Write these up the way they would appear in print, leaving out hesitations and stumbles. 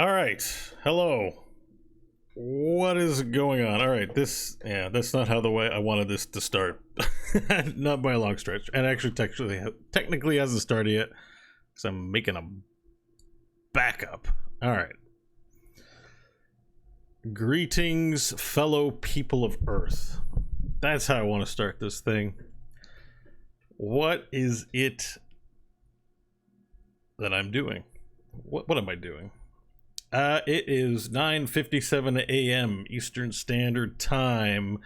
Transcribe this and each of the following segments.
All right. Hello. What is going on? All right. That's not how the way I wanted this to start. Not by a long stretch. And actually, technically hasn't started yet because I'm making a backup. All right. Greetings, fellow people of Earth. That's how I want to start this thing. What is it that I'm doing? What am I doing? It is 9:57 a.m. Eastern Standard Time.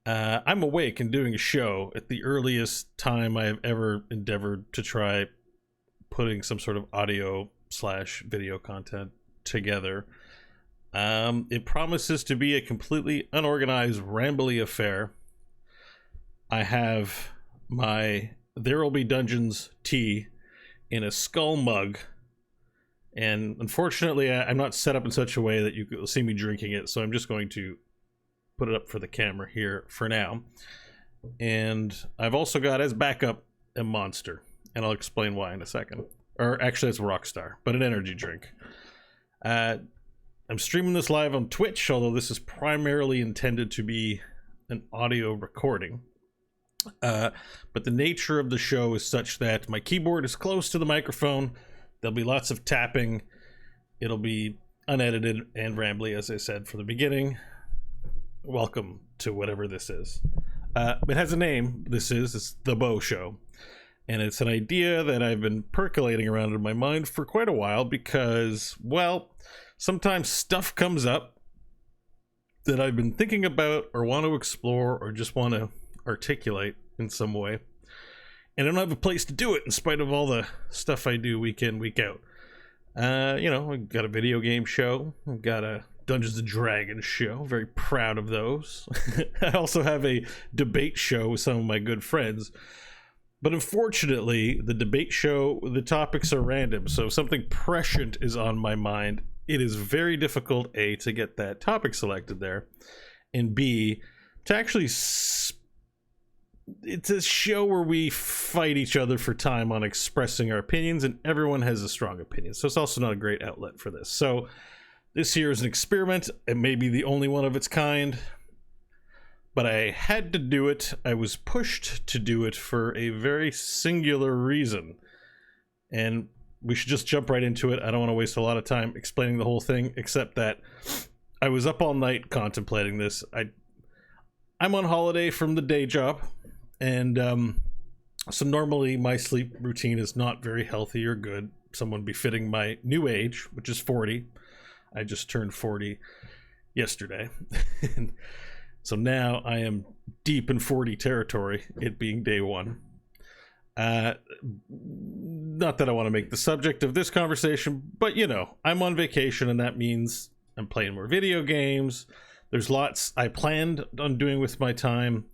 I'm awake and doing a show at the earliest time I have ever endeavored to try putting some sort of audio / video content together. It promises to be a completely unorganized, rambly affair. I have my There'll Be Dungeons tea in a skull mug. And unfortunately, I'm not set up in such a way that you will see me drinking it, so I'm just going to put it up for the camera here for now. And I've also got as backup a Monster, and I'll explain why in a second. Or actually, it's Rockstar, but an energy drink. I'm streaming this live on Twitch, although this is primarily intended to be an audio recording. But the nature of the show is such that my keyboard is close to the microphone. There'll be lots of tapping. It'll be unedited and rambly, as I said for the beginning. Welcome to whatever this is. It has a name. It's the Beau Show. And it's an idea that I've been percolating around in my mind for quite a while because, well, sometimes stuff comes up that I've been thinking about or want to explore or just want to articulate in some way. And I don't have a place to do it in spite of all the stuff I do week in, week out. I've got a video game show. I've got a Dungeons & Dragons show. Very proud of those. I also have a debate show with some of my good friends. But unfortunately, the debate show, the topics are random. So if something prescient is on my mind, it is very difficult, A, to get that topic selected there. And B, to actually it's a show where we fight each other for time on expressing our opinions, and everyone has a strong opinion. So it's also not a great outlet for this. So this here is an experiment. It may be the only one of its kind, but I had to do it. I was pushed to do it for a very singular reason. And we should just jump right into it. I don't want to waste a lot of time explaining the whole thing, except that I was up all night contemplating this. I'm on holiday from the day job. And so normally my sleep routine is not very healthy or good. Someone befitting my new age, which is 40. I just turned 40 yesterday. So now I am deep in 40 territory, it being day one. Not that I want to make the subject of this conversation, but I'm on vacation, and that means I'm playing more video games. There's lots I planned on doing with my time,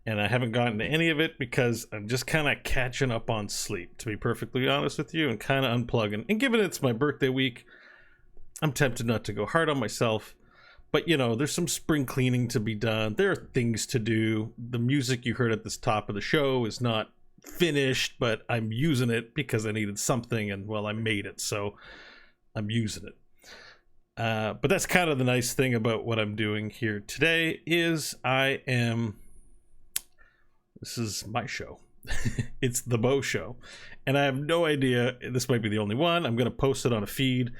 and I haven't gotten to any of it because I'm just kind of catching up on sleep, to be perfectly honest with you, and kind of unplugging. And given it's my birthday week, I'm tempted not to go hard on myself. But, there's some spring cleaning to be done. There are things to do. The music you heard at the top of the show is not finished, but I'm using it because I needed something, and, well, I made it, so I'm using it. But that's kind of the nice thing about what I'm doing here today is this is my show. It's the Beau Show. And I have no idea. This might be the only one. I'm going to post it on a feed.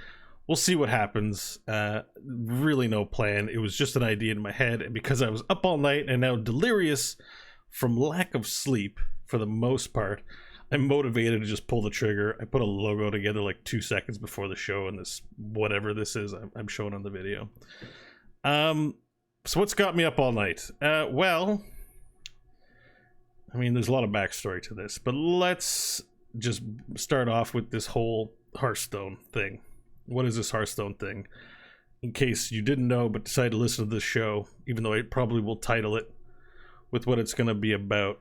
We'll see what happens. Really no plan. It was just an idea in my head. And because I was up all night and now delirious from lack of sleep for the most part, I'm motivated to just pull the trigger. I put a logo together like 2 seconds before the show, and this, whatever this is, I'm showing on the video. So what's got me up all night? Well, I mean, there's a lot of backstory to this, but let's just start off with this whole Hearthstone thing. What is this Hearthstone thing? In case you didn't know but decided to listen to this show, even though I probably will title it with what it's going to be about.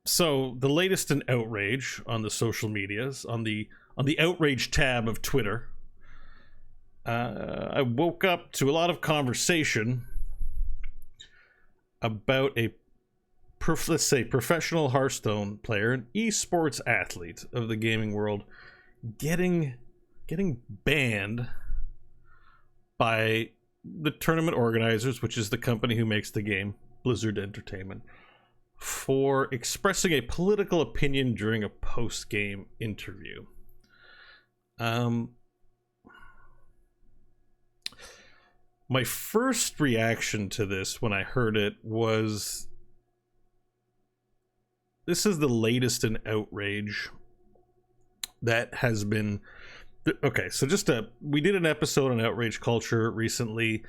So the latest in outrage on the social medias, on the outrage tab of Twitter, I woke up to a lot of conversation about let's say professional Hearthstone player, an esports athlete of the gaming world, getting banned by the tournament organizers, which is the company who makes the game, Blizzard Entertainment, for expressing a political opinion during a post-game interview. My first reaction to this when I heard it was, this is the latest in outrage that has been... Okay, so we did an episode on outrage culture recently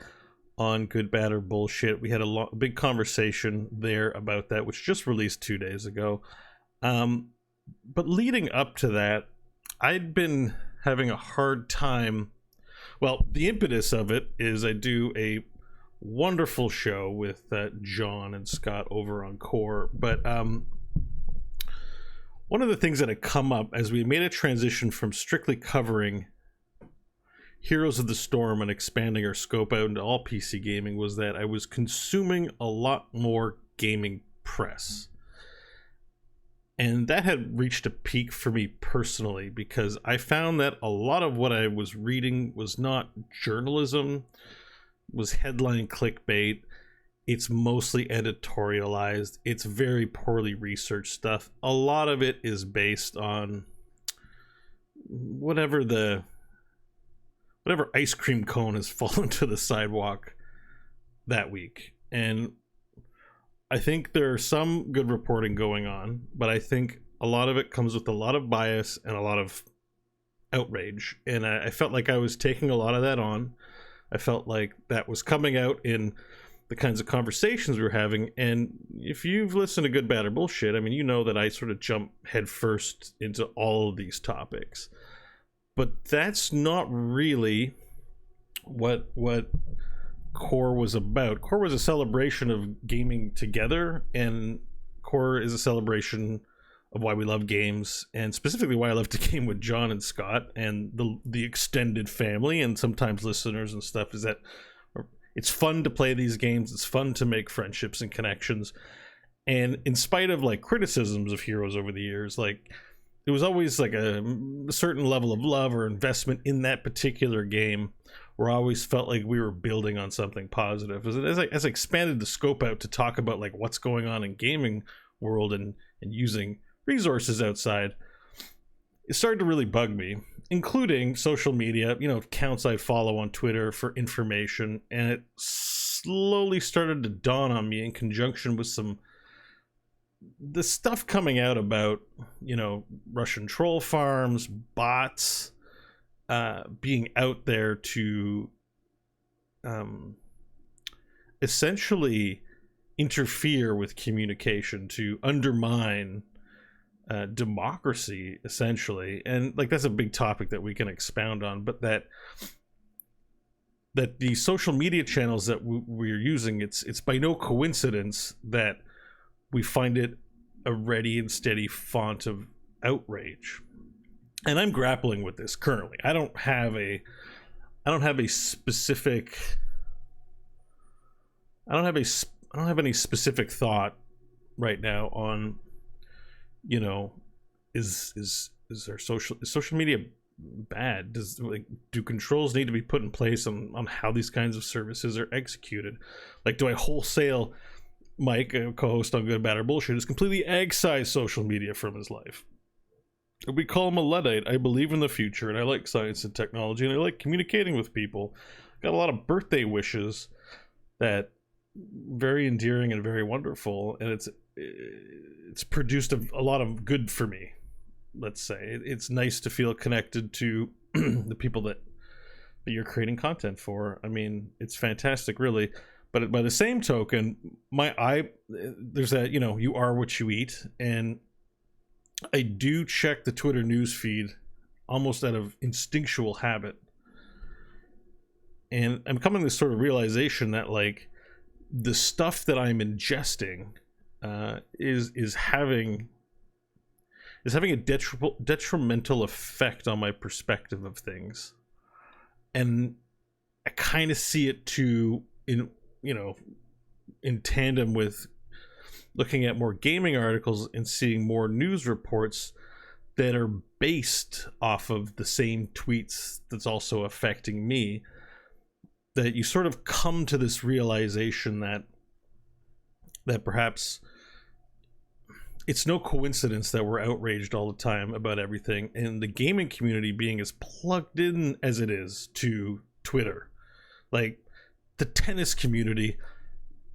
on Good, Bad, or Bullshit. We had a big conversation there about that, which just released 2 days ago. But leading up to that, I'd been having a hard time. Well, the impetus of it is I do a wonderful show with John and Scott over on Core, but one of the things that had come up as we made a transition from strictly covering Heroes of the Storm and expanding our scope out into all PC gaming was that I was consuming a lot more gaming press. And that had reached a peak for me personally, because I found that a lot of what I was reading was not journalism, was headline clickbait. It's mostly editorialized. It's very poorly researched stuff. A lot of it is based on whatever ice cream cone has fallen to the sidewalk that week. And I think there's some good reporting going on, but I think a lot of it comes with a lot of bias and a lot of outrage. And I felt like I was taking a lot of that on. I felt like that was coming out in the kinds of conversations we were having. And if you've listened to Good, Bad, or Bullshit, I mean, you know that I sort of jump headfirst into all of these topics. But that's not really what Core was about. Core was a celebration of gaming together, and Core is a celebration of why we love games, and specifically why I love to game with John and Scott and the extended family and sometimes listeners and stuff, is that it's fun to play these games. It's fun to make friendships and connections. And in spite of like criticisms of Heroes over the years, like there was always like a certain level of love or investment in that particular game, where I always felt like we were building on something positive. As I expanded the scope out to talk about like what's going on in gaming world and using resources outside, it started to really bug me, including social media, accounts I follow on Twitter for information. And it slowly started to dawn on me in conjunction with the stuff coming out about, Russian troll farms, bots, being out there to essentially interfere with communication, to undermine democracy, essentially. And like that's a big topic that we can expound on, but that the social media channels that we're using, it's by no coincidence that we find it a ready and steady font of outrage. And I'm grappling with this currently. I don't have any specific thought right now on, is social media bad? Do controls need to be put in place on how these kinds of services are executed? Like, do I wholesale Mike, a co-host on Good, Bad, or Bullshit, is completely excise social media from his life? We call him a Luddite. I believe in the future, and I like science and technology, and I like communicating with people. Got a lot of birthday wishes that very endearing and very wonderful, and it's produced a lot of good for me. Let's say it's nice to feel connected to the people that you're creating content for. I mean, it's fantastic, really. But by the same token, there's that, you are what you eat, and I do check the Twitter news feed almost out of instinctual habit. And I'm coming to this sort of realization that like the stuff that I'm ingesting is having a detrimental effect on my perspective of things. And I kind of see it too in tandem with looking at more gaming articles and seeing more news reports that are based off of the same tweets that's also affecting me, that you sort of come to this realization that perhaps it's no coincidence that we're outraged all the time about everything, and the gaming community being as plugged in as it is to Twitter. Like, the tennis community,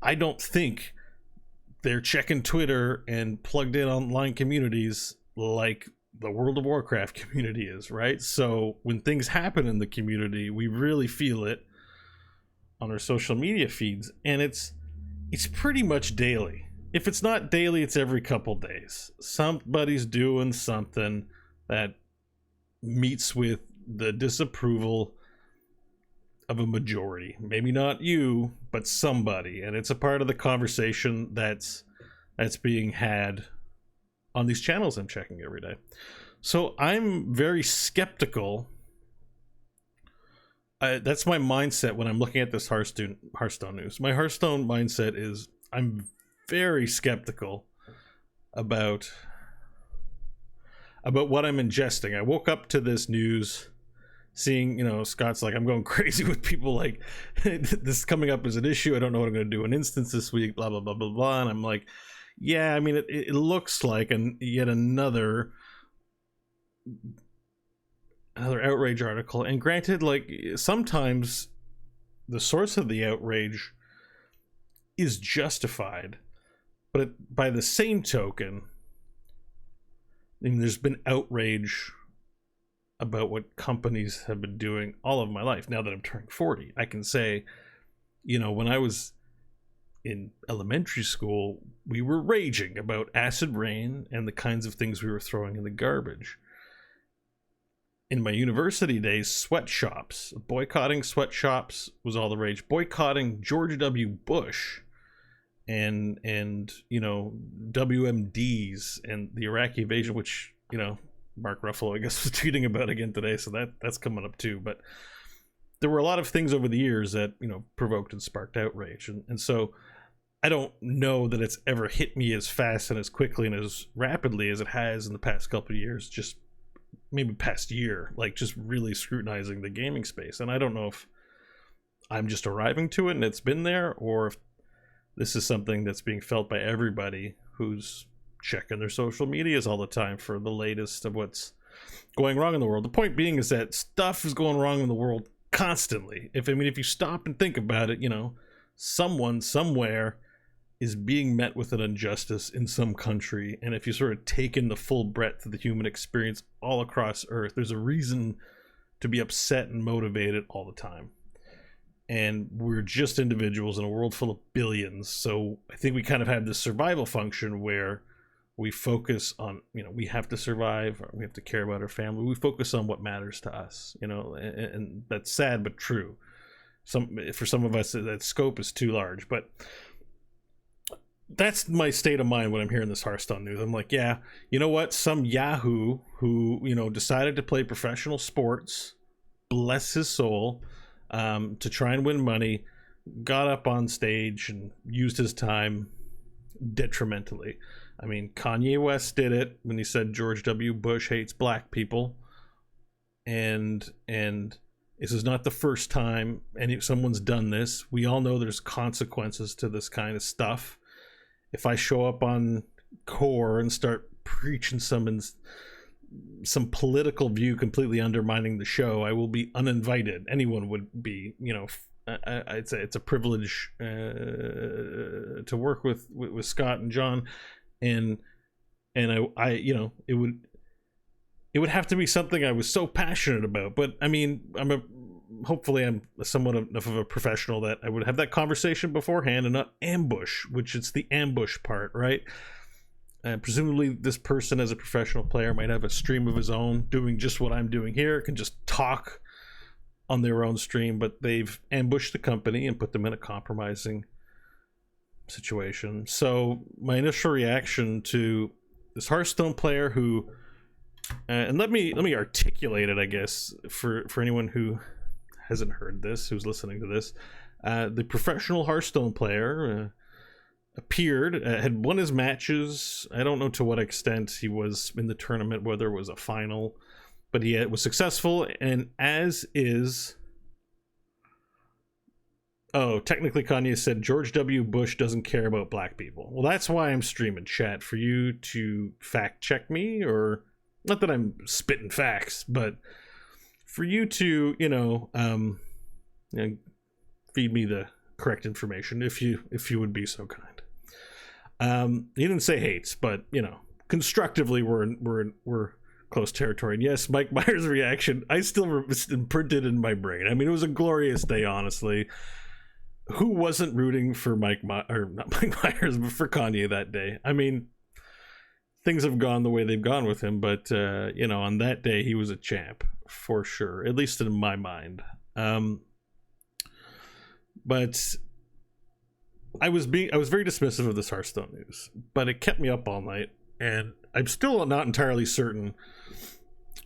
I don't think they're checking Twitter and plugged in online communities like the World of Warcraft community is, right? So when things happen in the community, we really feel it on our social media feeds, and it's pretty much daily. If it's not daily, it's every couple days. Somebody's doing something that meets with the disapproval of a majority. Maybe not you, but somebody. And it's a part of the conversation that's being had on these channels I'm checking every day. So I'm very skeptical. That's my mindset when I'm looking at this Hearthstone news. My Hearthstone mindset is I'm very skeptical about what I'm ingesting. I woke up to this news seeing, Scott's like, I'm going crazy with people like this coming up as an issue. I don't know what I'm going to do in instance this week, blah, blah, blah, blah, blah. And I'm like, yeah, I mean, it looks like yet another outrage article. And granted, like, sometimes the source of the outrage is justified, but by the same token, I mean, there's been outrage about what companies have been doing all of my life. Now that I'm turning 40, I can say, when I was in elementary school, we were raging about acid rain and the kinds of things we were throwing in the garbage. In my university days, sweatshops, boycotting sweatshops was all the rage. Boycotting George W. Bush and WMDs and the Iraqi invasion, which, Mark Ruffalo, I guess, was tweeting about again today, so that's coming up too. But there were a lot of things over the years that, provoked and sparked outrage. And so I don't know that it's ever hit me as fast and as quickly and as rapidly as it has in the past couple of years, just maybe past year, like just really scrutinizing the gaming space. And I don't know if I'm just arriving to it and it's been there, or if this is something that's being felt by everybody who's checking their social medias all the time for the latest of what's going wrong in the world. The point being is that stuff is going wrong in the world constantly. If you stop and think about it, someone somewhere is being met with an injustice in some country, and if you sort of take in the full breadth of the human experience all across Earth, there's a reason to be upset and motivated all the time. And we're just individuals in a world full of billions, so I think we kind of have this survival function where we focus on, we have to survive, or we have to care about our family. We focus on what matters to us, and that's sad but true. For some of us, that scope is too large, but that's my state of mind when I'm hearing this Hearthstone news. I'm like, yeah, you know what? Some Yahoo who, decided to play professional sports, bless his soul, to try and win money, got up on stage and used his time detrimentally. I mean, Kanye West did it when he said George W. Bush hates black people. And this is not the first time someone's done this. We all know there's consequences to this kind of stuff. If I show up on Core and start preaching some political view completely undermining the show, I will be uninvited. Anyone would be, it's a privilege to work with Scott and John, and I it would have to be something I was so passionate about. But I mean, hopefully I'm somewhat enough of a professional that I would have that conversation beforehand and not ambush, which it's the ambush part, right? And presumably this person, as a professional player, might have a stream of his own doing just what I'm doing here, can just talk on their own stream, but they've ambushed the company and put them in a compromising situation. So my initial reaction to this Hearthstone player who, and let me articulate it, I guess, for anyone who hasn't heard this, who's listening to this, the professional Hearthstone player appeared, had won his matches. I don't know to what extent he was in the tournament, whether it was a final, but he was successful, and as is... Oh, technically Kanye said George W. Bush doesn't care about black people. Well, that's why I'm streaming, chat, for you to fact check me, or not that I'm spitting facts, but for you to, feed me the correct information if you would be so kind. He didn't say hates, but constructively we're close territory. And yes, Mike Myers' reaction, I still imprinted in my brain. I mean, it was a glorious day, honestly. Who wasn't rooting for not Mike Myers, but for Kanye that day? I mean, things have gone the way they've gone with him, but on that day he was a champ for sure, at least in my mind. But I was very dismissive of this Hearthstone news, but it kept me up all night, and I'm still not entirely certain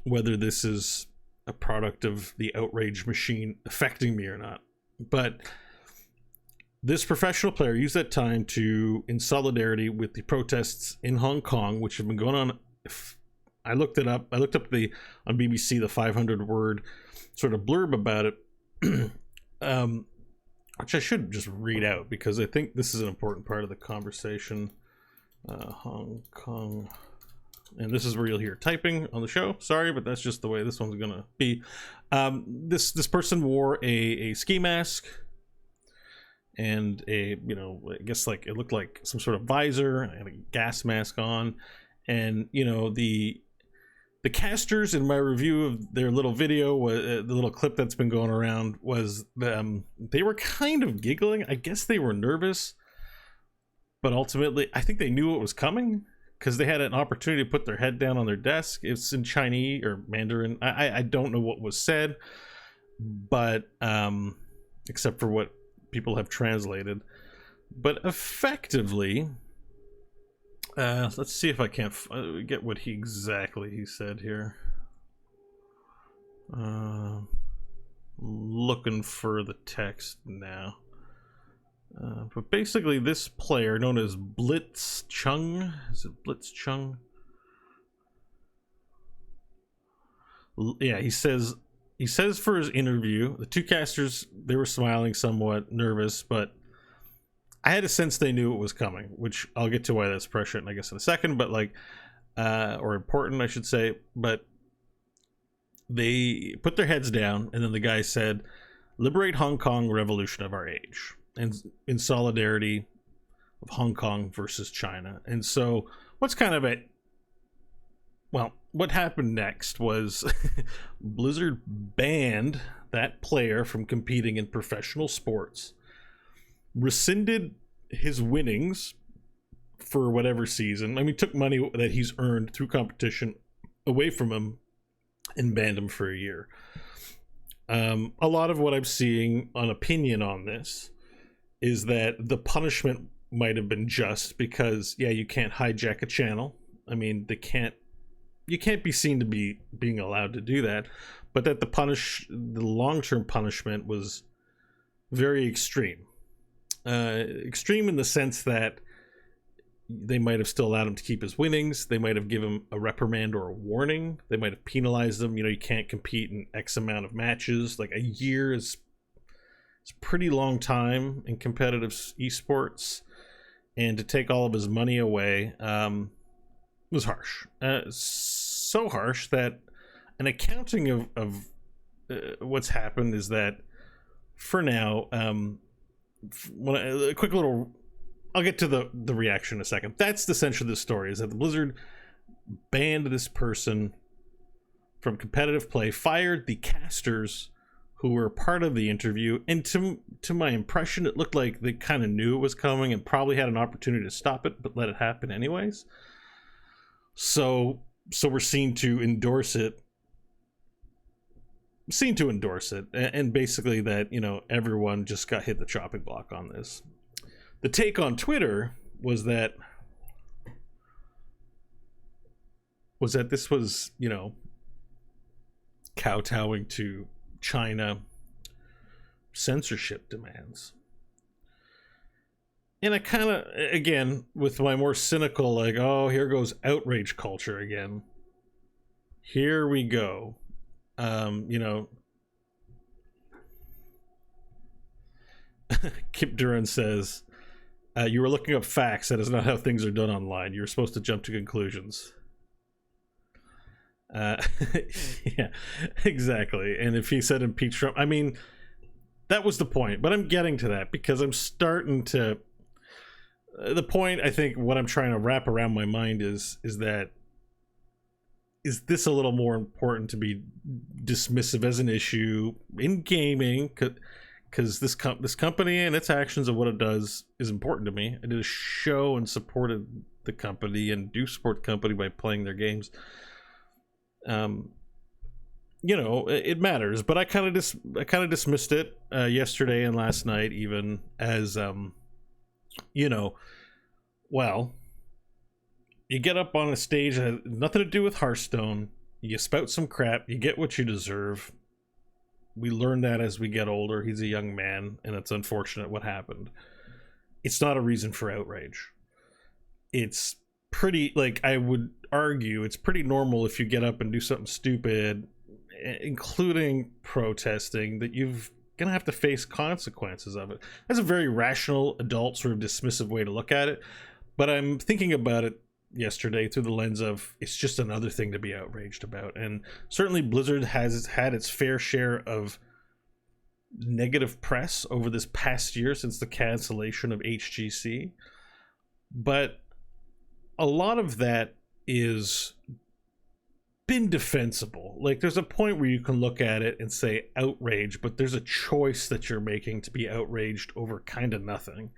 whether this is a product of the outrage machine affecting me or not. But this professional player used that time in solidarity with the protests in Hong Kong, which have been going on. I looked it up. I looked up on BBC the 500-word sort of blurb about it, which I should just read out because I think this is an important part of the conversation. Hong Kong, and this is where you'll hear typing on the show. Sorry, but that's just the way this one's gonna be. This person wore a ski mask and I guess like it looked like some sort of visor and a gas mask on, and the casters in my review of their little video, the little clip that's been going around, was they were kind of giggling. I guess they were nervous, but ultimately I think they knew it was coming because they had an opportunity to put their head down on their desk. It's in Chinese or Mandarin. I don't know what was said, but except for what people have translated. But effectively, let's see if I can't get what he said here. Looking for the text now. But basically, this player known as Blitzchung, is it Blitzchung? Yeah, he says for his interview, the two casters, they were smiling, somewhat nervous, but I had a sense they knew it was coming, which I'll get to why that's prescient, I guess, in a second, but or important, I should say. But they put their heads down, and then the guy said, "Liberate Hong Kong, revolution of our age," and in solidarity of Hong Kong versus China. And so what's kind of what happened next was Blizzard banned that player from competing in professional sports, rescinded his winnings for whatever season. I mean, took money that he's earned through competition away from him and banned him for a year. A lot of what I'm seeing on opinion on this is that the punishment might have been just because, you can't hijack a channel. I mean, you can't be seen to be being allowed to do that, but that the long-term punishment was very extreme. Extreme in the sense that they might have still allowed him to keep his winnings. They might have given him a reprimand or a warning. They might have penalized him. You can't compete in X amount of matches. Like a year is a pretty long time in competitive esports, and to take all of his money away was harsh. So harsh that an accounting of what's happened is that for now, a quick little, I'll get to the reaction in a second. That's essentially the story, is that the Blizzard banned this person from competitive play, fired the casters who were part of the interview, and to my impression, it looked like they kind of knew it was coming and probably had an opportunity to stop it, but let it happen anyways. So we're seen to endorse it, and basically that, everyone just got hit the chopping block on this. The take on Twitter was that this was, kowtowing to China censorship demands. And I kind of, again, with my more cynical, like, oh, here goes outrage culture again. Here we go. You know, Kip Duran says, you were looking up facts. That is not how things are done online. You were supposed to jump to conclusions. Yeah, exactly. And if he said impeach Trump, I mean, that was the point. But I'm getting to that because I'm starting to. The point, I think, what I'm trying to wrap around my mind is that is this a little more important to be dismissive as an issue in gaming? Because this company and its actions of what it does is important to me. I did a show and supported the company and do support the company by playing their games. You know, it matters, but I kind of dismissed it yesterday and last night, even as you know, well, you get up on a stage that has nothing to do with Hearthstone, you spout some crap, you get what you deserve. We learn that as we get older. He's a young man, and it's unfortunate what happened. It's not a reason for outrage. It's pretty, like, I would argue, it's pretty normal if you get up and do something stupid, including protesting, that you've gonna have to face consequences of it. That's a very rational, adult, sort of dismissive way to look at it. But I'm thinking about it yesterday through the lens of it's just another thing to be outraged about. And certainly Blizzard has had its fair share of negative press over this past year since the cancellation of HGC. But a lot of that is been defensible. Like, there's a point where you can look at it and say outrage, but there's a choice that you're making to be outraged over kind of nothing.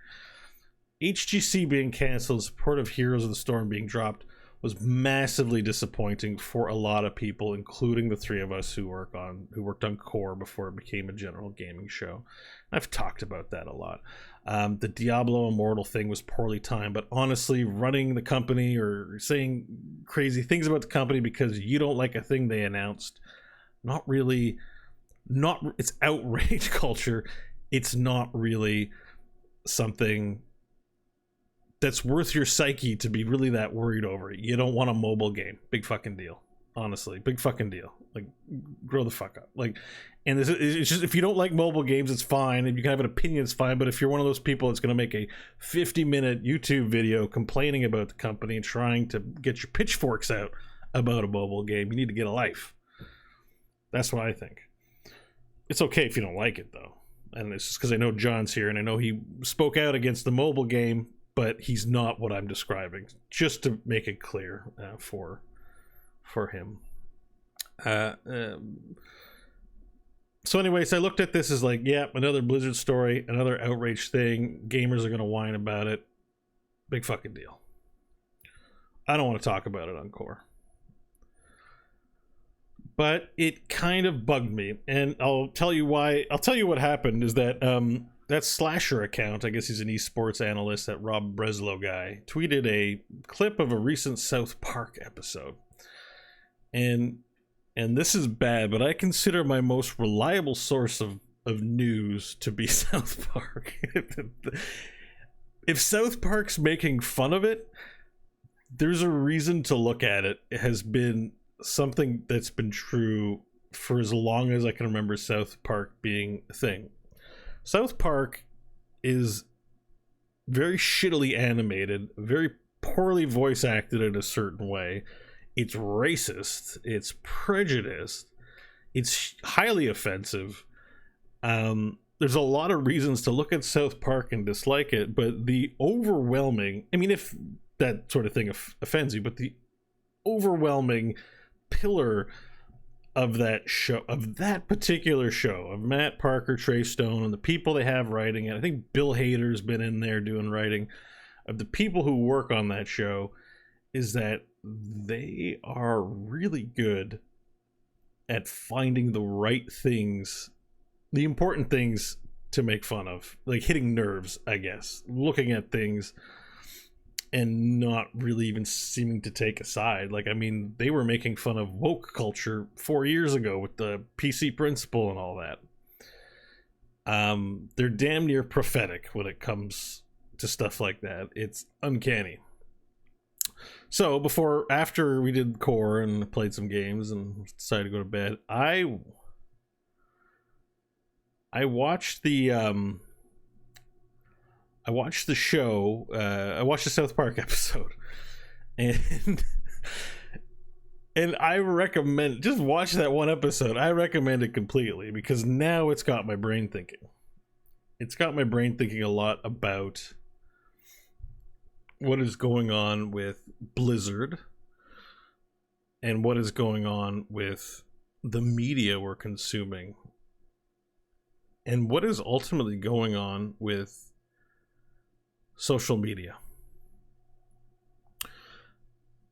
HGC being canceled, support of Heroes of the Storm being dropped was massively disappointing for a lot of people, including the three of us who worked on Core before it became a general gaming show. I've talked about that a lot. The Diablo Immortal thing was poorly timed, but honestly, running the company or saying crazy things about the company because you don't like a thing they announced, it's outrage culture. It's not really something that's worth your psyche to be really that worried over. You don't want a mobile game. Big fucking deal. Honestly, big fucking deal. Like, grow the fuck up. Like, and it's just, if you don't like mobile games, it's fine. If you can have an opinion, it's fine. But if you're one of those people that's going to make a 50-minute YouTube video complaining about the company and trying to get your pitchforks out about a mobile game, you need to get a life. That's what I think. It's okay if you don't like it, though. And it's just because I know John's here and I know he spoke out against the mobile game, but he's not what I'm describing, just to make it clear for him. So anyways, I looked at this as like, yeah, another Blizzard story, another outrage thing. Gamers are going to whine about it. Big fucking deal. I don't want to talk about it on Core. But it kind of bugged me, and I'll tell you why. I'll tell you what happened is that that Slasher account, I guess he's an esports analyst, that Rob Breslow guy, tweeted a clip of a recent South Park episode. And this is bad, but I consider my most reliable source of news to be South Park. If South Park's making fun of it, there's a reason to look at it. It has been something that's been true for as long as I can remember South Park being a thing. South Park is very shittily animated, very poorly voice acted in a certain way. It's racist, it's prejudiced, it's highly offensive. There's a lot of reasons to look at South Park and dislike it, but the overwhelming, I mean, if that sort of thing offends you, but the overwhelming pillar of that show, of that particular show, of Matt Parker, Trey Stone, and the people they have writing it, I think Bill Hader's been in there doing writing, of the people who work on that show, is that they are really good at finding the right things, the important things to make fun of, like hitting nerves, I guess, looking at things and not really even seeming to take a side. Like, I mean, they were making fun of woke culture 4 years ago with the PC principle and all that. They're damn near prophetic when it comes to stuff like that. It's uncanny. So after we did core and played some games and decided to go to bed, I watched the show. I watched the South Park episode, and I recommend just watch that one episode. I recommend it completely because now it's got my brain thinking. It's got my brain thinking a lot about what is going on with Blizzard and what is going on with the media we're consuming and what is ultimately going on with social media.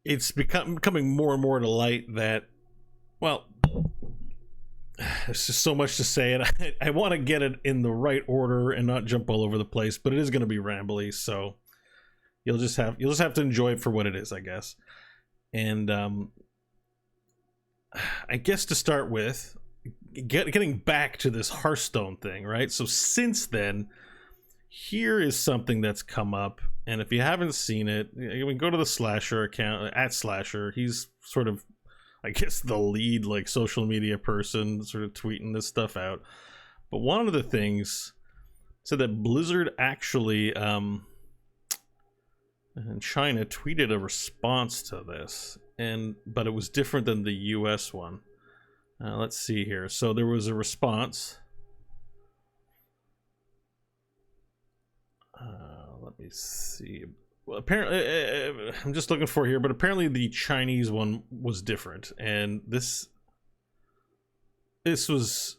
It's coming more and more to light that, well, there's just so much to say, and I want to get it in the right order and not jump all over the place, but it is going to be rambly, so you'll just have to enjoy it for what it is, I guess. And I guess to start with, getting back to this Hearthstone thing, right? So since then, here is something that's come up, and if you haven't seen it, you can go to the Slasher account at Slasher. He's sort of, I guess, the lead like social media person, sort of tweeting this stuff out. But one of the things said that Blizzard actually in China tweeted a response to this, but it was different than the US one. Let's see here. So there was a response. Let me see. Well, apparently, I'm just looking for it here, but apparently the Chinese one was different, and this was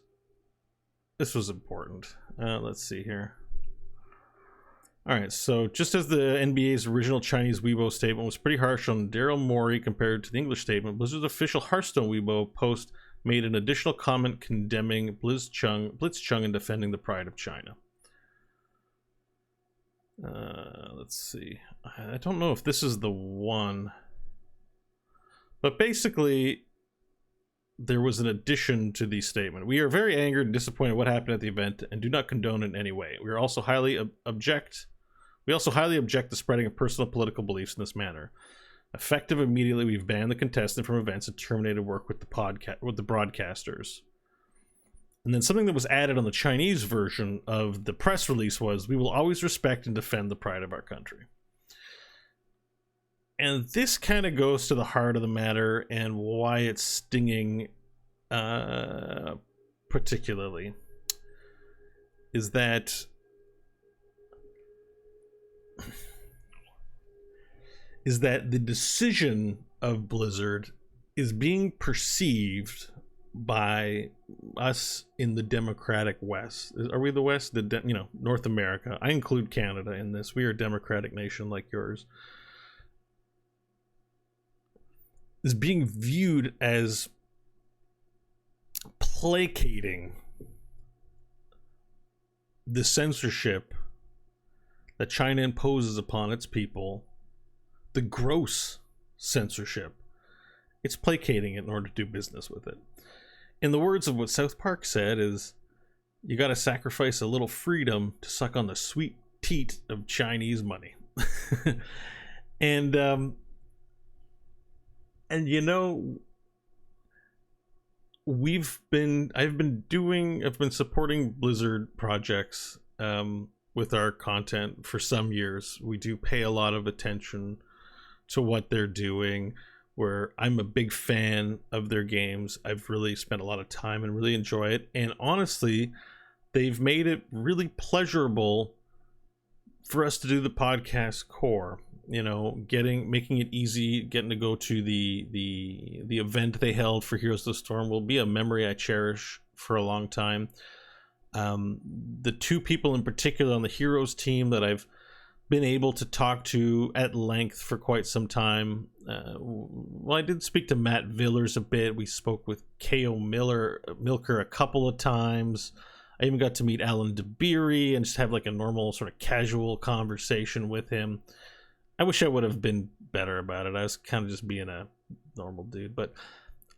important. Let's see here. All right, so just as the NBA's original Chinese Weibo statement was pretty harsh on Daryl Morey compared to the English statement, Blizzard's official Hearthstone Weibo post made an additional comment condemning Blitzchung and defending the pride of China. Let's see. I don't know if this is the one, but basically there was an addition to the statement. We are very angered and disappointed what happened at the event and do not condone it in any way. We also highly object the spreading of personal political beliefs in this manner. Effective immediately, we've banned the contestant from events and terminated work with the broadcasters. And then something that was added on the Chinese version of the press release was, we will always respect and defend the pride of our country. And this kind of goes to the heart of the matter and why it's stinging particularly. Is that the decision of Blizzard is being perceived by us in the democratic West. Are we the West? North America. I include Canada in this. We are a democratic nation like yours. Is being viewed as placating the censorship that China imposes upon its people, the gross censorship. It's placating it in order to do business with it. In the words of what South Park said is, you gotta sacrifice a little freedom to suck on the sweet teat of Chinese money. And you know, I've been supporting Blizzard projects with our content for some years. We do pay a lot of attention to what they're doing, where I'm a big fan of their games. I've really spent a lot of time and really enjoy it. And honestly, they've made it really pleasurable for us to do the podcast core. You know, making it easy, getting to go to the event they held for Heroes of the Storm will be a memory I cherish for a long time. The two people in particular on the Heroes team that I've been able to talk to at length for quite some time. Well, I did speak to Matt Villers a bit. We spoke with K.O. Milker a couple of times. I even got to meet Alan DeBeery and just have like a normal sort of casual conversation with him. I wish I would have been better about it. I was kind of just being a normal dude, but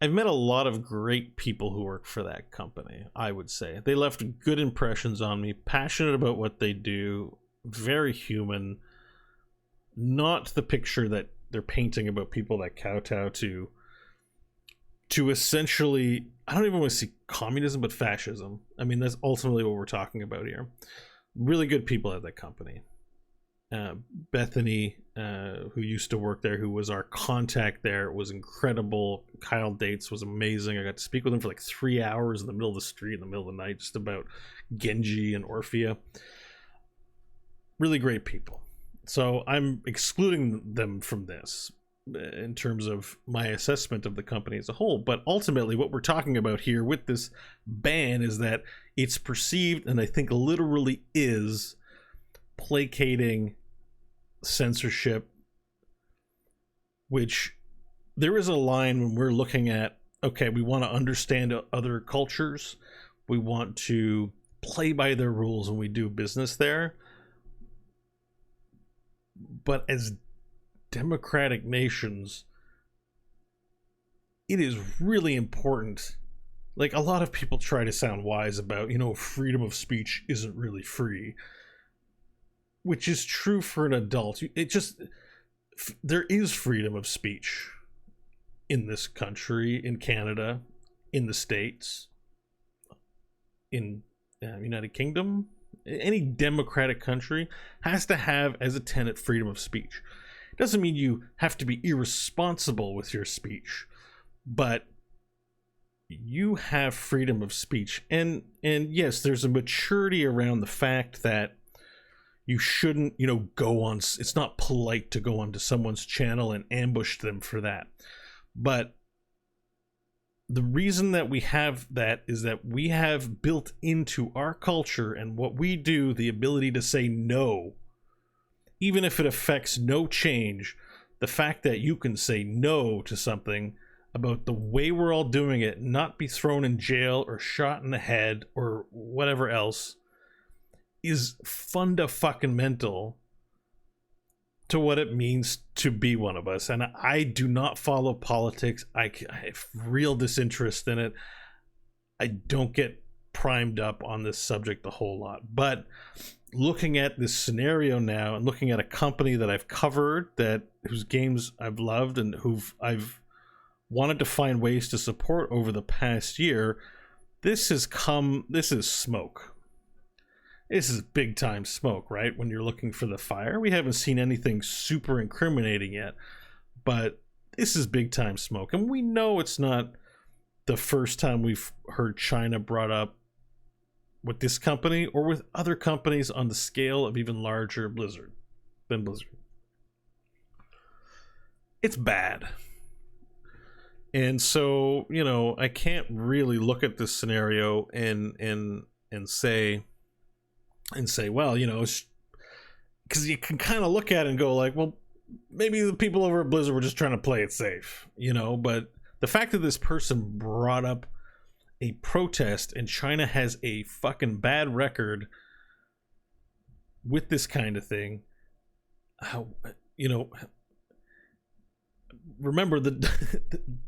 I've met a lot of great people who work for that company, I would say. They left good impressions on me, passionate about what they do, very human, not the picture that they're painting about people that kowtow to essentially, I don't even want to see communism, but fascism. I mean, that's ultimately what we're talking about here. Really good people at that company. Bethany, who used to work there, who was our contact there, was incredible. Kyle Dates was amazing. I got to speak with him for like 3 hours in the middle of the street, in the middle of the night, just about Genji and Orphea. Really great people. So I'm excluding them from this in terms of my assessment of the company as a whole. But ultimately, what we're talking about here with this ban is that it's perceived, and I think literally is, placating censorship, which there is a line when we're looking at, okay, we want to understand other cultures, we want to play by their rules when we do business there, but as democratic nations, it is really important. Like, a lot of people try to sound wise about, freedom of speech isn't really free, which is true for an adult. There is freedom of speech in this country, in Canada, in the States, in United Kingdom. Any democratic country has to have as a tenet freedom of speech. It doesn't mean you have to be irresponsible with your speech, but you have freedom of speech. And yes, there's a maturity around the fact that you shouldn't, go on. It's not polite to go onto someone's channel and ambush them for that. But the reason that we have that is that we have built into our culture and what we do the ability to say no, even if it affects no change. The fact that you can say no to something about the way we're all doing it, not be thrown in jail or shot in the head or whatever else, is fundamental to what it means to be one of us. And I do not follow politics. I have real disinterest in it. I don't get primed up on this subject a whole lot. But looking at this scenario now and looking at a company that I've covered, whose games I've loved and I've wanted to find ways to support over the past year, this is smoke. This is big time smoke, right? When you're looking for the fire. We haven't seen anything super incriminating yet, but this is big time smoke. And we know it's not the first time we've heard China brought up with this company or with other companies on the scale of even larger than Blizzard. It's bad. And so, I can't really look at this scenario and say, well, because you can kind of look at it and go like, well, maybe the people over at Blizzard were just trying to play it safe, but the fact that this person brought up a protest and China has a fucking bad record with this kind of thing, remember that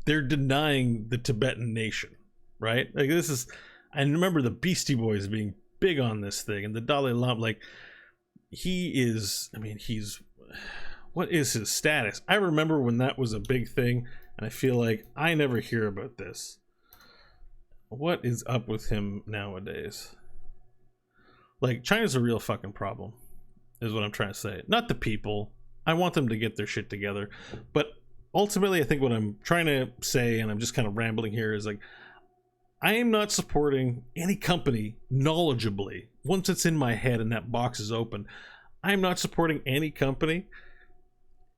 they're denying the Tibetan nation, right? Like, I remember the Beastie Boys being big on this thing, and the Dalai Lama, like, what is his status? I remember when that was a big thing, and I feel like I never hear about this. What is up with him nowadays? Like, China's a real fucking problem, is what I'm trying to say. Not the people. I want them to get their shit together, but ultimately, I think what I'm trying to say, and I'm just kind of rambling here, is like, I am not supporting any company knowledgeably. Once it's in my head and that box is open, I'm not supporting any company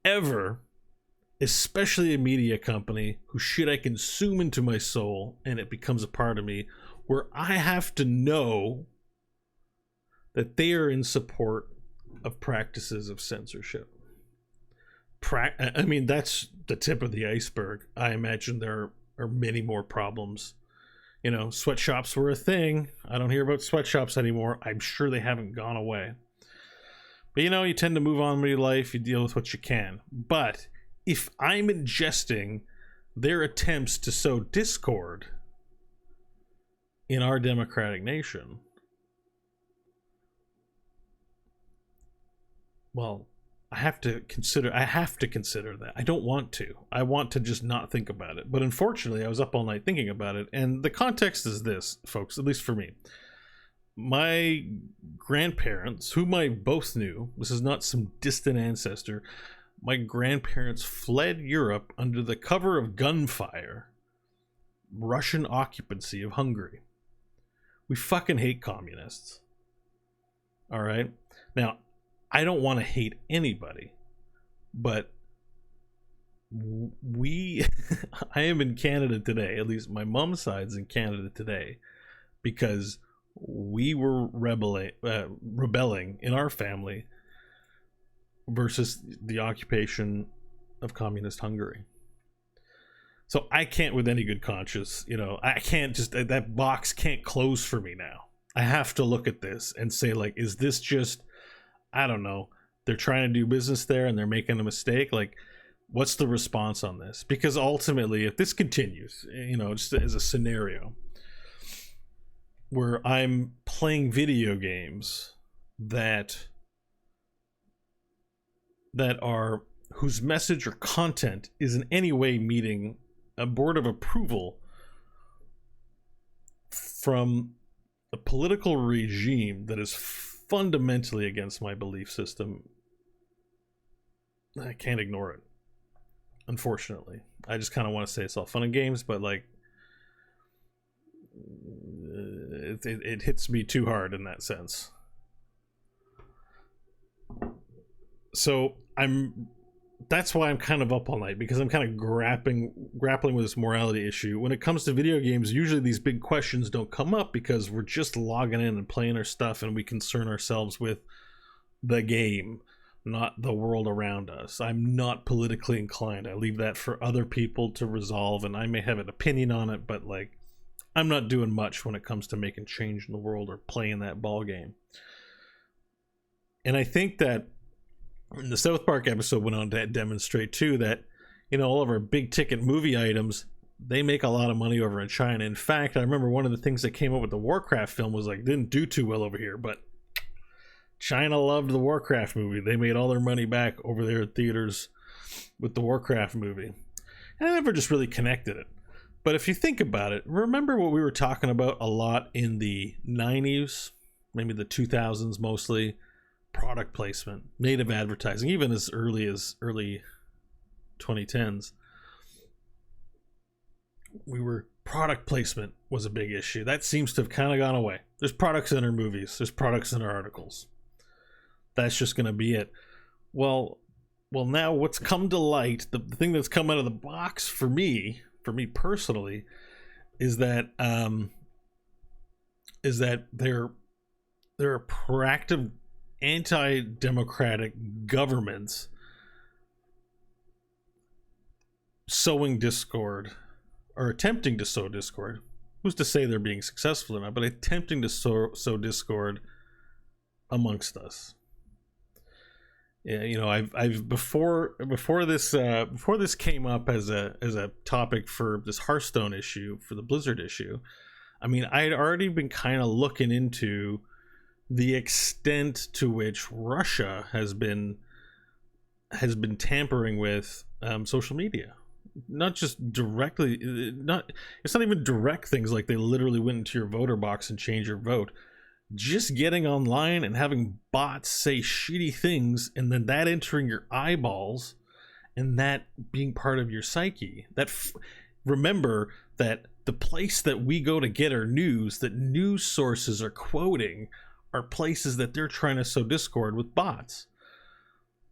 ever, especially a media company whose shit I consume into my soul and it becomes a part of me, where I have to know that they are in support of practices of censorship. That's the tip of the iceberg. I imagine there are many more problems. Sweatshops were a thing. I don't hear about sweatshops anymore. I'm sure they haven't gone away. But you tend to move on with your life. You deal with what you can. But if I'm ingesting their attempts to sow discord in our democratic nation, well, I have to consider that. I don't want to. I want to just not think about it. But unfortunately, I was up all night thinking about it. And the context is this, folks, at least for me. My grandparents, whom I both knew, this is not some distant ancestor, my grandparents fled Europe under the cover of gunfire, Russian occupancy of Hungary. We fucking hate communists. All right? Now, I don't want to hate anybody, but I am in Canada today, at least my mom's side's in Canada today, because we were rebelling in our family versus the occupation of communist Hungary. So I can't with any good conscience, I can't just, that box can't close for me now. I have to look at this and say, like, is this just, I don't know, they're trying to do business there and they're making a mistake? Like, what's the response on this? Because ultimately, if this continues, just as a scenario where I'm playing video games that are, whose message or content is in any way meeting a board of approval from a political regime that is fundamentally against my belief system, I can't ignore it. Unfortunately, I just kind of want to say it's all fun and games, but like, it hits me too hard in that sense. So that's why I'm kind of up all night, because I'm kind of grappling with this morality issue. When it comes to video games, usually these big questions don't come up because we're just logging in and playing our stuff, and we concern ourselves with the game, not the world around us. I'm not politically inclined. I leave that for other people to resolve, and I may have an opinion on it, but like, I'm not doing much when it comes to making change in the world or playing that ball game. And I think that the South Park episode went on to demonstrate too that, all of our big ticket movie items, they make a lot of money over in China. In fact, I remember one of the things that came up with the Warcraft film was like, didn't do too well over here, but China loved the Warcraft movie. They made all their money back over there at theaters with the Warcraft movie. And I never just really connected it. But if you think about it, remember what we were talking about a lot in the 90s, maybe the 2000s mostly? Product placement, native advertising, even as early 2010s. Product placement was a big issue. That seems to have kind of gone away. There's products in our movies. There's products in our articles. That's just going to be it. Well, now what's come to light, the thing that's come out of the box for me personally, is that there are proactive anti-democratic governments sowing discord, or attempting to sow discord. Who's to say they're being successful or not, but attempting to sow discord amongst us. Yeah, I've before this came up as a topic for this Hearthstone issue, for the Blizzard issue. I mean, I had already been kind of looking into the extent to which Russia has been tampering with social media. Not just directly, it's not even direct things like they literally went into your voter box and changed your vote. Just getting online and having bots say shitty things, and then that entering your eyeballs, and that being part of your psyche. Remember that the place that we go to get our news, that news sources are quoting, are places that they're trying to sow discord with bots.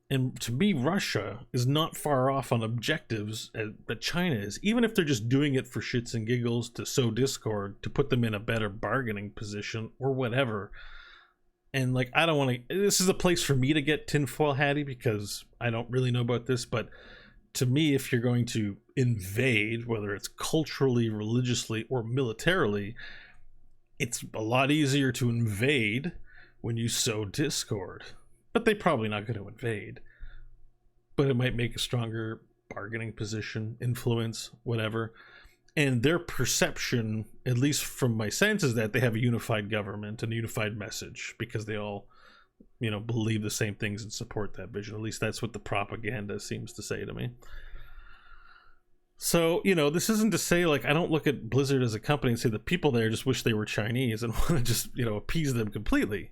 And to me, Russia is not far off on objectives that China is, even if they're just doing it for shits and giggles, to sow discord, to put them in a better bargaining position or whatever. And like, I don't want to, this is a place for me to get tinfoil hatty because I don't really know about this, but to me, if you're going to invade, whether it's culturally, religiously, or militarily, it's a lot easier to invade when you sow discord. But they're probably not going to invade. But it might make a stronger bargaining position, influence, whatever. And their perception, at least from my sense, is that they have a unified government and a unified message, because they all believe the same things and support that vision. At least that's what the propaganda seems to say to me. So, this isn't to say, like, I don't look at Blizzard as a company and say the people there just wish they were Chinese and want to just, appease them completely.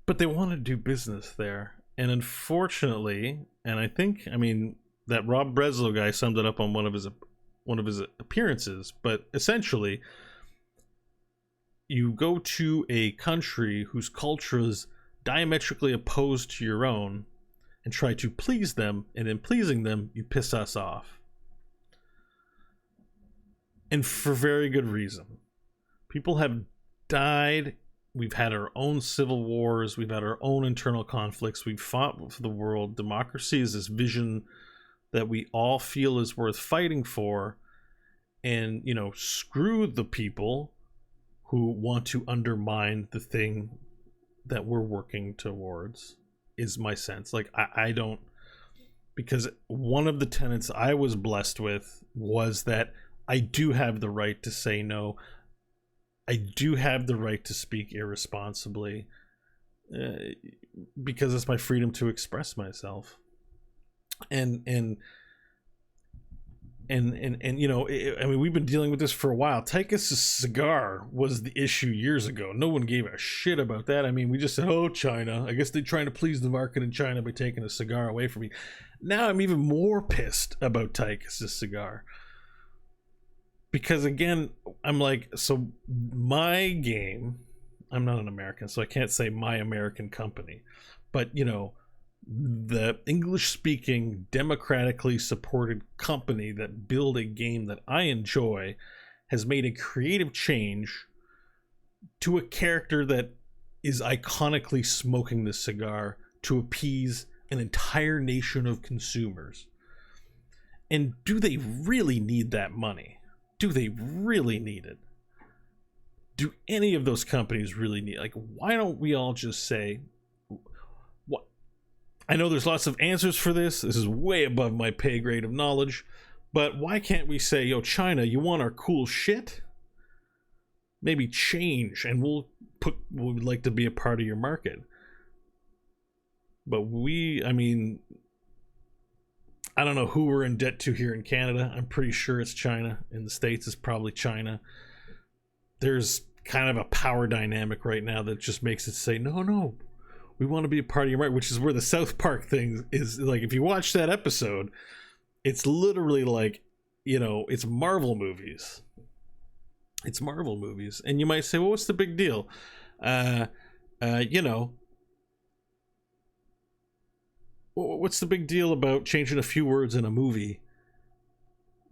But they want to do business there. And unfortunately, and I think, that Rob Breslow guy summed it up on one of his appearances, but essentially, you go to a country whose culture is diametrically opposed to your own and try to please them, and in pleasing them, you piss us off. And for very good reason. People have died. We've had our own civil wars. We've had our own internal conflicts. We've fought for the world. Democracy is this vision that we all feel is worth fighting for. And, screw the people who want to undermine the thing that we're working towards, is my sense. Like, I don't... Because one of the tenets I was blessed with was that I do have the right to say no. I do have the right to speak irresponsibly, because it's my freedom to express myself. And we've been dealing with this for a while. Tychus' cigar was the issue years ago. No one gave a shit about that. We just said, oh, China. I guess they're trying to please the market in China by taking a cigar away from me. Now I'm even more pissed about Tychus' cigar. Because again, I'm like, so my game, I'm not an American, so I can't say my American company, but the English-speaking, democratically supported company that build a game that I enjoy has made a creative change to a character that is iconically smoking this cigar to appease an entire nation of consumers. And do they really need that money? Do they really need it? Do any of those companies really need, like, why don't we all just say, what? I know there's lots of answers for this. This is way above my pay grade of knowledge, but why can't we say, yo, China, you want our cool shit? Maybe change, and we'd like to be a part of your market. But I don't know who we're in debt to here in Canada. I'm pretty sure it's China. In the States, it's probably China. There's kind of a power dynamic right now that just makes it say, no, we want to be a part of your market, which is where the South Park thing is. Like, if you watch that episode, it's literally like, it's Marvel movies. It's Marvel movies. And you might say, well, what's the big deal? What's the big deal about changing a few words in a movie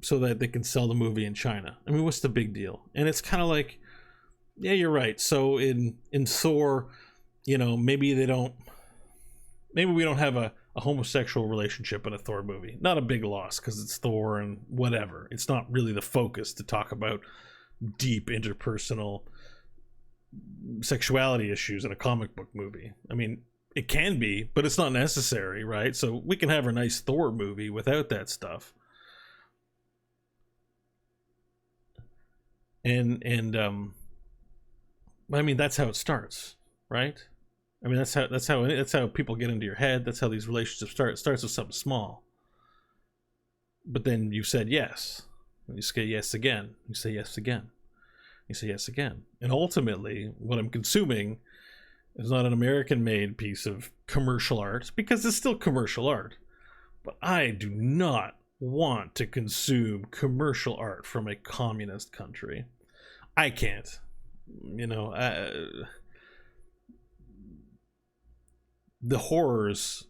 so that they can sell the movie in China? What's the big deal? And it's kind of like, yeah, you're right. So in Thor, maybe we don't have a homosexual relationship in a Thor movie. Not a big loss because it's Thor and whatever. It's not really the focus to talk about deep interpersonal sexuality issues in a comic book movie. It can be, but it's not necessary, right? So we can have a nice Thor movie without that stuff. And that's how it starts, right? That's how people get into your head. That's how these relationships start. It starts with something small. But then you said yes. And you say yes again. You say yes again. You say yes again. And ultimately, what I'm consuming is not an American-made piece of commercial art, because it's still commercial art. But I do not want to consume commercial art from a communist country. I can't. The horrors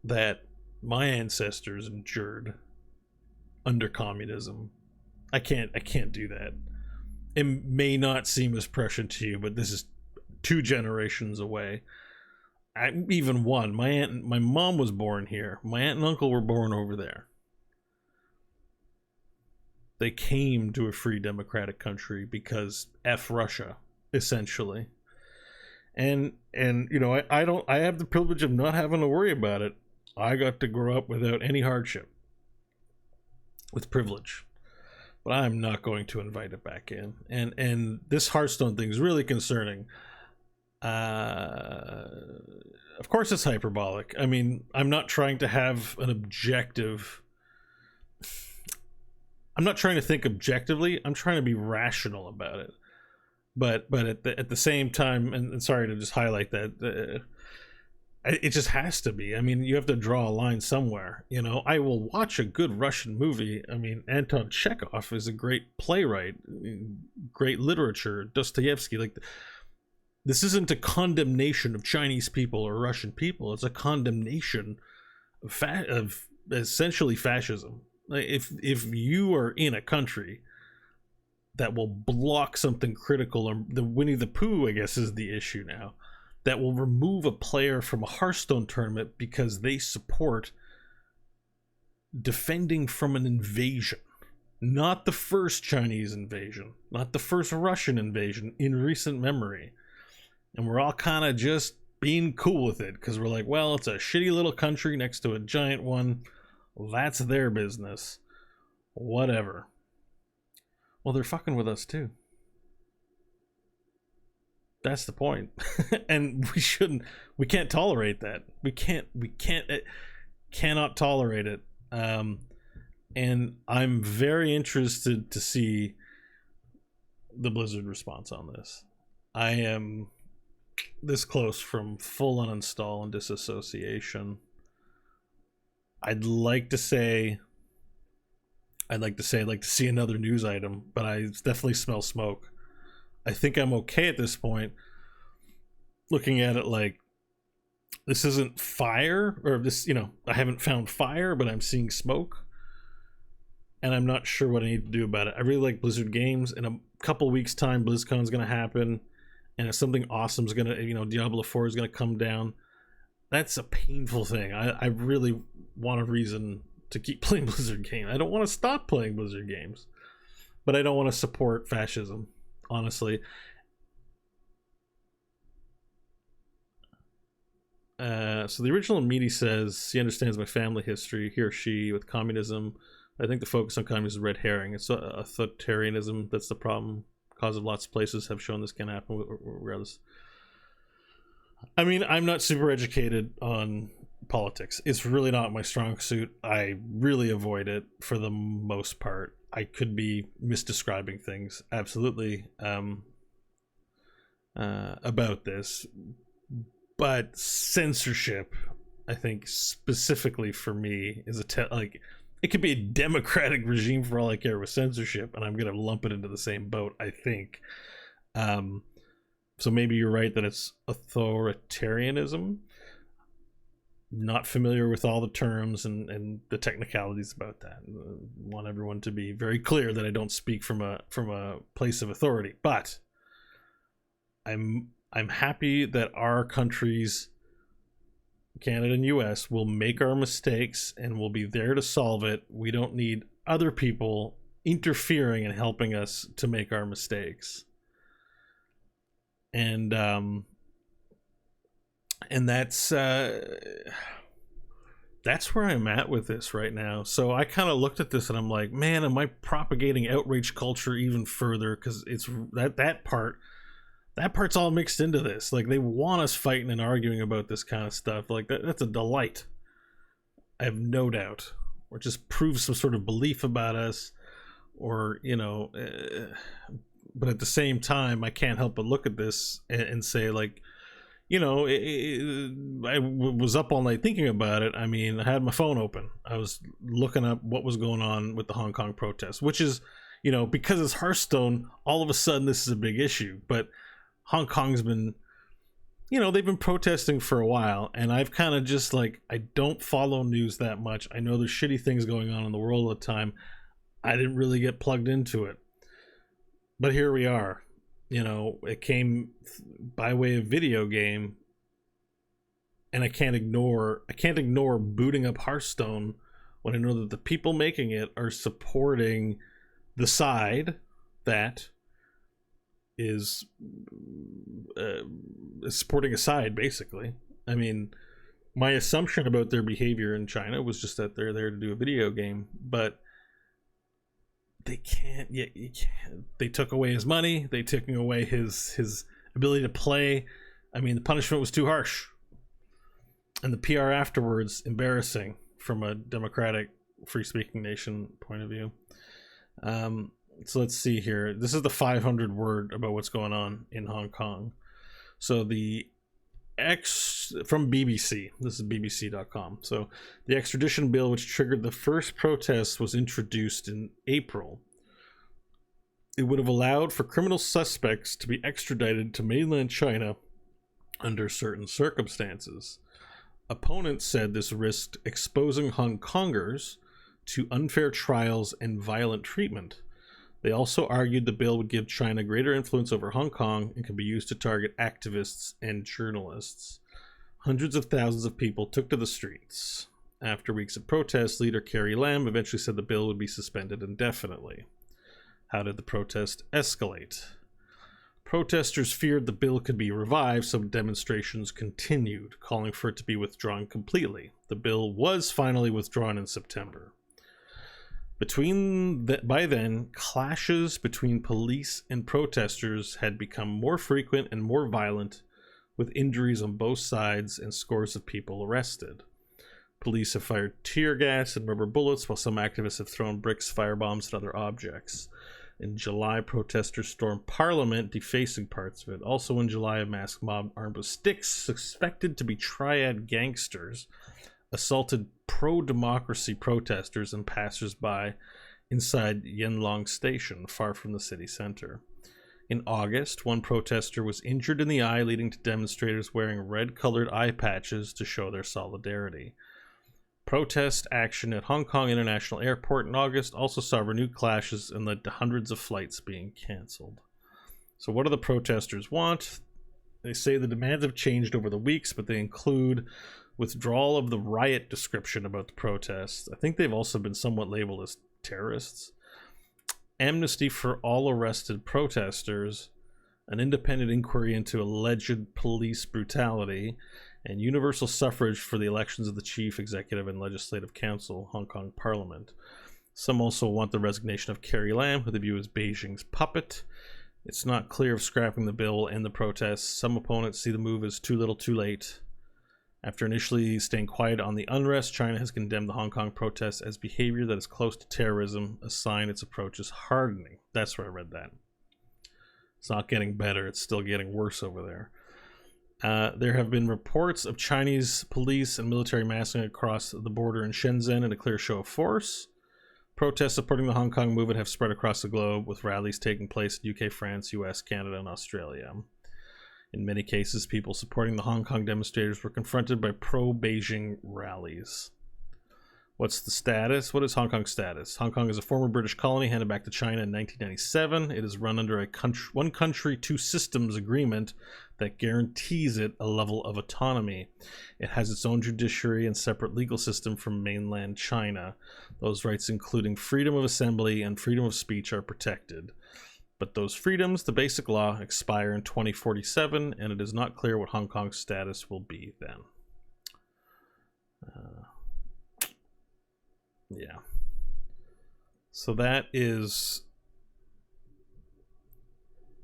that my ancestors endured under communism, I can't do that. It may not seem as prescient to you, but this is 2 generations away. Even one. My mom was born here. My aunt and uncle were born over there. They came to a free democratic country because F Russia, essentially. And I have the privilege of not having to worry about it. I got to grow up without any hardship, with privilege. But I'm not going to invite it back in. And this Hearthstone thing is really concerning. Uh, of course, it's hyperbolic. I mean, I'm not trying to have an objective. I'm not trying to think objectively. I'm trying to be rational about it. But at the same time, and sorry to just highlight that, it just has to be. I mean, you have to draw a line somewhere. You know, I will watch a good Russian movie. I mean, Anton Chekhov is a great playwright, great literature. Dostoevsky, like, this isn't a condemnation of Chinese people or Russian people. It's a condemnation of essentially fascism. Like, if you are in a country that will block something critical, or the Winnie the Pooh, I guess, is the issue now, that will remove a player from a Hearthstone tournament because they support defending from an invasion. Not the first Chinese invasion, not the first Russian invasion in recent memory. And we're all kind of just being cool with it because we're like, well, it's a shitty little country next to a giant one. That's their business. Whatever. Well, they're fucking with us too. That's the point. And we can't tolerate that. We cannot tolerate it. And I'm very interested to see the Blizzard response on this. I am this close from full uninstall and disassociation. I'd like to see another news item, but I definitely smell smoke. I think I'm okay at this point, looking at it like, this isn't fire, or this, you know, I haven't found fire, but I'm seeing smoke, and I'm not sure what I need to do about it. I really like Blizzard games. In a couple weeks time, BlizzCon's gonna happen, and if something awesome's gonna, you know, Diablo 4 is gonna come down, that's a painful thing. I really want a reason to keep playing Blizzard games. I don't want to stop playing Blizzard games, but I don't want to support fascism, honestly. So the original meaty says he understands my family history, he or she, with communism. I think the focus on communism is red herring. It's authoritarianism that's the problem. Cause of lots of places have shown this can happen regardless. I mean, I'm not super educated on politics. It's really not my strong suit. I really avoid it for the most part. I could be misdescribing things, absolutely, about this. But censorship, I think, specifically for me, is like, it could be a democratic regime for all I care with censorship, and I'm going to lump it into the same boat, I think. So maybe you're right that it's authoritarianism. Not familiar with all the terms and the technicalities about that. Want everyone to be very clear that I don't speak from a place of authority, but I'm happy that our countries, Canada and US, will make our mistakes and will be there to solve it. We don't need other people interfering and helping us to make our mistakes. And that's where I'm at with this right now. So I kind of looked at this and I'm like, man, am I propagating outrage culture even further? Because it's that part's all mixed into this. Like, they want us fighting and arguing about this kind of stuff. Like, that's a delight. I have no doubt. Or just proves some sort of belief about us, or, you know, but at the same time, I can't help but look at this and say, like, you know, I was up all night thinking about it. I mean, I had my phone open. I was looking up what was going on with the Hong Kong protests, which is, you know, because it's Hearthstone, all of a sudden this is a big issue. But Hong Kong's been, you know, they've been protesting for a while, and I've kind of just, like, I don't follow news that much. I know there's shitty things going on in the world all the time. I didn't really get plugged into it. But here we are. You know, it came by way of video game, and I can't ignore booting up Hearthstone when I know that the people making it are supporting the side that is supporting a side, basically. I mean, my assumption about their behavior in China was just that they're there to do a video game, but they can't. Yeah, you can't. They took away his money. They took away his ability to play. I mean, the punishment was too harsh. And the PR afterwards, embarrassing from a democratic, free-speaking nation point of view. So let's see here. This is the 500 word about what's going on in Hong Kong. So from BBC, this is bbc.com. So the extradition bill, which triggered the first protests, was introduced in April. It would have allowed for criminal suspects to be extradited to mainland China under certain circumstances. Opponents said this risked exposing Hong Kongers to unfair trials and violent treatment. They also argued the bill would give China greater influence over Hong Kong and could be used to target activists and journalists. Hundreds of thousands of people took to the streets. After weeks of protests, leader Carrie Lam eventually said the bill would be suspended indefinitely. How did the protest escalate? Protesters feared the bill could be revived, so demonstrations continued, calling for it to be withdrawn completely. The bill was finally withdrawn in September. By then, clashes between police and protesters had become more frequent and more violent, with injuries on both sides and scores of people arrested. Police have fired tear gas and rubber bullets, while some activists have thrown bricks, firebombs, and other objects. In July, protesters stormed Parliament, defacing parts of it. Also in July, a masked mob armed with sticks, suspected to be triad gangsters, assaulted pro-democracy protesters and passers-by inside Yenlong Station, far from the city center. In August, one protester was injured in the eye, leading to demonstrators wearing red-colored eye patches to show their solidarity. Protest action at Hong Kong International Airport in August also saw renewed clashes and led to hundreds of flights being canceled. So what do the protesters want? They say the demands have changed over the weeks, but they include withdrawal of the riot description about the protests. I think they've also been somewhat labeled as terrorists. Amnesty for all arrested protesters, an independent inquiry into alleged police brutality, and universal suffrage for the elections of the Chief Executive and Legislative Council, Hong Kong Parliament. Some also want the resignation of Carrie Lam, who they view as Beijing's puppet. It's not clear if scrapping the bill will end the protests. Some opponents see the move as too little too late. After initially staying quiet on the unrest, China has condemned the Hong Kong protests as behavior that is close to terrorism, a sign its approach is hardening. That's where I read that. It's not getting better, it's still getting worse over there. There have been reports of Chinese police and military massing across the border in Shenzhen in a clear show of force. Protests supporting the Hong Kong movement have spread across the globe, with rallies taking place in UK, France, US, Canada, and Australia. In many cases, people supporting the Hong Kong demonstrators were confronted by pro-Beijing rallies. What's the status? What is Hong Kong's status? Hong Kong is a former British colony handed back to China in 1997. It is run under a one country, two systems agreement that guarantees it a level of autonomy. It has its own judiciary and separate legal system from mainland China. Those rights, including freedom of assembly and freedom of speech, are protected. But those freedoms, the basic law, expire in 2047, and it is not clear what Hong Kong's status will be then. Yeah. So that is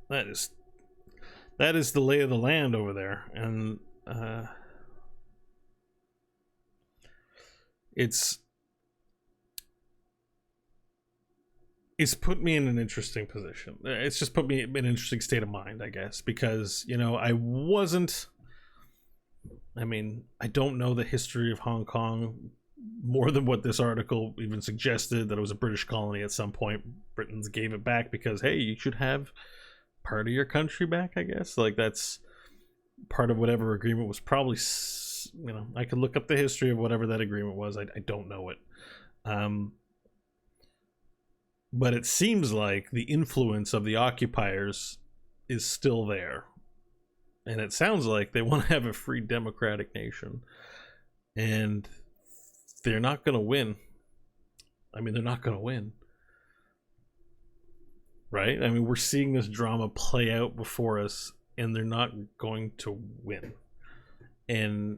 the lay of the land over there, and it's put me in an interesting position. It's just put me in an interesting state of mind, I guess, because, you know, I don't know the history of Hong Kong more than what this article even suggested, that it was a British colony at some point. Britons gave it back because, hey, you should have part of your country back, I guess. Like, that's part of whatever agreement was probably, you know, I could look up the history of whatever that agreement was. I don't know it. But it seems like the influence of the occupiers is still there. And it sounds like they want to have a free democratic nation. And they're not going to win. I mean, they're not going to win. Right? I mean, we're seeing this drama play out before us, and they're not going to win. And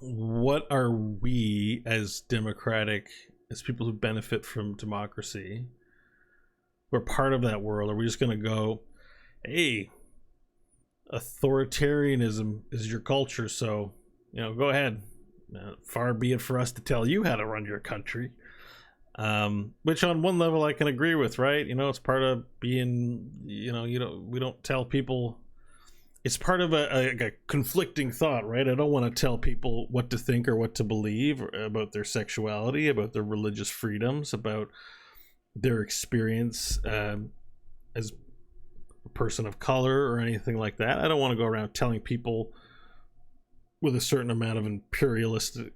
what are we as democratic, as people who benefit from democracy, we're part of that world? Are we just going to go, hey, authoritarianism is your culture, so go ahead. Far be it for us to tell you how to run your country. Which on one level I can agree with, right? It's part of being, we don't tell people. It's part of a conflicting thought, right? I don't want to tell people what to think or what to believe about their sexuality, about their religious freedoms, about their experience as a person of color or anything like that. I don't want to go around telling people with a certain amount of imperialistic,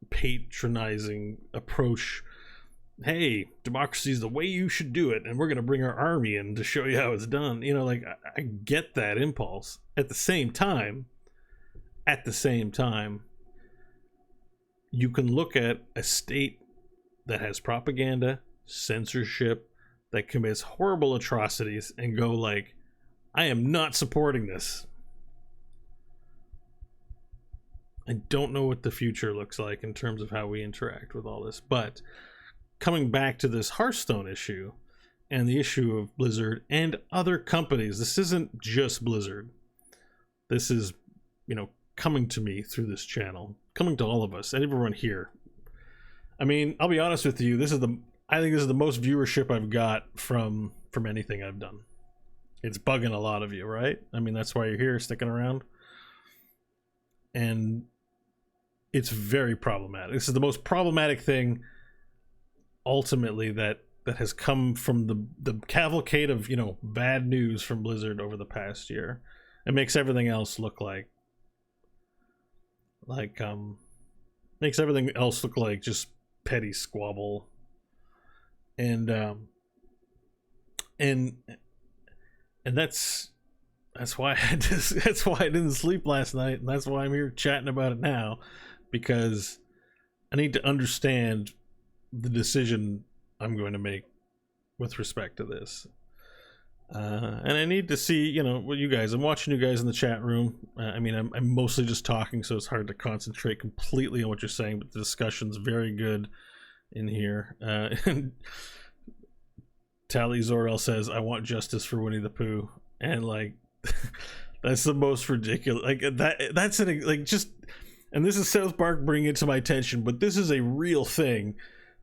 patronizing approach, hey, democracy is the way you should do it, and we're going to bring our army in to show you how it's done. I get that impulse. At the same time, you can look at a state that has propaganda, censorship, that commits horrible atrocities and go like, I am not supporting this. I don't know what the future looks like in terms of how we interact with all this, but coming back to this Hearthstone issue and the issue of Blizzard and other companies, this isn't just Blizzard. This is, coming to me through this channel, coming to all of us and everyone here. I mean, I'll be honest with you, I think this is the most viewership I've got from anything I've done. It's bugging a lot of you, right? I mean, that's why you're here, sticking around. And it's very problematic. This is the most problematic thing ultimately that has come from the cavalcade of bad news from Blizzard over the past year. It makes everything else look like just petty squabble. And that's why that's why I didn't sleep last night, and that's why I'm here chatting about it now, because I need to understand the decision I'm going to make with respect to this. And I need to see, what you guys, I'm watching you guys in the chat room. I mean, I'm mostly just talking, so it's hard to concentrate completely on what you're saying, but the discussion's very good in here. And Tally Zordel says, I want justice for Winnie the Pooh. And that's the most ridiculous, that's just, and this is South Park bringing it to my attention, but this is a real thing,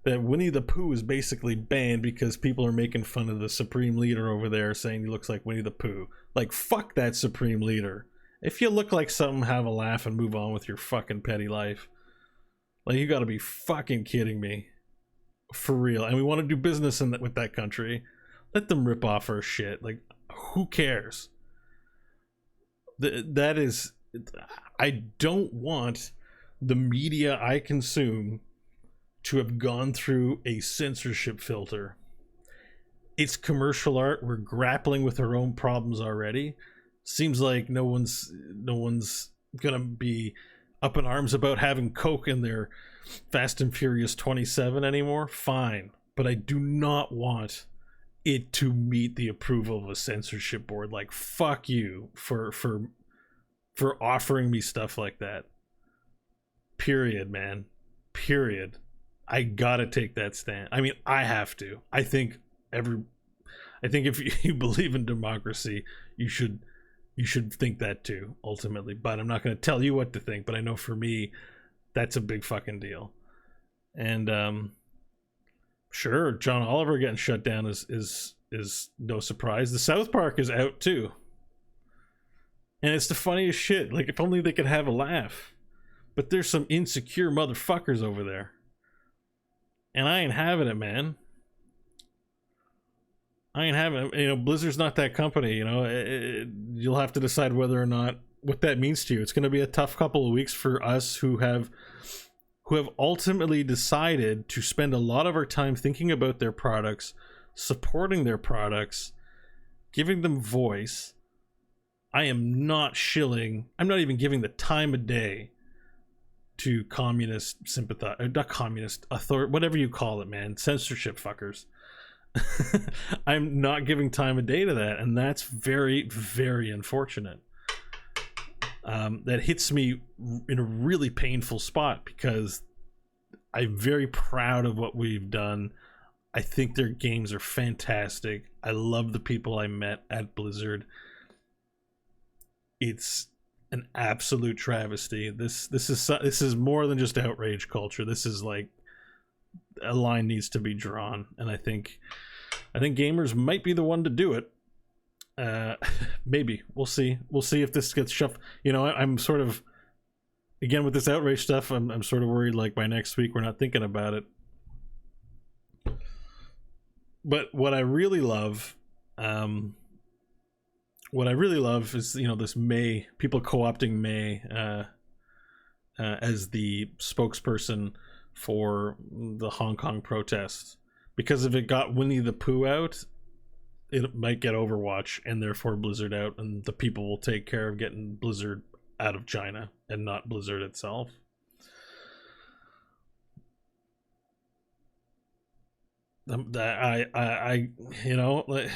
that Winnie the Pooh is basically banned because people are making fun of the Supreme Leader over there, saying he looks like Winnie the Pooh. Fuck that Supreme Leader. If you look like something, have a laugh and move on with your fucking petty life. You gotta be fucking kidding me. For real. And we want to do business with that country. Let them rip off our shit. Who cares? That is, I don't want the media I consume to have gone through a censorship filter. It's commercial art. We're grappling with our own problems already. Seems like no one's gonna be up in arms about having Coke in their Fast and Furious 27 anymore. Fine, but I do not want it to meet the approval of a censorship board. Fuck you for offering me stuff like that. Period, man. Period. I gotta take that stand. I mean, I have to. I think if you believe in democracy, you should think that too, ultimately. But I'm not going to tell you what to think, but I know for me, that's a big fucking deal. And sure, John Oliver getting shut down is no surprise. The South Park is out too. And it's the funniest shit. If only they could have a laugh. But there's some insecure motherfuckers over there. And I ain't having it, man. I ain't having it. Blizzard's not that company. You'll have to decide whether or not what that means to you. It's going to be a tough couple of weeks for us who have ultimately decided to spend a lot of our time thinking about their products, supporting their products, giving them voice. I am not shilling. I'm not even giving the time of day to communist sympathize, not communist authority, whatever you call it, man, censorship fuckers. I'm not giving time of day to that, and that's very, very unfortunate. That hits me in a really painful spot, because I'm very proud of what we've done. I think their games are fantastic. I love the people I met at Blizzard. it's an absolute travesty. This is more than just outrage culture. This is like, a line needs to be drawn, and I think gamers might be the one to do it. Maybe we'll see if this gets shuffled. You know, I'm sort of, again, with this outrage stuff, I'm sort of worried like by next week we're not thinking about it. But what I really love is, you know, this May, people co-opting May as the spokesperson for the Hong Kong protests, because if it got Winnie the Pooh out, it might get Overwatch and therefore Blizzard out, and the people will take care of getting Blizzard out of China and not Blizzard itself. I you know, like,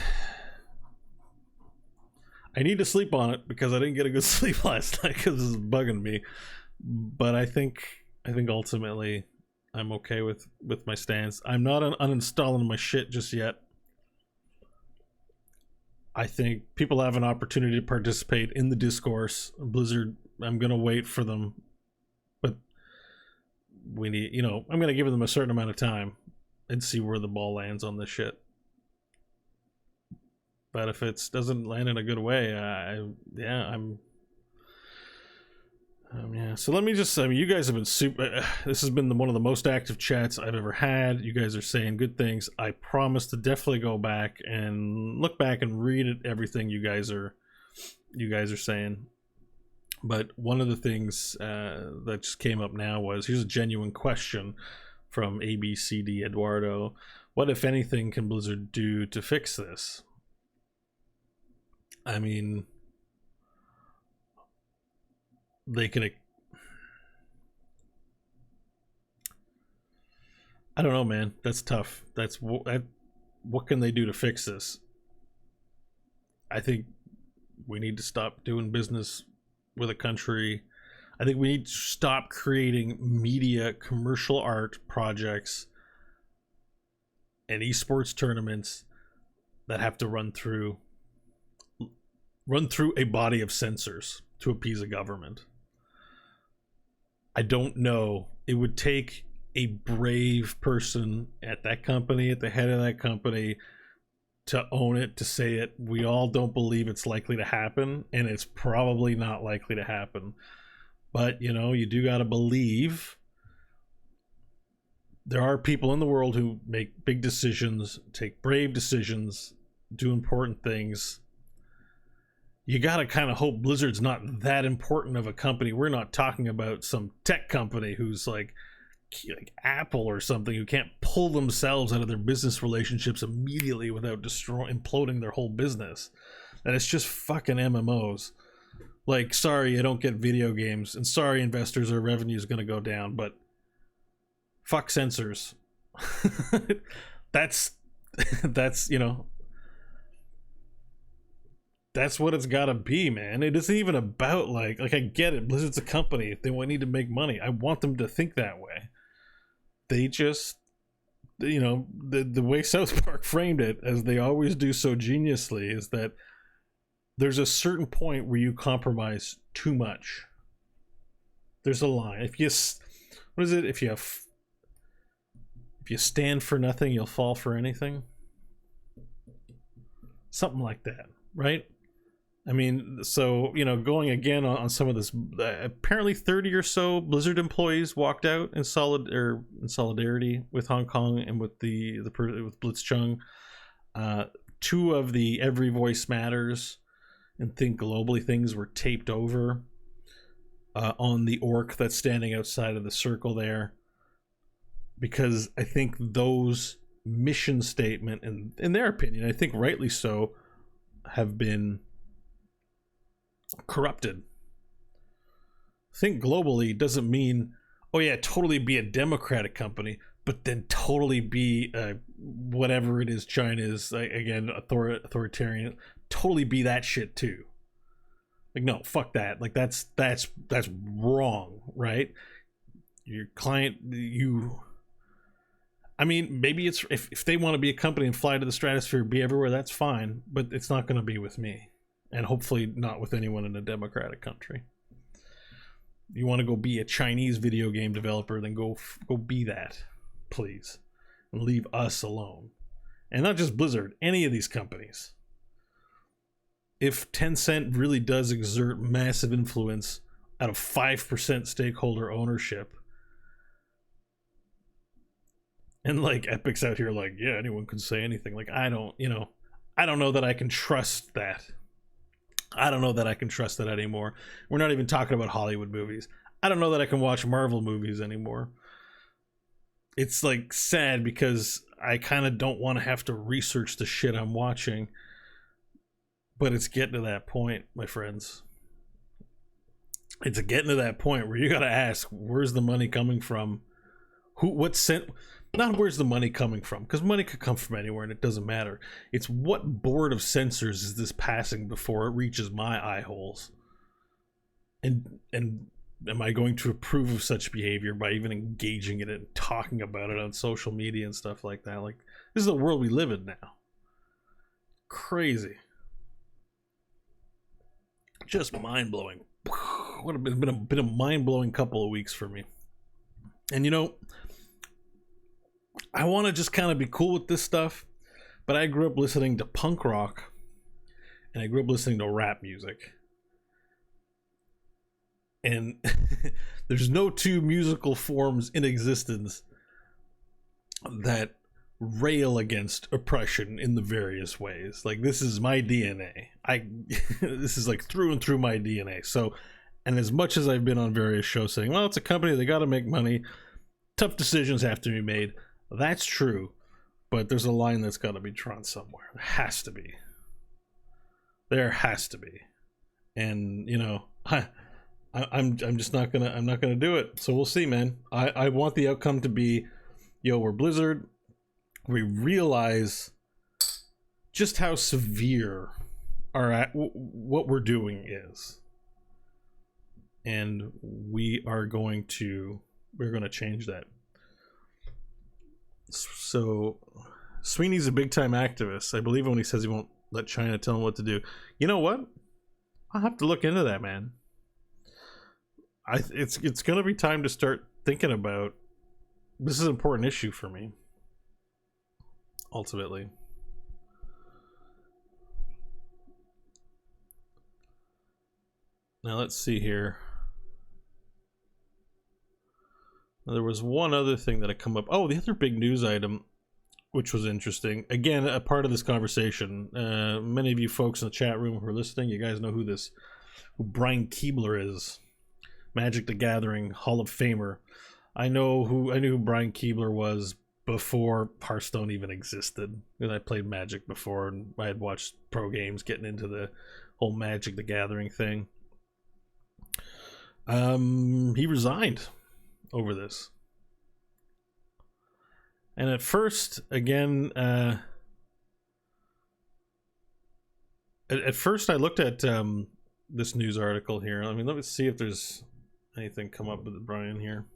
I need to sleep on it because I didn't get a good sleep last night because this is bugging me. But I think ultimately I'm okay with my stance. I'm not uninstalling my shit just yet. I think people have an opportunity to participate in the discourse. Blizzard, I'm gonna wait for them, but we need, you know, I'm gonna give them a certain amount of time and see where the ball lands on this shit. But if it doesn't land in a good way, yeah. So let me just, I mean, you guys have been super, this has been one of the most active chats I've ever had. You guys are saying good things. I promise to definitely go back and look back and read everything you guys are saying. But one of the things that just came up now was, here's a genuine question from ABCD Eduardo. What, if anything, can Blizzard do to fix this? I mean, they can, I don't know, man. That's tough. What can they do to fix this? I think we need to stop doing business with a country. I think we need to stop creating media commercial art projects and esports tournaments that have to run through a body of censors to appease a government. I don't know. It would take a brave person at that company, at the head of that company, to own it, to say it. We all don't believe it's likely to happen, and it's probably not likely to happen. But, you know, you do got to believe there are people in the world who make big decisions, take brave decisions, do important things. You gotta kind of hope Blizzard's not that important of a company. We're not talking about some tech company who's like Apple or something, who can't pull themselves out of their business relationships immediately without imploding their whole business. And it's just fucking MMOs. Like, sorry, you don't get video games, and sorry, investors, our revenue is gonna go down, but fuck censors. that's you know, that's what it's gotta be, man. It isn't even about like I get it, Blizzard's a company, they need to make money. I want them to think that way. They just, you know, the way South Park framed it, as they always do so geniusly, is that there's a certain point where you compromise too much. There's a line. If you, what is it? If you stand for nothing, you'll fall for anything. Something like that, right? I mean, so, you know, going again on some of this, apparently 30 or so Blizzard employees walked out in solidarity with Hong Kong and with with Blitzchung. Two of the Every Voice Matters and Think Globally things were taped over on the orc that's standing outside of the circle there, because I think those mission statement, and in their opinion, I think rightly so, have been corrupted. Think Globally doesn't mean, oh yeah, totally be a democratic company, but then totally be whatever it is China is, again, authoritarian, totally be that shit too. Like, no, fuck that. Like, that's wrong, right? Your client, I mean, maybe it's, if they want to be a company and fly to the stratosphere, be everywhere, that's fine, but it's not going to be with me. and hopefully not with anyone in a democratic country. You want to go be a Chinese video game developer, then go be that, please, and leave us alone. And not just Blizzard, any of these companies. If Tencent really does exert massive influence out of 5% stakeholder ownership, and like Epic's out here like, yeah, anyone can say anything. Like, I don't know that I can trust that. I don't know that I can trust that anymore. We're not even talking about Hollywood movies. I don't know that I can watch Marvel movies anymore. It's like sad because I kind of don't want to have to research the shit I'm watching. But it's getting to that point, my friends. It's getting to that point where you got to ask, where's the money coming from? Not where's the money coming from, because money could come from anywhere and it doesn't matter. It's what board of censors is this passing before it reaches my eye holes? And am I going to approve of such behavior by even engaging in it and talking about it on social media and stuff like that? Like, this is the world we live in now. Crazy. Just mind-blowing. What have been a mind-blowing couple of weeks for me. And you know, I want to just kind of be cool with this stuff, but I grew up listening to punk rock and I grew up listening to rap music. And there's no two musical forms in existence that rail against oppression in the various ways. Like, this is my DNA. This is like through and through my DNA. So, and as much as I've been on various shows saying, well, it's a company, they got to make money, tough decisions have to be made. That's true, but there's a line that's got to be drawn somewhere. There has to be. There has to be. And you know, I'm just not gonna do it. So we'll see, man. I want the outcome to be, yo, we're Blizzard. We realize just how severe what we're doing is, and we're going to change that. So Sweeney's a big time activist. I believe him when he says he won't let China tell him what to do. You know what? I'll have to look into that, man. It's gonna be time to start thinking about, this is an important issue for me, ultimately. Now let's see here. Now, there was one other thing that had come up. Oh, the other big news item, which was interesting. Again, a part of this conversation. Many of you folks in the chat room who are listening, you guys know who Brian Keebler is. Magic the Gathering Hall of Famer. I knew who Brian Keebler was before Hearthstone even existed. And I played Magic before, and I had watched pro games getting into the whole Magic the Gathering thing. He resigned over this. And at first, again, at first I looked at this news article here. I mean, let me see if there's anything come up with Brian here.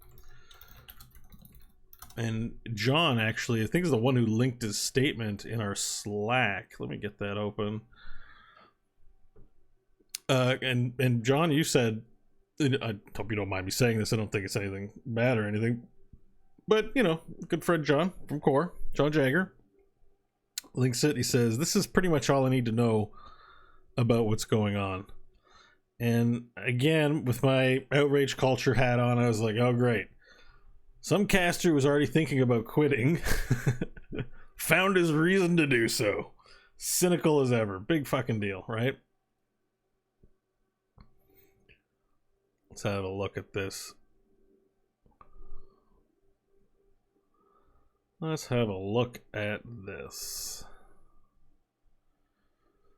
And John, actually, I think is the one who linked his statement in our Slack. Let me get that open. And John, you said, I hope you don't mind me saying this, I don't think it's anything bad or anything, but you know, good friend John from Core, John Jagger, links it. He says, this is pretty much all I need to know about what's going on. And again, with my outrage culture hat on, I was like, oh great, some caster was already thinking about quitting found his reason to do so. Cynical as ever. Big fucking deal, right? Let's have a look at this. Let's have a look at this.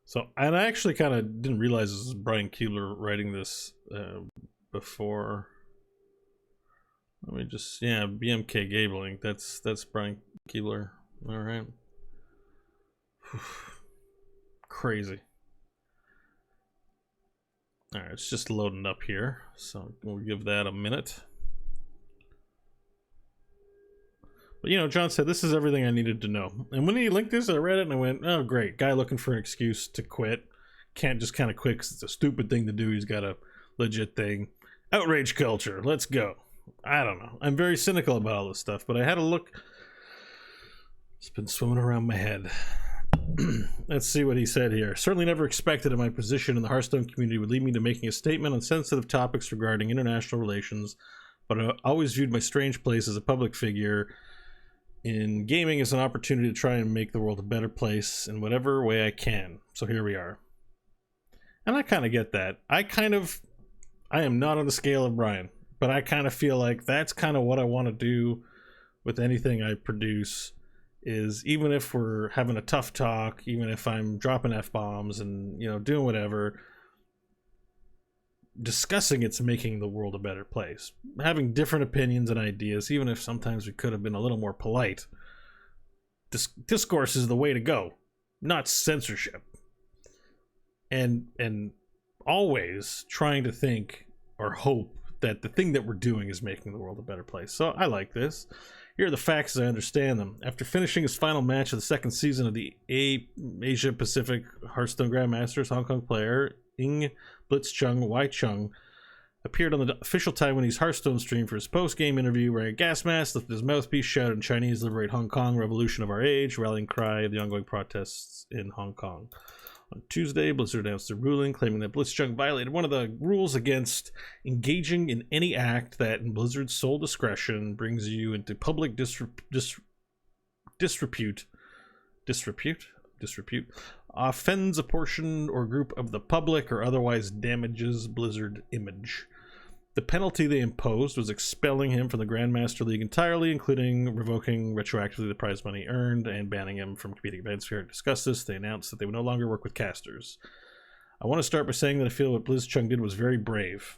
So, and I actually kind of didn't realize this was Brian Keebler writing this before. Let me just, yeah, BMK Gabling. That's Brian Keebler. All right. Crazy. All right, it's just loading up here, so we'll give that a minute. But you know, John said, this is everything I needed to know. And when he linked this, I read it and I went, oh great, guy looking for an excuse to quit. can't just kind of quit 'cause it's a stupid thing to do. He's got a legit thing. Outrage culture. Let's go. I don't know. I'm very cynical about all this stuff, but I had a look. It's been swimming around my head. Let's see what he said here. Certainly never expected that my position in the Hearthstone community would lead me to making a statement on sensitive topics regarding international relations, but I always viewed my strange place as a public figure in gaming as an opportunity to try and make the world a better place in whatever way I can. So here we are. And I kind of get that. I am not on the scale of Brian, but I kind of feel like that's kind of what I want to do with anything I produce, is even if we're having a tough talk, even if I'm dropping F-bombs and, you know, doing whatever, discussing it's making the world a better place. Having different opinions and ideas, even if sometimes we could have been a little more polite. Discourse is the way to go, not censorship. And always trying to think or hope that the thing that we're doing is making the world a better place. So I like this. Here are the facts as I understand them. After finishing his final match of the second season of the Asia Pacific Hearthstone Grandmasters, Hong Kong player Blitzchung Waichung appeared on the official Taiwanese Hearthstone stream for his post-game interview, wearing a gas mask, lifted his mouthpiece, shouted in Chinese, "Liberate Hong Kong, revolution of our age," rallying cry of the ongoing protests in Hong Kong. On Tuesday, Blizzard announced a ruling claiming that Blitzchung violated one of the rules against engaging in any act that, in Blizzard's sole discretion, brings you into public disrepute, offends a portion or group of the public, or otherwise damages Blizzard image. The penalty they imposed was expelling him from the Grandmaster League entirely, including revoking retroactively the prize money earned and banning him from competing events. We already discussed this. They announced that they would no longer work with casters. I want to start by saying that I feel what Blitzchung did was very brave.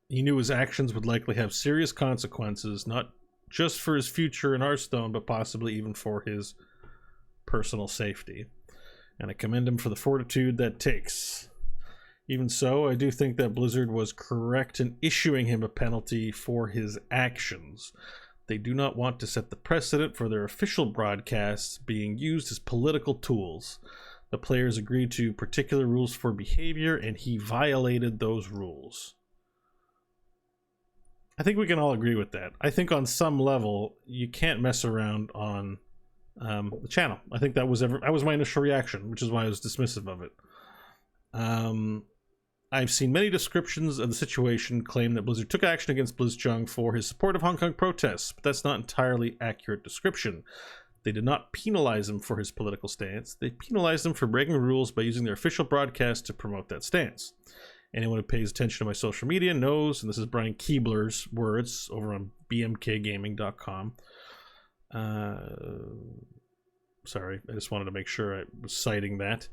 He knew his actions would likely have serious consequences, not just for his future in Hearthstone, but possibly even for his personal safety. And I commend him for the fortitude that takes. Even so, I do think that Blizzard was correct in issuing him a penalty for his actions. They do not want to set the precedent for their official broadcasts being used as political tools. The players agreed to particular rules for behavior, and he violated those rules. I think we can all agree with that. I think on some level, you can't mess around on the channel. I think that was my initial reaction, which is why I was dismissive of it. I've seen many descriptions of the situation claim that Blizzard took action against Blitzchung for his support of Hong Kong protests, but that's not entirely accurate description. They did not penalize him for his political stance. They penalized him for breaking rules by using their official broadcast to promote that stance. Anyone who pays attention to my social media knows, and this is Brian Keebler's words over on bmkgaming.com. Sorry, I just wanted to make sure I was citing that.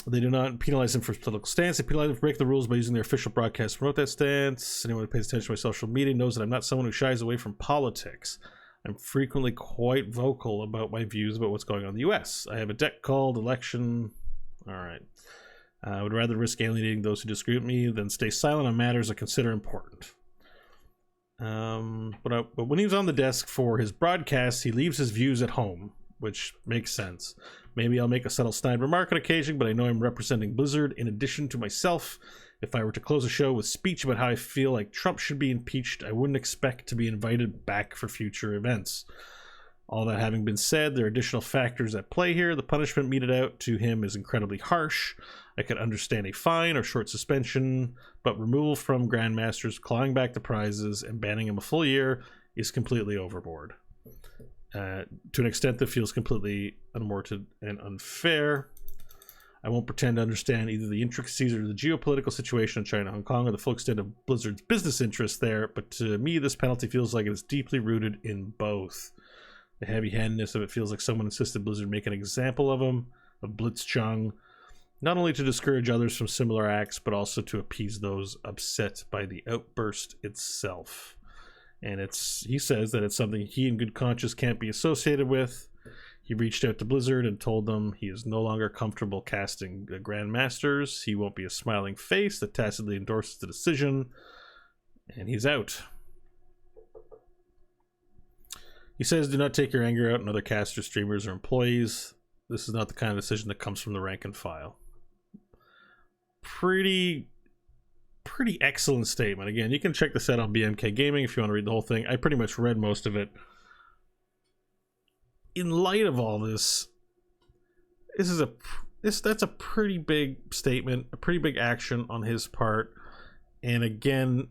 They do not penalize him for his political stance. They penalize him for breaking the rules by using their official broadcast to promote that stance. Anyone who pays attention to my social media knows that I'm not someone who shies away from politics. I'm frequently quite vocal about my views about what's going on in the U.S. I have a deck called Election. All right. I would rather risk alienating those who disagree with me than stay silent on matters I consider important. But when he was on the desk for his broadcasts, he leaves his views at home, which makes sense. Maybe I'll make a subtle snide remark on occasion, but I know I'm representing Blizzard in addition to myself. If I were to close a show with speech about how I feel like Trump should be impeached, I wouldn't expect to be invited back for future events. All that having been said, there are additional factors at play here. The punishment meted out to him is incredibly harsh. I could understand a fine or short suspension, but removal from Grandmasters, clawing back the prizes, and banning him a full year is completely overboard. To an extent that feels completely unwarranted and unfair. I won't pretend to understand either the intricacies or the geopolitical situation in China, Hong Kong, or the full extent of Blizzard's business interests there, but to me, this penalty feels like it is deeply rooted in both. The heavy-handedness of it feels like someone insisted Blizzard make an example of him, of Blitzchung, not only to discourage others from similar acts, but also to appease those upset by the outburst itself. And he says that it's something he in good conscience can't be associated with. He reached out to Blizzard and told them he is no longer comfortable casting the Grandmasters. He won't be a smiling face that tacitly endorses the decision. And he's out. He says, do not take your anger out on other casters, streamers, or employees. This is not the kind of decision that comes from the rank and file. Pretty excellent statement. Again, you can check this out on BMK Gaming if you want to read the whole thing. I pretty much read most of it. In light of all this, that's a pretty big statement, a pretty big action on his part. And again,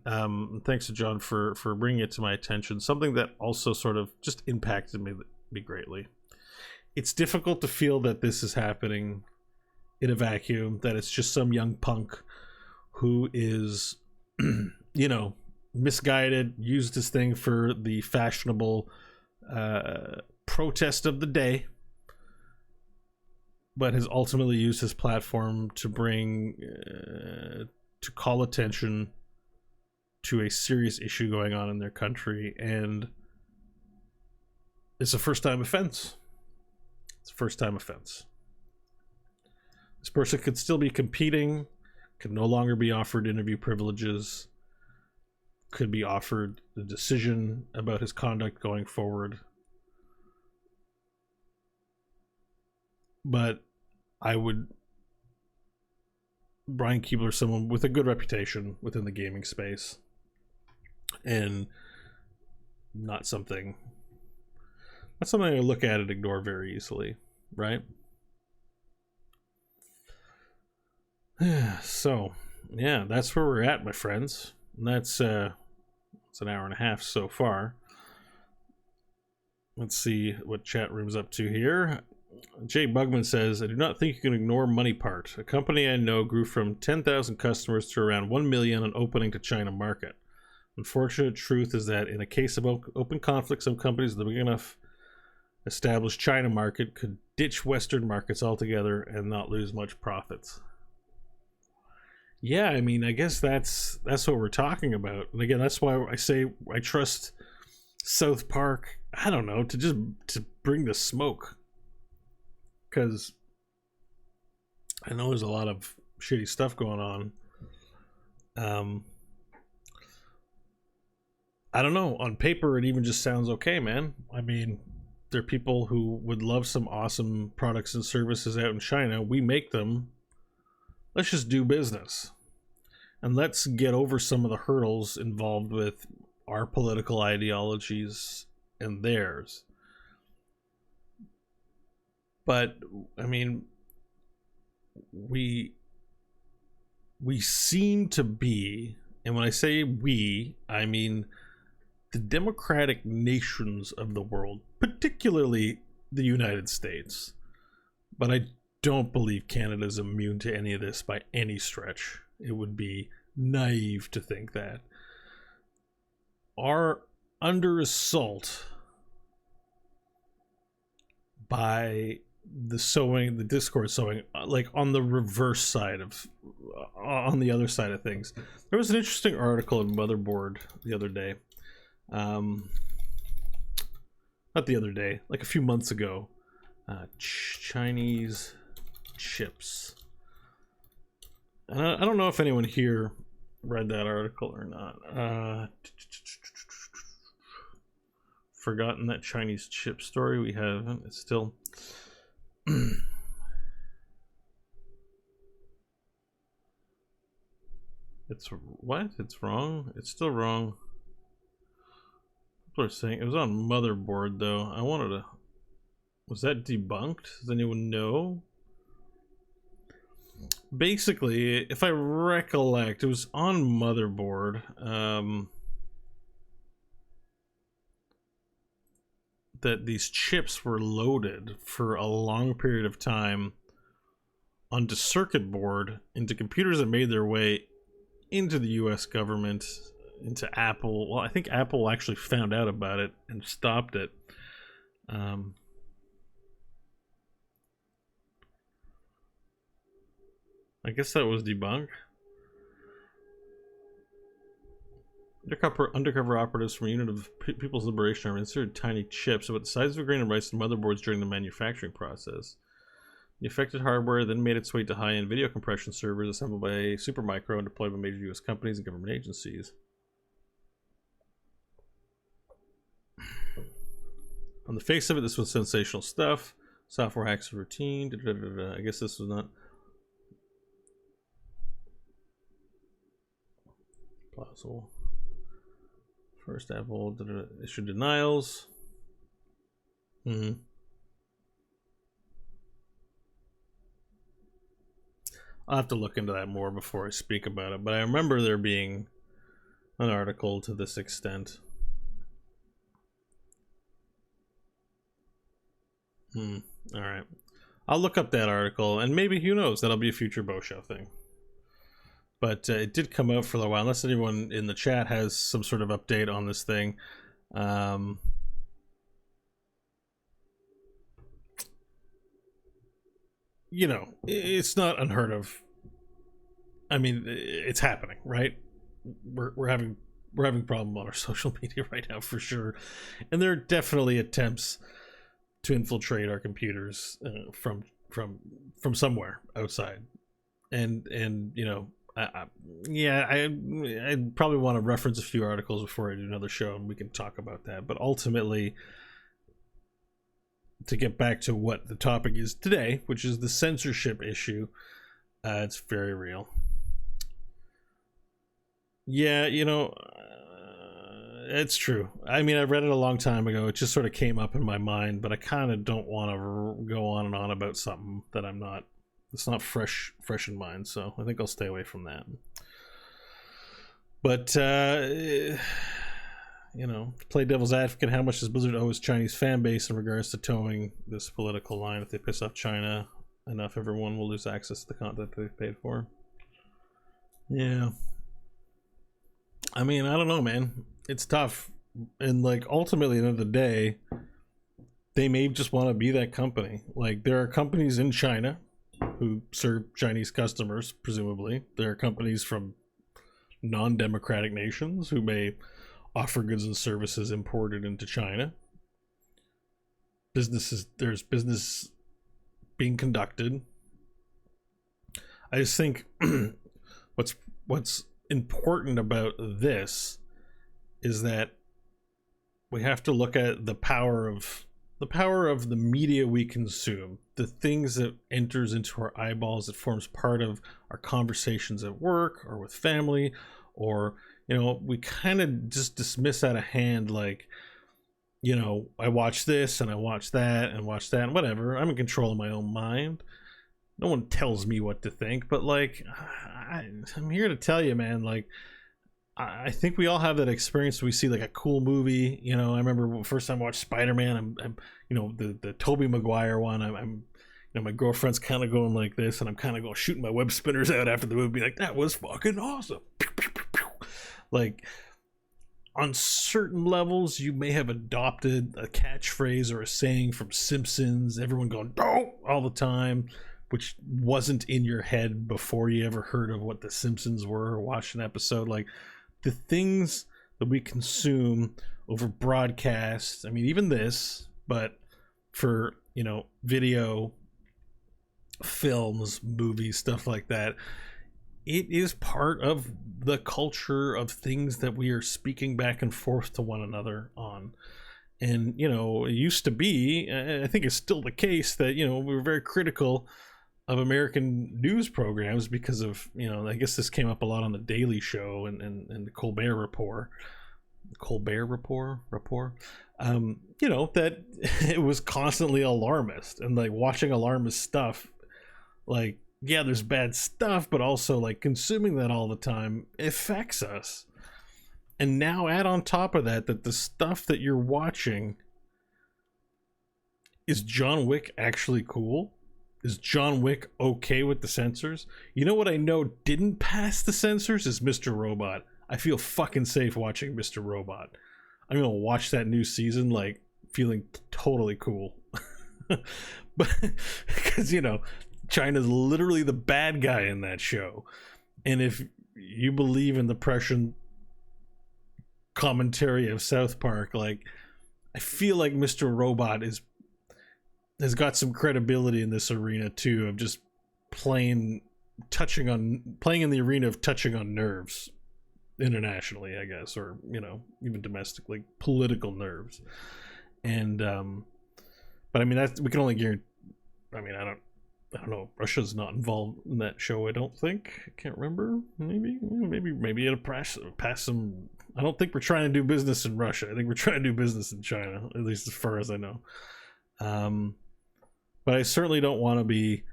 thanks to John for bringing it to my attention. Something that also sort of just impacted me greatly. It's difficult to feel that this is happening in a vacuum, that it's just some young punk who is, you know, misguided, used his thing for the fashionable protest of the day, but has ultimately used his platform to bring, to call attention to a serious issue going on in their country, and it's a first-time offense. It's a first-time offense. This person could still be competing, could no longer be offered interview privileges, could be offered a decision about his conduct going forward. But Brian Keebler, someone with a good reputation within the gaming space, and not something I look at and ignore very easily, right? So, yeah, that's where we're at, my friends. And that's it's an hour and a half so far. Let's see what chat room's up to here. Jay Bugman says, I do not think you can ignore Money Part. A company I know grew from 10,000 customers to around 1 million on opening to China market. Unfortunate truth is that in a case of open conflict, some companies with a big enough established China market could ditch Western markets altogether and not lose much profits. Yeah, I mean, I guess that's what we're talking about. And again, that's why I say I trust South Park, I don't know, to bring the smoke. Because I know there's a lot of shitty stuff going on. I don't know. On paper, it even just sounds okay, man. I mean, there are people who would love some awesome products and services out in China. We make them. Let's just do business. And let's get over some of the hurdles involved with our political ideologies and theirs. But, I mean, we seem to be, and when I say we, I mean the democratic nations of the world, particularly the United States. But I don't believe Canada is immune to any of this by any stretch. It would be naive to think that. Are under assault by the Discord sowing, like on the reverse side of, on the other side of things. There was an interesting article in Motherboard the other day. Not the other day, like a few months ago. Chinese chips. And I don't know if anyone here read that article or not. Forgotten that Chinese chip story. We haven't. It's still... It's what? It's wrong? It's still wrong. People are saying it was on Motherboard though. I wanted to... Was that debunked? Does anyone know? Basically, if I recollect, it was on Motherboard. That these chips were loaded for a long period of time onto circuit board, into computers that made their way into the US government, into Apple. Well, I think Apple actually found out about it and stopped it. I guess that was debunked. Undercover operatives from a unit of People's Liberation Army inserted tiny chips about the size of a grain of rice in motherboards during the manufacturing process. The affected hardware then made its way to high-end video compression servers assembled by Supermicro and deployed by major U.S. companies and government agencies. On the face of it, this was sensational stuff. Software hacks routine. I guess this was not plausible. First Apple issue denials. I'll have to look into that more before I speak about it, but I remember there being an article to this extent. All right. I'll look up that article, and maybe, who knows, that'll be a future Beau Show thing. But it did come out for a while, unless anyone in the chat has some sort of update on this thing. You know, it's not unheard of. I mean, it's happening, right? We're having problem on our social media right now for sure, and there are definitely attempts to infiltrate our computers from somewhere outside, and you know, I probably want to reference a few articles before I do another show, and we can talk about that. But ultimately, to get back to what the topic is today, which is the censorship issue, it's very real. Yeah, you know, it's true. I mean, I read it a long time ago. It just sort of came up in my mind, but I kind of don't want to go on and on about something that it's not fresh in mind. So I think I'll stay away from that. But you know, to play devil's advocate, how much does Blizzard owe its Chinese fan base in regards to towing this political line? If they piss off China enough, everyone will lose access to the content they've paid for. Yeah. I mean, I don't know, man. It's tough. And, like, ultimately, at the end of the day, they may just want to be that company. Like, there are companies in China who serve Chinese customers, presumably. There are companies from non-democratic nations who may offer goods and services imported into China. There's business being conducted. I just think what's important about this is that we have to look at the power of the media we consume, the things that enters into our eyeballs, that forms part of our conversations at work or with family, or, you know, we kind of just dismiss out of hand, like, you know, I watch this and I watch that and whatever. I'm in control of my own mind. No one tells me what to think, but, like, I'm here to tell you, man, like, I think we all have that experience. We see, like, a cool movie. You know, I remember the first time I watched Spider-Man, I'm you know, the Tobey Maguire one, I'm you know, my girlfriend's kind of going like this, and I'm kind of going shooting my web spinners out after the movie, like, that was fucking awesome. Like, on certain levels, you may have adopted a catchphrase or a saying from Simpsons, everyone going, "Oh," all the time, which wasn't in your head before you ever heard of what the Simpsons were or watched an episode. Like, the things that we consume over broadcast, I mean, even this, but for, you know, video, films, movies, stuff like that, it is part of the culture of things that we are speaking back and forth to one another on. And, you know, it used to be, I think it's still the case, that, you know, we were very critical of American news programs because of, you know, I guess this came up a lot on the Daily Show and the Colbert Report. You know, that it was constantly alarmist, and, like, watching alarmist stuff, like, yeah, there's bad stuff, but also, like, consuming that all the time affects us. And now add on top of that the stuff that you're watching, is John Wick actually cool? Is John Wick okay with the censors? You know what I know didn't pass the censors is Mr. Robot. I feel fucking safe watching Mr. Robot. I'm gonna watch that new season, like, feeling totally cool. But because, you know, China's literally the bad guy in that show. And if you believe in the Prussian commentary of South Park, like, I feel like Mr. Robot has got some credibility in this arena too, of just playing in the arena of touching on nerves internationally, I guess, or, you know, even domestically, political nerves. And but I mean, we can only I mean, I don't know. Russia's not involved in that show. I don't think. I can't remember. Maybe it'll pass some. I don't think we're trying to do business in Russia. I think we're trying to do business in China, at least as far as I know. But I certainly don't want to be.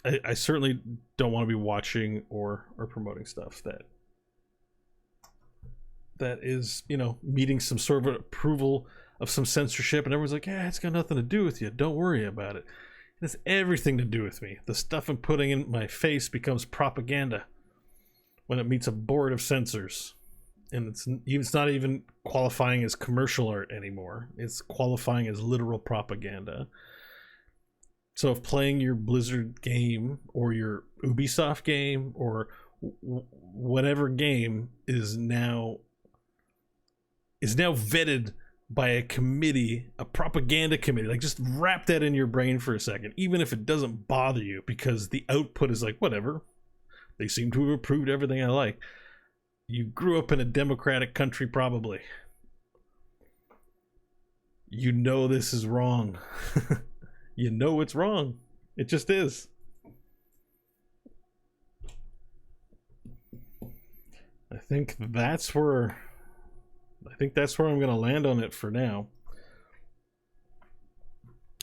I certainly don't want to be watching or promoting stuff that is, you know, meeting some sort of approval of some censorship, and everyone's like, yeah, it's got nothing to do with you. Don't worry about it. It has everything to do with me. The stuff I'm putting in my face becomes propaganda when it meets a board of censors. And it's not even qualifying as commercial art anymore. It's qualifying as literal propaganda. So if playing your Blizzard game or your Ubisoft game or whatever game is now vetted by a committee, a propaganda committee, like, just wrap that in your brain for a second, even if it doesn't bother you, because the output is like, whatever, they seem to have approved everything I like. You grew up in a democratic country, probably. You know this is wrong. You know it's wrong. It just is. I think that's where I'm going to land on it for now.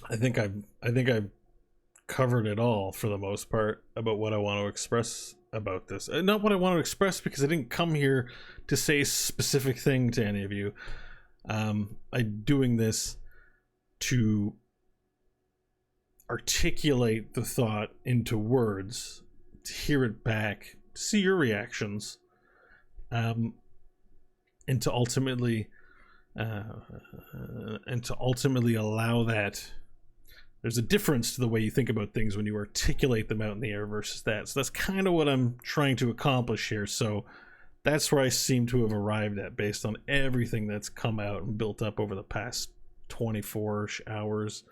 I think I've covered it all for the most part about what I want to express about this. Not what I want to express, because I didn't come here to say a specific thing to any of you. I'm doing this to articulate the thought into words, to hear it back, to see your reactions, and to ultimately allow that. There's a difference to the way you think about things when you articulate them out in the air versus that. So that's kind of what I'm trying to accomplish here. So that's where I seem to have arrived at, based on everything that's come out and built up over the past 24 hours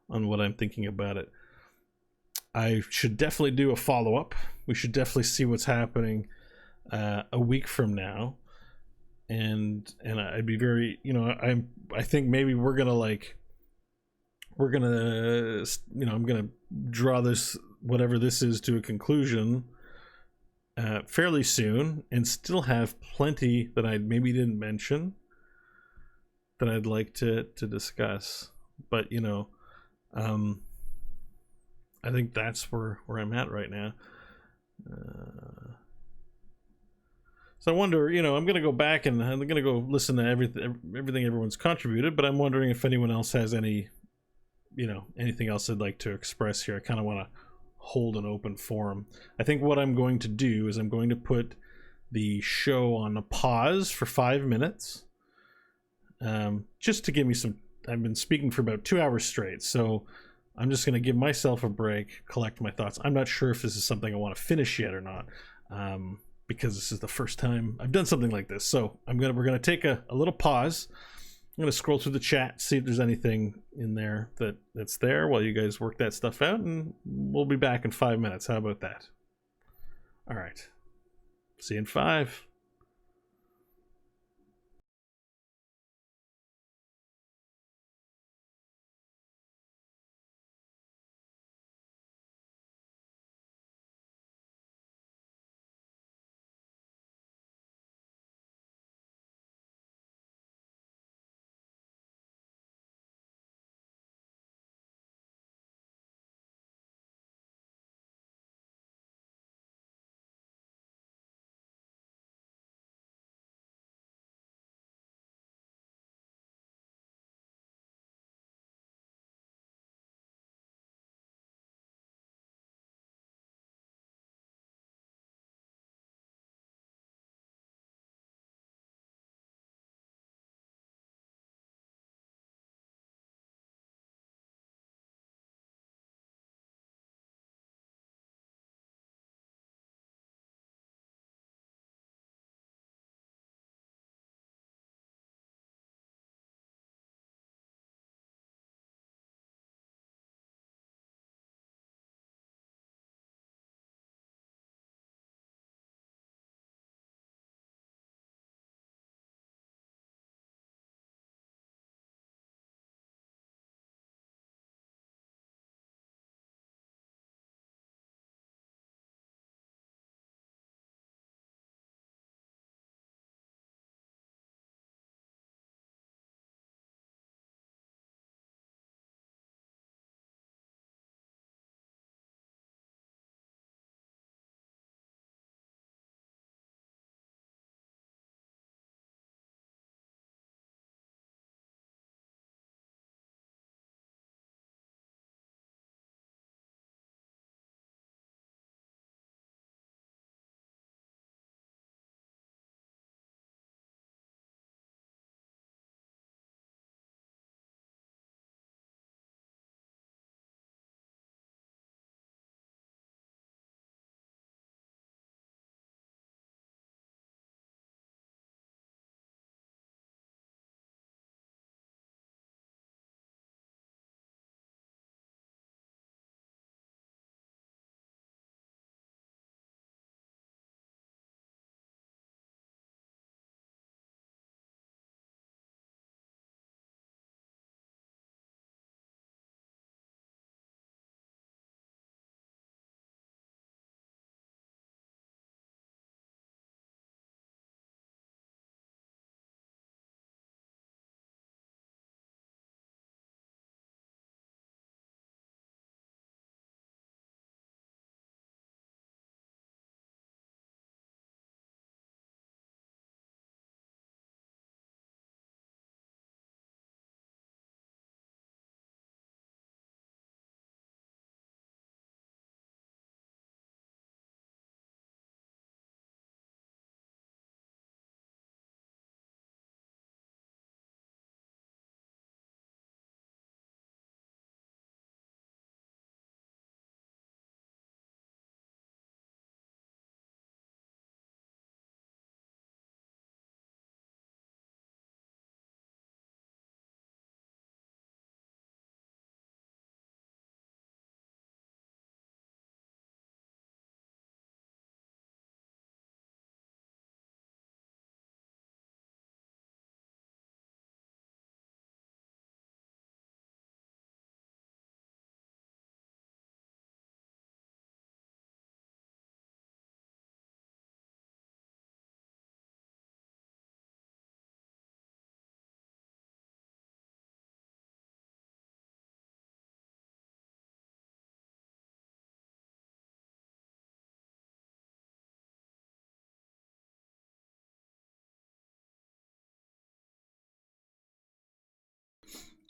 on what I'm thinking about it. I should definitely do a follow-up. We should definitely see what's happening a week from now. And I'd be very, you know, I think maybe I'm gonna draw this, whatever this is, to a conclusion fairly soon, and still have plenty that I maybe didn't mention that I'd like to discuss. But, you know, I think that's where I'm at right now. So I wonder, you know, I'm going to go back and I'm going to go listen to everything everyone's contributed, but I'm wondering if anyone else has any, you know, anything else they'd like to express here. I kind of want to hold an open forum. I think what I'm going to do is I'm going to put the show on a pause for 5 minutes, just to give me some. I've been speaking for about 2 hours straight, so I'm just going to give myself a break, collect my thoughts. I'm not sure if this is something I want to finish yet or not, because this is the first time I've done something like this. So we're gonna take a little pause. I'm gonna scroll through the chat, see if there's anything in there that's there while you guys work that stuff out, and we'll be back in 5 minutes. How about that? All right. See you in 5.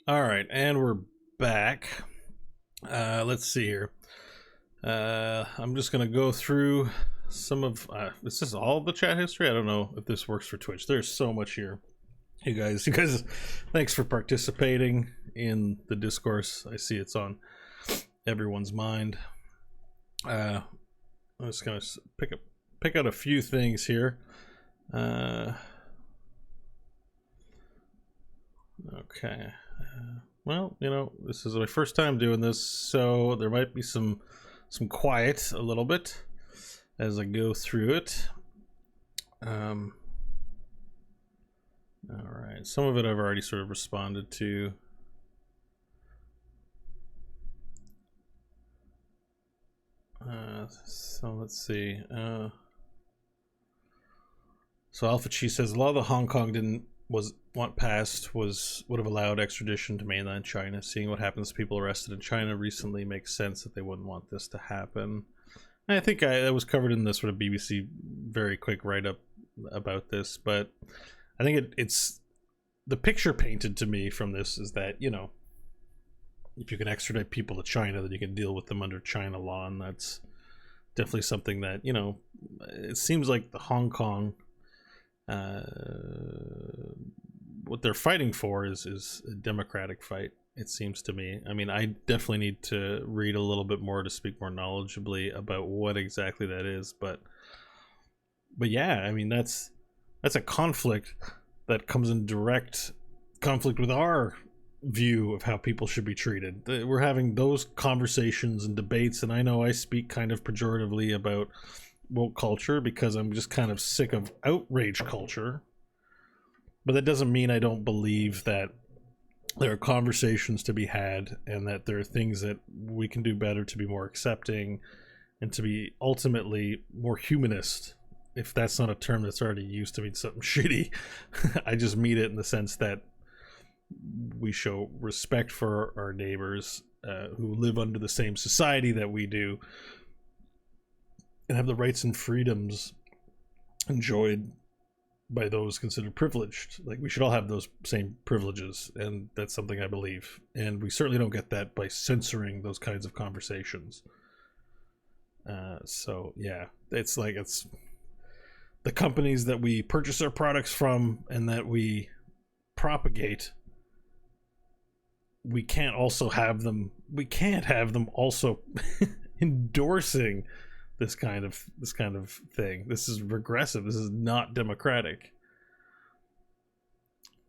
All right, and we're back. Let's see here. I'm just gonna go through some of this is all the chat history. I don't know if this works for Twitch. There's so much here. You guys, thanks for participating in the discourse. I see it's on everyone's mind. I'm just gonna pick out a few things here. Okay. Well, you know, this is my first time doing this, so there might be some quiet a little bit as I go through it. All right, some of it I've already sort of responded to. So let's see. So Alpha Chi says a lot of the Hong Kong didn't want passed would have allowed extradition to mainland China. Seeing what happens to people arrested in China recently makes sense that they wouldn't want this to happen. And I think that was covered in this sort of BBC very quick write-up about this, but I think it's the picture painted to me from this is that, you know, if you can extradite people to China, then you can deal with them under China law, and that's definitely something that, you know, it seems like the Hong Kong what they're fighting for is a democratic fight, it seems to me. I mean, I definitely need to read a little bit more to speak more knowledgeably about what exactly that is, but yeah, I mean, that's a conflict that comes in direct conflict with our view of how people should be treated. We're having those conversations and debates, and I know I speak kind of pejoratively about woke culture because I'm just kind of sick of outrage culture, but that doesn't mean I don't believe that there are conversations to be had and that there are things that we can do better to be more accepting and to be ultimately more humanist, if that's not a term that's already used to mean something shitty. I just mean it in the sense that we show respect for our neighbors who live under the same society that we do and have the rights and freedoms enjoyed by those considered privileged. Like, we should all have those same privileges, and that's something I believe. And we certainly don't get that by censoring those kinds of conversations. So yeah, it's like, it's the companies that we purchase our products from and that we propagate. We can't have them also endorsing this kind of thing. This is regressive. This is not democratic.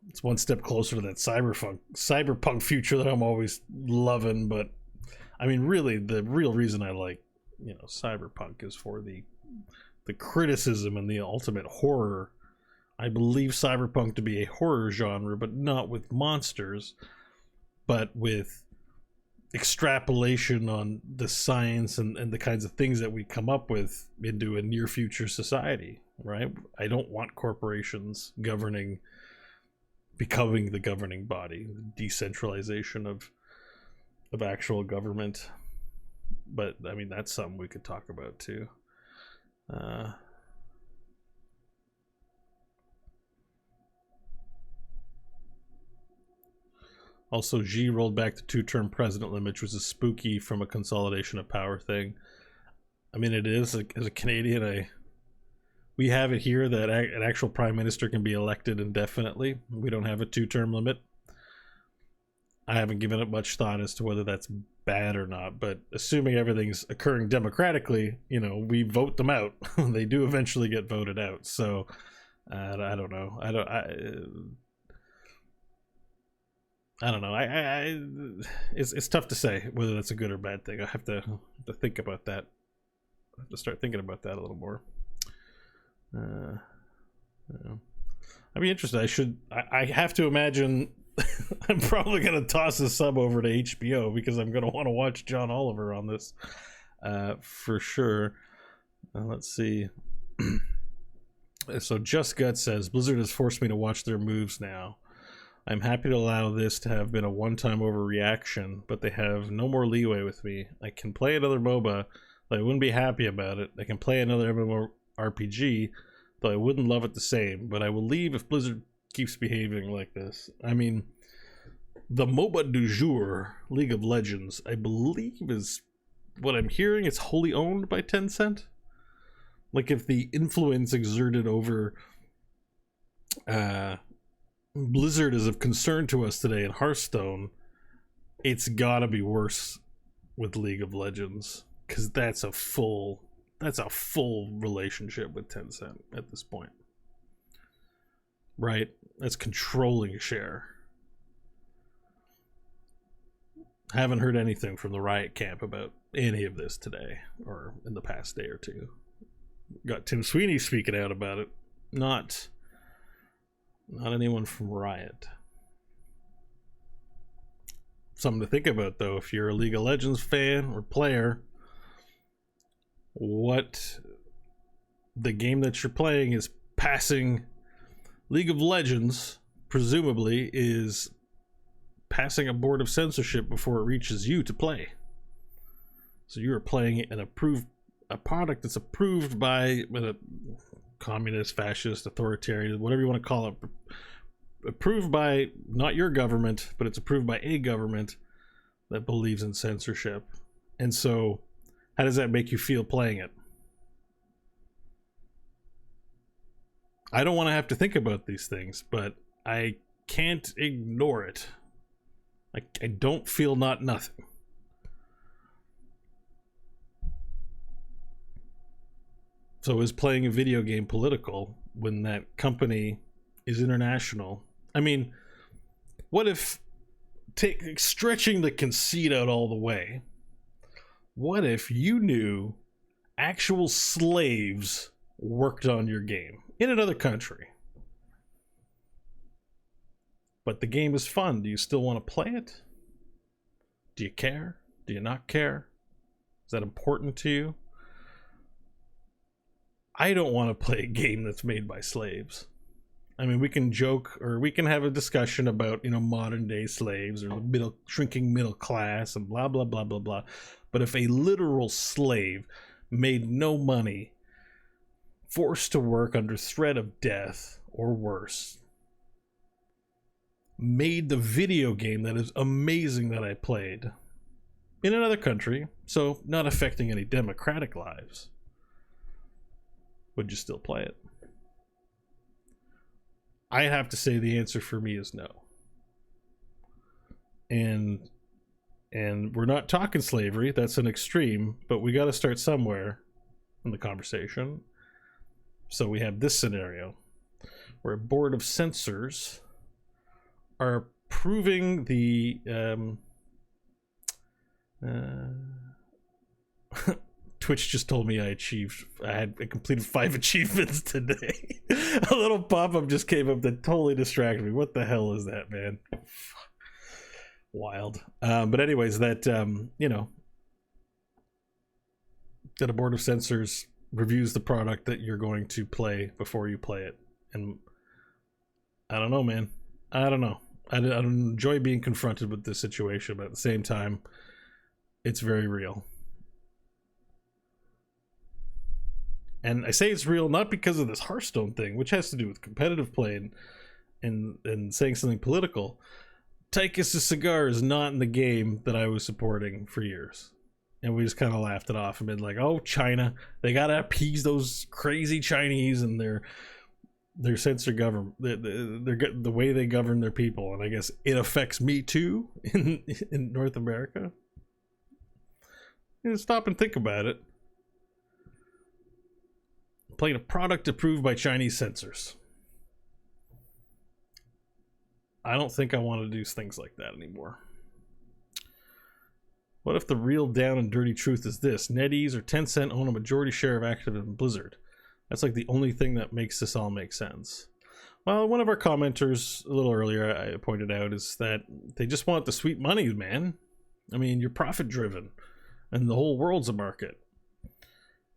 It's one step closer to that cyberpunk future that I'm always loving. But I mean, really, the real reason I like, you know, cyberpunk is for the criticism and the ultimate horror. I believe cyberpunk to be a horror genre, but not with monsters, but with extrapolation on the science and the kinds of things that we come up with into a near future society, right? I don't want corporations becoming the governing body, decentralization of actual government. But I mean, that's something we could talk about too. Also, Xi rolled back the 2-term president limit, which was a spooky from a consolidation of power thing. I mean, it is. As a Canadian, we have it here that an actual prime minister can be elected indefinitely. We don't have a 2-term limit. I haven't given it much thought as to whether that's bad or not, but assuming everything's occurring democratically, you know, we vote them out. They do eventually get voted out. So I don't know. I don't know. It's tough to say whether that's a good or bad thing. I have to think about that. I have to start thinking about that a little more. I'd be interested. I have to imagine I'm probably going to toss a sub over to HBO because I'm going to want to watch John Oliver on this for sure. Let's see. So Just Gut says, Blizzard has forced me to watch their moves now. I'm happy to allow this to have been a one-time overreaction, but they have no more leeway with me. I can play another MOBA, though I wouldn't be happy about it. I can play another MMORPG, though I wouldn't love it the same, but I will leave if Blizzard keeps behaving like this. I mean, the MOBA du jour, League of Legends, I believe is what I'm hearing. It's wholly owned by Tencent. Like, if the influence exerted over Blizzard is of concern to us today in Hearthstone, it's gotta be worse with League of Legends, because that's a full relationship with Tencent at this point, right? That's controlling share. Haven't heard anything from the Riot camp about any of this today or in the past day or two. Got Tim Sweeney speaking out about it, not anyone from Riot. Something to think about, though, if you're a League of Legends fan or player, what the game that you're playing is passing League of Legends, presumably, is passing a board of censorship before it reaches you to play. So you are playing a product that's approved by a communist, fascist, authoritarian, whatever you want to call it, approved by not your government, but it's approved by a government that believes in censorship. And so how does that make you feel playing it? I don't want to have to think about these things, but I can't ignore it. I don't feel not nothing. So is playing a video game political when that company is international? I mean, what if, stretching the conceit out all the way, what if you knew actual slaves worked on your game in another country? But the game is fun. Do you still want to play it? Do you care? Do you not care? Is that important to you? I don't want to play a game that's made by slaves. I mean, we can joke or we can have a discussion about, modern day slaves or the shrinking middle class and blah, blah, blah, blah, blah. But if a literal slave made no money, forced to work under threat of death or worse, made the video game that is amazing that I played in another country, so not affecting any democratic lives, would you still play it? I have to say the answer for me is no. And we're not talking slavery, that's an extreme, but we got to start somewhere in the conversation. So we have this scenario where a board of censors are approving the Twitch just told me I completed 5 achievements today. A little pop-up just came up that totally distracted me. What the hell is that, man? Wild. But anyways, that that a board of censors reviews the product that you're going to play before you play it. And I don't know, man. I don't know. I don't enjoy being confronted with this situation, but at the same time, it's very real. And I say it's real not because of this Hearthstone thing, which has to do with competitive play and saying something political. Tychus' cigar is not in the game that I was supporting for years. And we just kind of laughed it off and been like, oh, China, they got to appease those crazy Chinese and their censor government, the way they govern their people. And I guess it affects me too in North America. Stop and think about it. Playing a product approved by Chinese censors. I don't think I want to do things like that anymore. What if the real down and dirty truth is this? NetEase or Tencent own a majority share of Activision Blizzard. That's like the only thing that makes this all make sense. Well, one of our commenters a little earlier I pointed out is that they just want the sweet money, man. I mean, you're profit driven and the whole world's a market.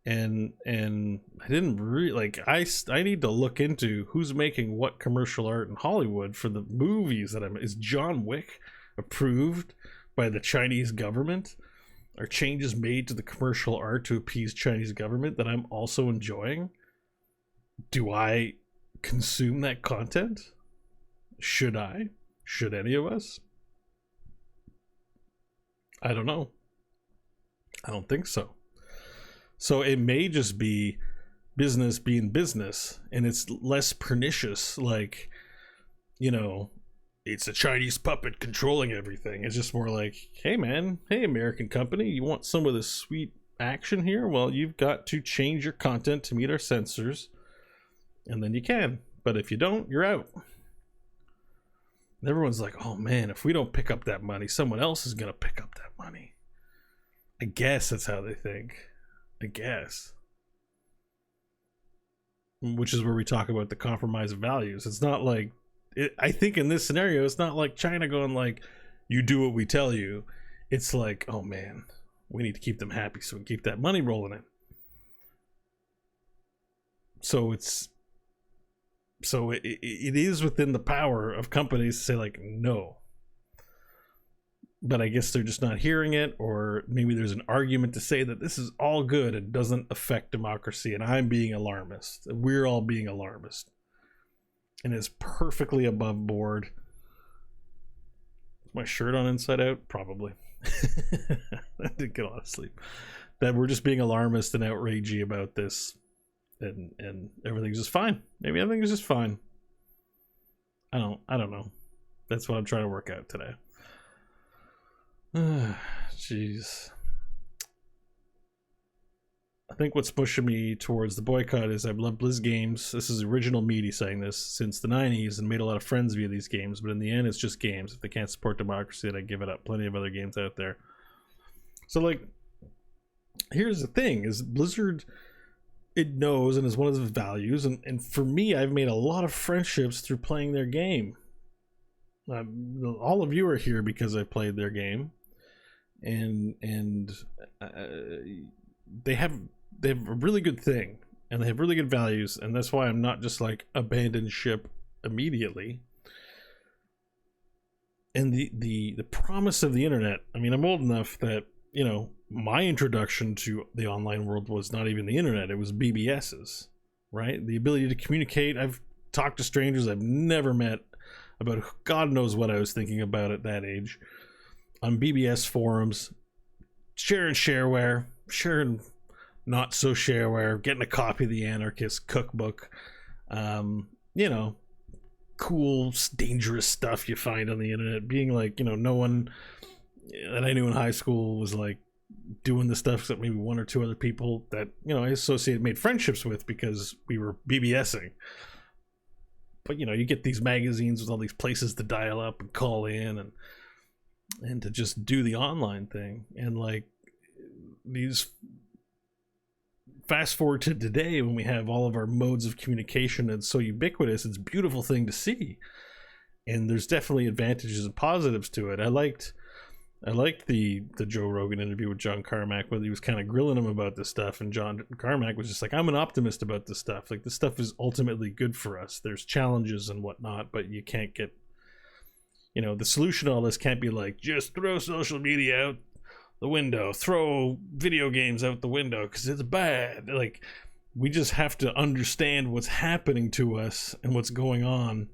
And I didn't really like. I need to look into who's making what commercial art in Hollywood for the movies that is John Wick approved by the Chinese government? Are changes made to the commercial art to appease Chinese government that I'm also enjoying? Do I consume that content? Should I? Should any of us? I don't know. I don't think so. So it may just be business being business, and it's less pernicious, like, you know, it's a Chinese puppet controlling everything. It's just more like, hey man, hey American company, you want some of this sweet action here? Well, you've got to change your content to meet our censors, and then you can. But if you don't, you're out. And everyone's like, oh man, if we don't pick up that money, someone else is gonna pick up that money. I guess that's how they think. I guess. Which is where we talk about the compromise of values. It's not like, I think in this scenario, it's not like China going like, you do what we tell you. It's like, oh man, we need to keep them happy so we keep that money rolling in. So it is within the power of companies to say like, no. But I guess they're just not hearing it, or maybe there's an argument to say that this is all good and doesn't affect democracy, and I'm being alarmist. We're all being alarmist. And it's perfectly above board. Is my shirt on inside out? Probably. I didn't get a lot of sleep. That we're just being alarmist and outragey about this, and everything's just fine. Maybe everything is just fine. I don't know. That's what I'm trying to work out today. Jeez. I think what's pushing me towards the boycott is I've loved Blizz games. This is original meaty saying this since the 90s and made a lot of friends via these games, but in the end it's just games. If they can't support democracy, then I give it up. Plenty of other games out there. So like, here's the thing, is Blizzard, it knows and is one of its values, and for me, I've made a lot of friendships through playing their game. All of you are here because I played their game, and they have a really good thing, and they have really good values, and that's why I'm not just like abandon ship immediately. And the promise of the internet, I mean, I'm old enough that, you know, my introduction to the online world was not even the internet, it was BBSs, right? The ability to communicate. I've talked to strangers I've never met about God knows what I was thinking about at that age on BBS forums, sharing shareware, sharing not so shareware, getting a copy of the Anarchist cookbook, you know, cool dangerous stuff you find on the internet, being like, you know, no one that I knew in high school was like doing the stuff except maybe one or two other people that, you know, I made friendships with because we were BBSing. But, you know, you get these magazines with all these places to dial up and call in and to just do the online thing. And like, these fast forward to today when we have all of our modes of communication and so ubiquitous, it's a beautiful thing to see. And there's definitely advantages and positives to it. I liked the Joe Rogan interview with John Carmack, where he was kind of grilling him about this stuff, and John Carmack was just like, I'm an optimist about this stuff. Like, this stuff is ultimately good for us. There's challenges and whatnot, but you can't get, you know, the solution to all this can't be like, just throw social media out the window, throw video games out the window because it's bad. Like, we just have to understand what's happening to us and what's going on,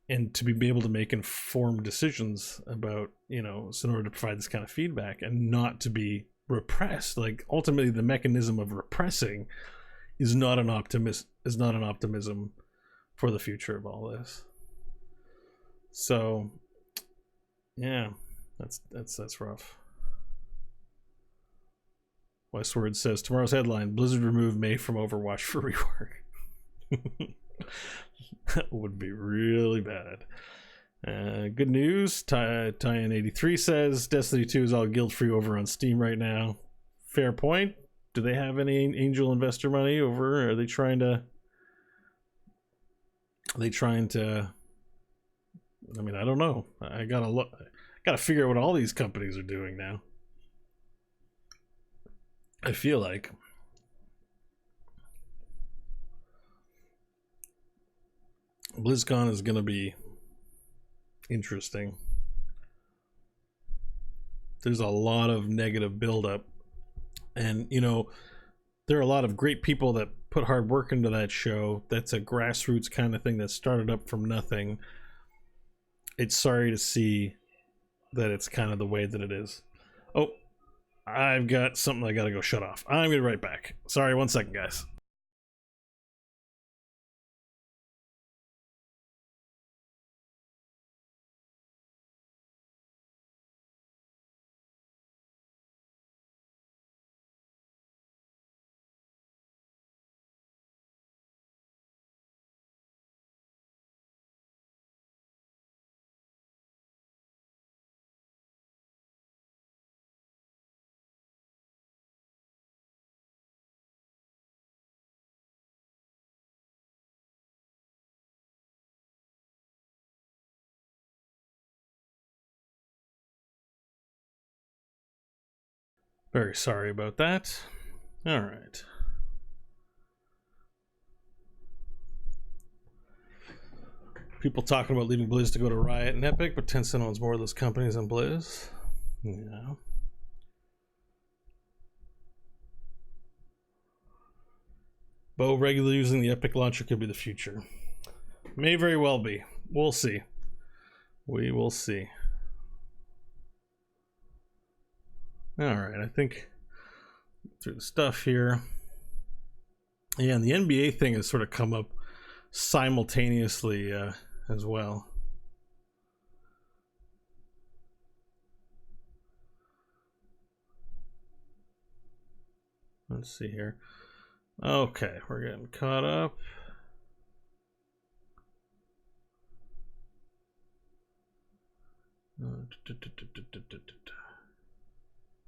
and to be able to make informed decisions about, you know, so in order to provide this kind of feedback and not to be repressed. Like, ultimately the mechanism of repressing is not an optimism for the future of all this. So yeah, that's rough. Westward says, tomorrow's headline, Blizzard removed May from Overwatch for rework. That would be really bad. Good news, Tyan83 says Destiny 2 is all guilt-free over on Steam right now. Fair point. Do they have any angel investor money over? Are they trying to I mean, I don't know. I gotta figure out what all these companies are doing now. I feel like BlizzCon is going to be interesting. There's a lot of negative buildup, and you know, there are a lot of great people that put hard work into that show. That's a grassroots kind of thing that started up from nothing. It's sorry to see that it's kind of the way that it is. Oh, I've got something I gotta go shut off. I'm gonna be right back. Sorry, 1 second, guys. Very sorry about that. All right. People talking about leaving Blizz to go to Riot and Epic, but Tencent owns more of those companies than Blizz. Yeah. Beau regularly using the Epic launcher could be the future. May very well be. We'll see. We will see. Alright, I think through the stuff here. Yeah, and the NBA thing has sort of come up simultaneously as well. Let's see here. Okay, we're getting caught up.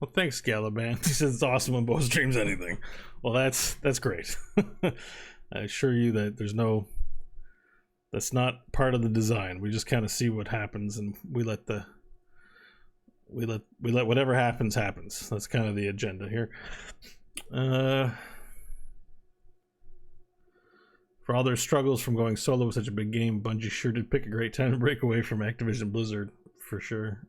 Well, thanks, Galaban. He says it's awesome when Beau streams anything. Well, that's great. I assure you that that's not part of the design. We just kind of see what happens, and we let whatever happens. That's kind of the agenda here. For all their struggles from going solo with such a big game, Bungie sure did pick a great time to break away from Activision Blizzard, for sure.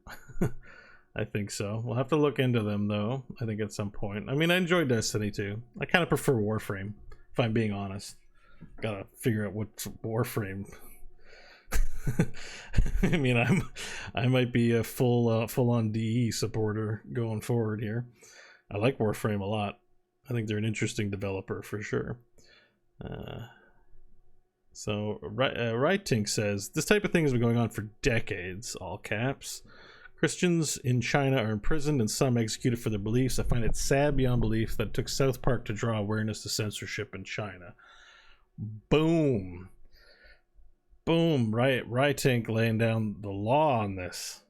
I think so. We'll have to look into them, though, I think at some point. I mean, I enjoy Destiny, too. I kind of prefer Warframe, if I'm being honest. Gotta figure out what's Warframe. I mean, I might be a full-on DE supporter going forward here. I like Warframe a lot. I think they're an interesting developer, for sure. So, Rightink says, this type of thing has been going on for decades, all caps. Christians in China are imprisoned and some executed for their beliefs. I find it sad beyond belief that it took South Park to draw awareness to censorship in China. Boom. Boom. Rightink laying down the law on this.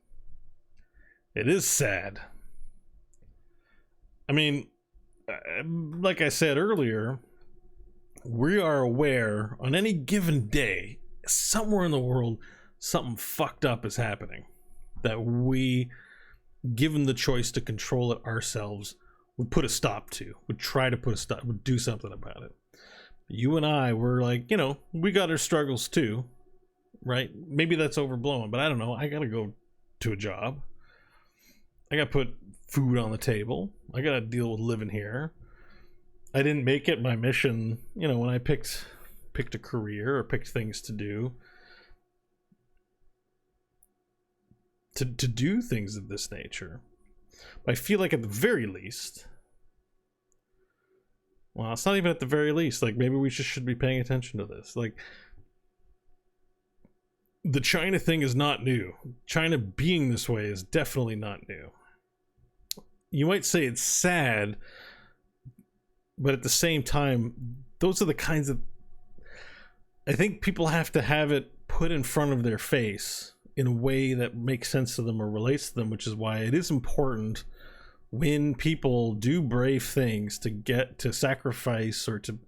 It is sad. I mean, like I said earlier, we are aware on any given day, somewhere in the world, something fucked up is happening that we, given the choice to control it ourselves, would put a stop to, would try to put a stop, would do something about it. You and I were like, we got our struggles too, right? Maybe that's overblown, but I don't know. I gotta go to a job. I gotta put food on the table. I gotta deal with living here. I didn't make it my mission, when I picked a career or picked things to do, to do things of this nature. But I feel like at the very least, well, it's not even at the very least, like maybe we just should be paying attention to this. Like, the China thing is not new. China being this way is definitely not new. You might say it's sad, but at the same time, those are the kinds of, I think people have to have it put in front of their face in a way that makes sense to them or relates to them, which is why it is important when people do brave things to get to sacrifice or to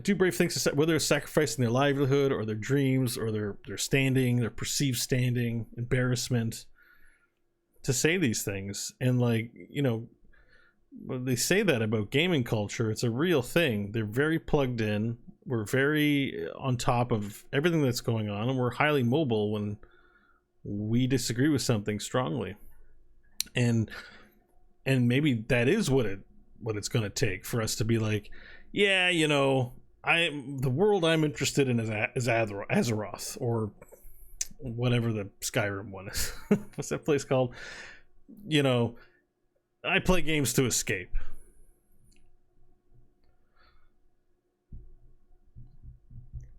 do brave things, whether it's sacrificing their livelihood or their dreams or their standing, their perceived standing, embarrassment, to say these things. And when they say that about gaming culture, it's a real thing. They're very plugged in. We're very on top of everything that's going on, and we're highly mobile when we disagree with something strongly. And maybe that is what it's going to take for us to be like, yeah, the world I'm interested in is Azeroth, or whatever the Skyrim one is. What's that place called? you know, I play games to escape.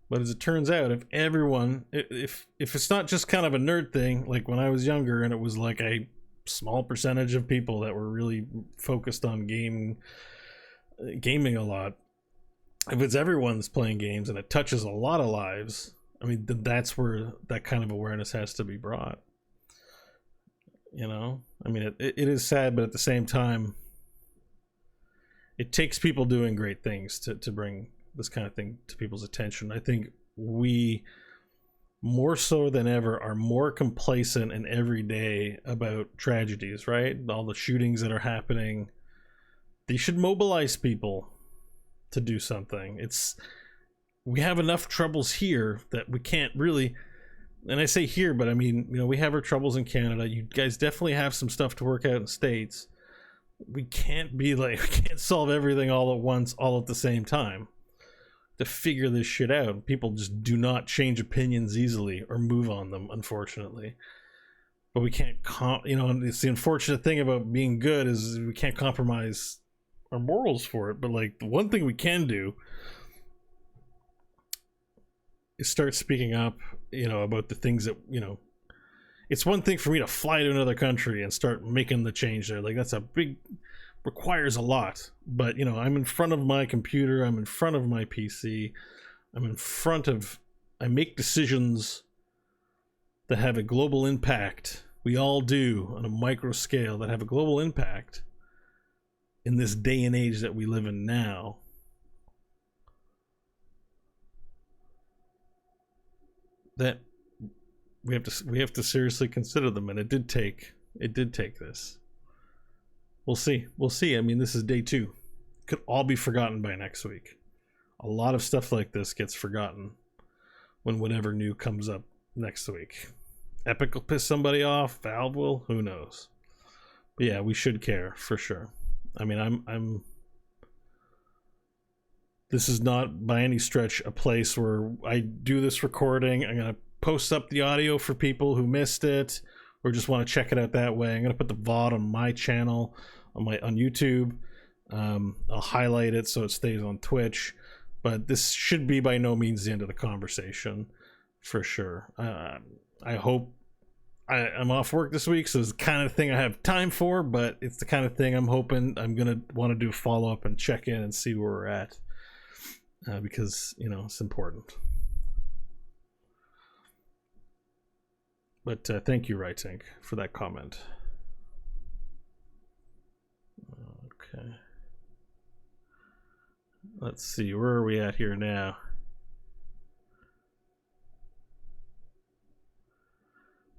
But as it turns out, if everyone, if it's not just kind of a nerd thing, like when I was younger and it was like a small percentage of people that were really focused on gaming a lot, if it's everyone's playing games and it touches a lot of lives, I mean, that's where that kind of awareness has to be brought. You know, I mean, it is sad, but at the same time, it takes people doing great things to bring this kind of thing to people's attention. I think we, more so than ever, are more complacent and everyday about tragedies, right? All the shootings that are happening. They should mobilize people to do something. We have enough troubles here that we can't really, and I say here, but I mean, you know, we have our troubles in Canada. You guys definitely have some stuff to work out in the States. We can't solve everything all at once, all at the same time. To figure this shit out. People just do not change opinions easily or move on them, unfortunately. But we can't, you know, it's the unfortunate thing about being good is we can't compromise our morals for it. But like, the one thing we can do is start speaking up, you know, about the things that, you know, it's one thing for me to fly to another country and start making the change there. Like, that's requires a lot. But, you know, I'm in front of my computer, I'm in front of my PC, I make decisions that have a global impact. We all do, on a micro scale, that have a global impact in this day and age that we live in now. That we have to seriously consider them, and it did take this. We'll see. I mean, this is day 2. Could all be forgotten by next week. A lot of stuff like this gets forgotten when whatever new comes up next week. Epic will piss somebody off. Valve will. Who knows? But yeah, we should care for sure. I mean, I'm. This is not by any stretch a place where I do this recording. I'm gonna post up the audio for people who missed it or just want to check it out that way. I'm gonna put the VOD on my channel, on YouTube. I'll highlight it so it stays on Twitch. But this should be by no means the end of the conversation, for sure. I hope I'm off work this week, so it's the kind of thing I have time for, but it's the kind of thing I'm hoping I'm going to want to do a follow-up and check in and see where we're at, because, you know, it's important. But thank you, Writing, for that comment. Okay. Let's see, where are we at here now?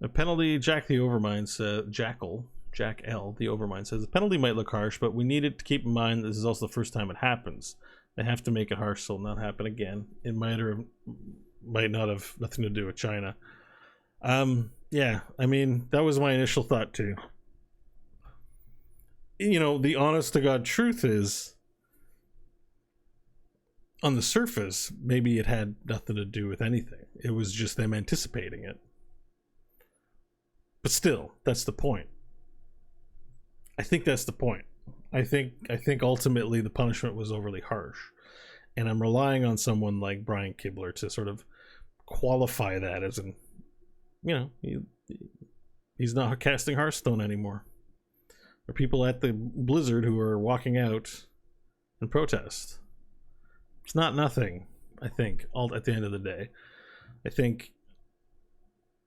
A penalty, Jack the Overmind says, Jack L, the Overmind says, the penalty might look harsh, but we need it to keep in mind this is also the first time it happens. They have to make it harsh so it'll not happen again. It might not have nothing to do with China. Yeah, I mean, that was my initial thought too. You know, the honest to God truth is, on the surface, maybe it had nothing to do with anything. It was just them anticipating it. But still, that's the point. I think that's the point. I think ultimately the punishment was overly harsh. And I'm relying on someone like Brian Kibler to sort of qualify that as an, you know, he's not casting Hearthstone anymore. There are people at the Blizzard who are walking out in protest. It's not nothing, I think, all at the end of the day. I think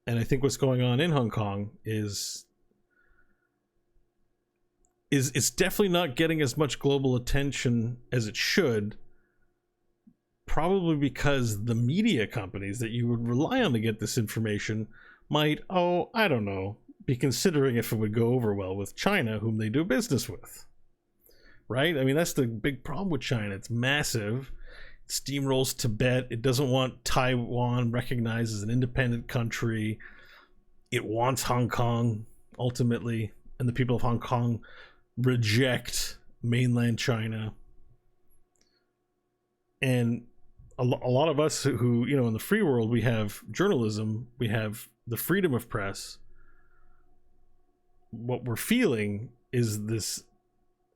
what's going on in Hong Kong is it's definitely not getting as much global attention as it should, probably because the media companies that you would rely on to get this information might, I don't know, be considering if it would go over well with China, whom they do business with. Right? I mean, that's the big problem with China. It's massive. It steamrolls Tibet. It doesn't want Taiwan recognized as an independent country. It wants Hong Kong, ultimately. And the people of Hong Kong reject mainland China. And a lot of us who, you know, in the free world, we have journalism, we have the freedom of press. what we're feeling is this,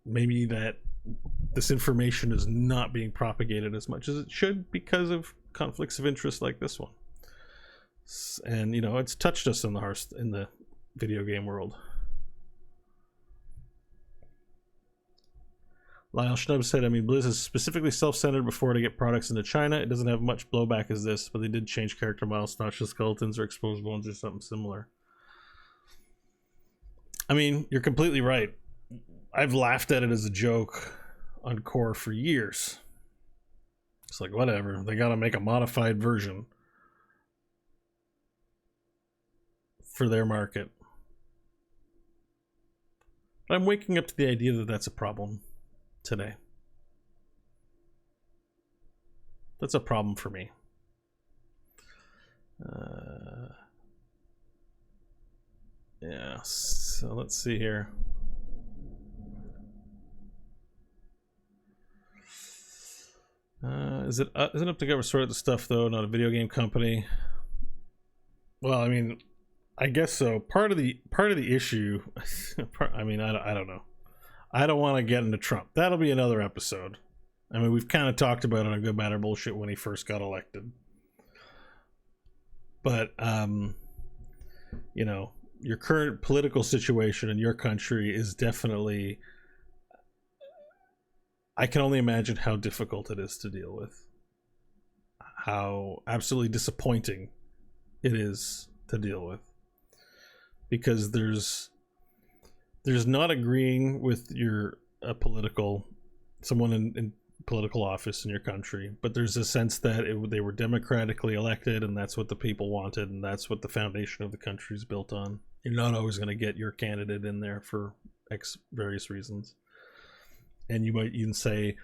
maybe that this information is not being propagated as much as it should because of conflicts of interest like this one. And you know, it's touched us in the video game world. Lyle Schnub said, I mean, Blizz is specifically self-centered before to get products into China. It doesn't have much blowback as this, but they did change character models, not just skeletons or exposed bones or something similar. I mean, you're completely right. I've laughed at it as a joke on Core for years. It's like, whatever, they gotta make a modified version for their market. But I'm waking up to the idea that that's a problem today. That's a problem for me. Yeah, so let's see here. Is it up to government sort of the stuff though, not a video game company? Well, I mean, I guess so. Part of the issue. I mean, I don't know. I don't want to get into Trump. That'll be another episode. I mean, we've kind of talked about it on Good Matter Bullshit when he first got elected. But you know, your current political situation in your country is definitely, I can only imagine how difficult it is to deal with. How absolutely disappointing it is to deal with. Because there's not agreeing with someone in political office in your country, but there's a sense that they were democratically elected and that's what the people wanted and that's what the foundation of the country is built on. You're not always going to get your candidate in there for various reasons. And you might even say,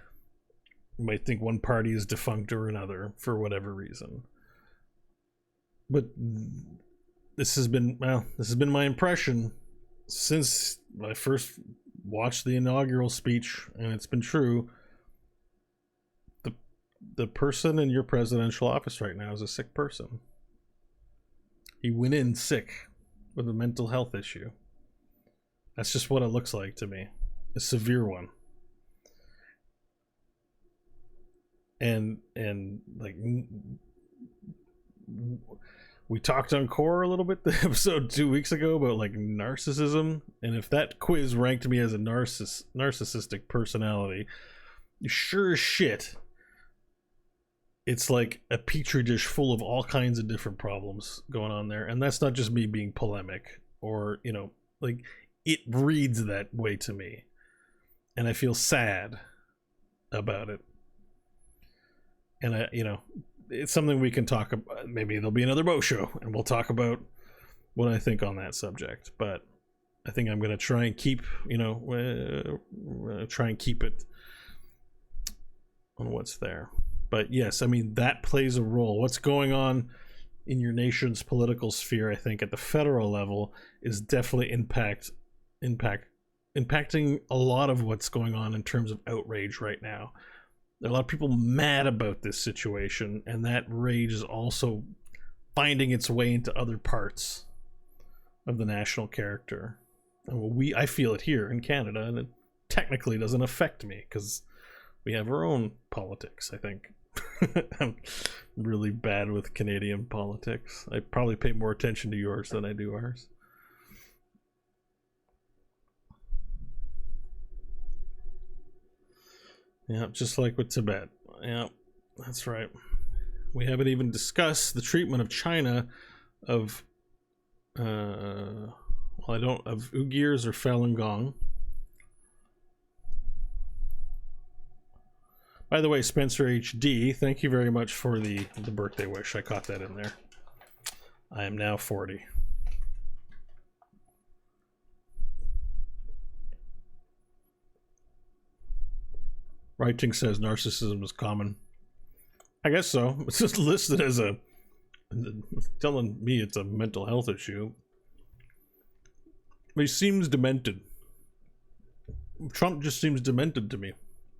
you might think one party is defunct or another for whatever reason. But this has been my impression since I first watched the inaugural speech, and it's been true. The person in your presidential office right now is a sick person. He went in sick with a mental health issue. That's just what it looks like to me. A severe one. And like, we talked on Core a little bit the episode 2 weeks ago about like narcissism, and if that quiz ranked me as a narcissistic personality, sure as shit it's like a petri dish full of all kinds of different problems going on there. And that's not just me being polemic or, you know, like, it reads that way to me, and I feel sad about it. And I, you know, it's something we can talk about. Maybe there'll be another Beau show and we'll talk about what I think on that subject. But I think I'm going to try and keep, you know, try and keep it on what's there. But yes, I mean, that plays a role. What's going on in your nation's political sphere, I think, at the federal level is definitely impacting a lot of what's going on in terms of outrage right now. There are a lot of people mad about this situation, and that rage is also finding its way into other parts of the national character. And I feel it here in Canada, and it technically doesn't affect me because we have our own politics, I think. I'm really bad with Canadian politics. I probably pay more attention to yours than I do ours. Yeah, just like with Tibet. Yeah, that's right. We haven't even discussed the treatment of China of Uyghurs or Falun Gong. By the way, Spencer HD, thank you very much for the birthday wish. I caught that in there. I am now 40. Writing says narcissism is common. I guess so. It's just listed as telling me it's a mental health issue. He seems demented. Trump just seems demented to me.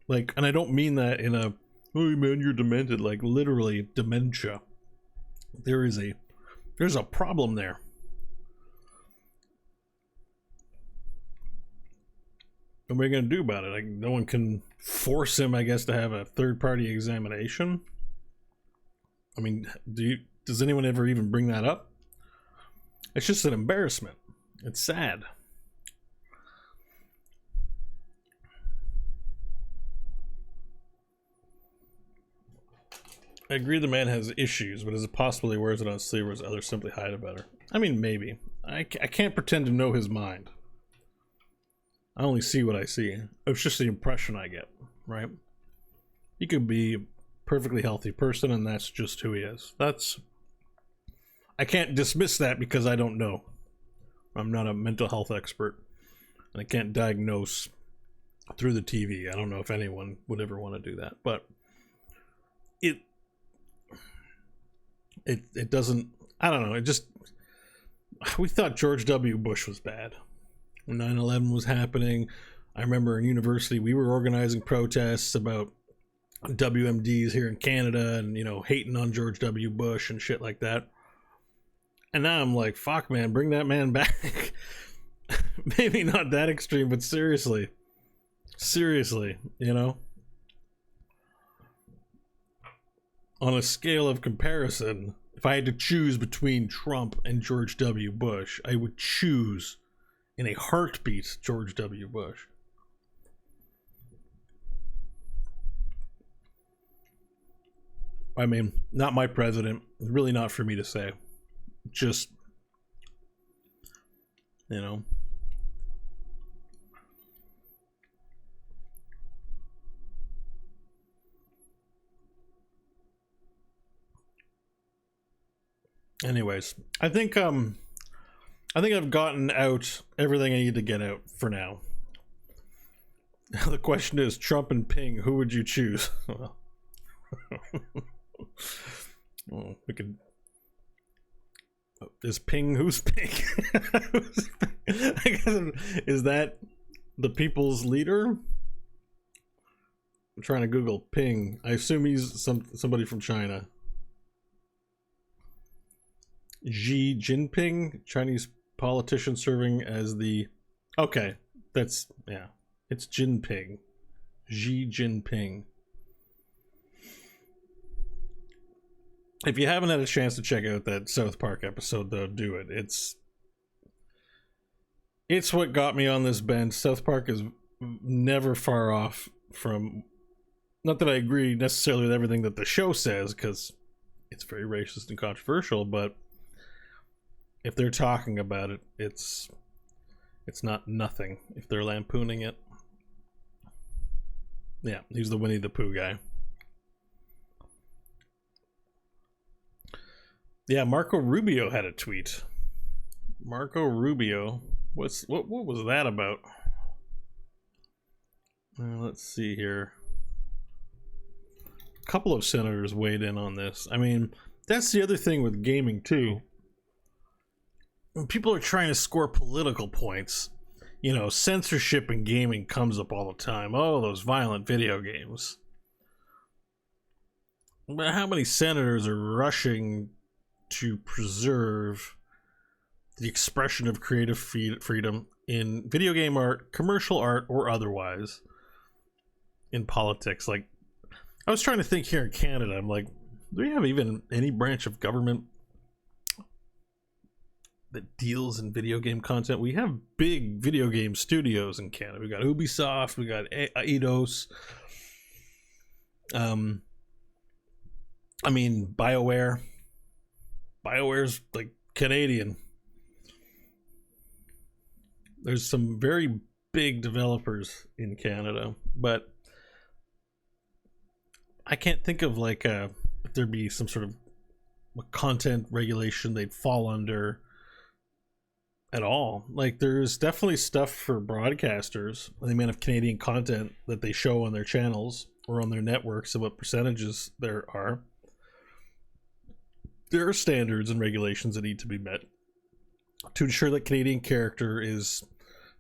Like, and I don't mean that in a, oh man, you're demented, like literally dementia. There's a problem there. what are we going to do about it? Like, no one can force him, I guess, to have a third-party examination. I mean, does anyone ever even bring that up? It's just an embarrassment. It's sad. I agree the man has issues, but is it possible he wears it on sleeve, whereas others simply hide it better? I mean, maybe. I can't pretend to know his mind. I only see what I see. It's just the impression I get, right? He could be a perfectly healthy person, and that's just who he is. I can't dismiss that because I don't know. I'm not a mental health expert, and I can't diagnose through the TV. I don't know if anyone would ever want to do that, but it doesn't, I don't know, we thought George W. Bush was bad. When 9/11 was happening, I remember in university we were organizing protests about WMDs here in Canada and, hating on George W. Bush and shit like that. And now I'm like, fuck, man, bring that man back. Maybe not that extreme, but seriously, on a scale of comparison, if I had to choose between Trump and George W. Bush, I would choose in a heartbeat George W. Bush. I mean, not my president. Really not for me to say. Just, Anyways, I think I've gotten out everything I need to get out for now. The question is, Trump and Ping, who would you choose? Well, we could. Is Ping? Who's Ping? I guess, is that the people's leader? I'm trying to Google Ping. I assume he's somebody from China. Xi Jinping, Chinese politician serving as the... Okay, it's Jinping. Xi Jinping. If you haven't had a chance to check out that South Park episode, though, do it. It's what got me on this bench. South Park is never far off from... Not that I agree necessarily with everything that the show says, because it's very racist and controversial, but if they're talking about it, it's not nothing if they're lampooning it. Yeah, he's the Winnie the Pooh guy. Yeah, Marco Rubio had a tweet. Marco Rubio, what was that about? Let's see here. A couple of senators weighed in on this. I mean, that's the other thing with gaming too. When people are trying to score political points, censorship in gaming comes up all the time. Oh, those violent video games. But how many senators are rushing to preserve the expression of creative freedom in video game art, commercial art, or otherwise in politics? Like, I was trying to think here in Canada, I'm like, do we have even any branch of government that deals in video game content? We have big video game studios in Canada. We got Ubisoft, we got Eidos, BioWare's like Canadian. There's some very big developers in Canada, but I can't think of like if there'd be some sort of content regulation they'd fall under at all. Like, there's definitely stuff for broadcasters, the amount of Canadian content that they show on their channels or on their networks and what percentages there are. There are standards and regulations that need to be met to ensure that Canadian character is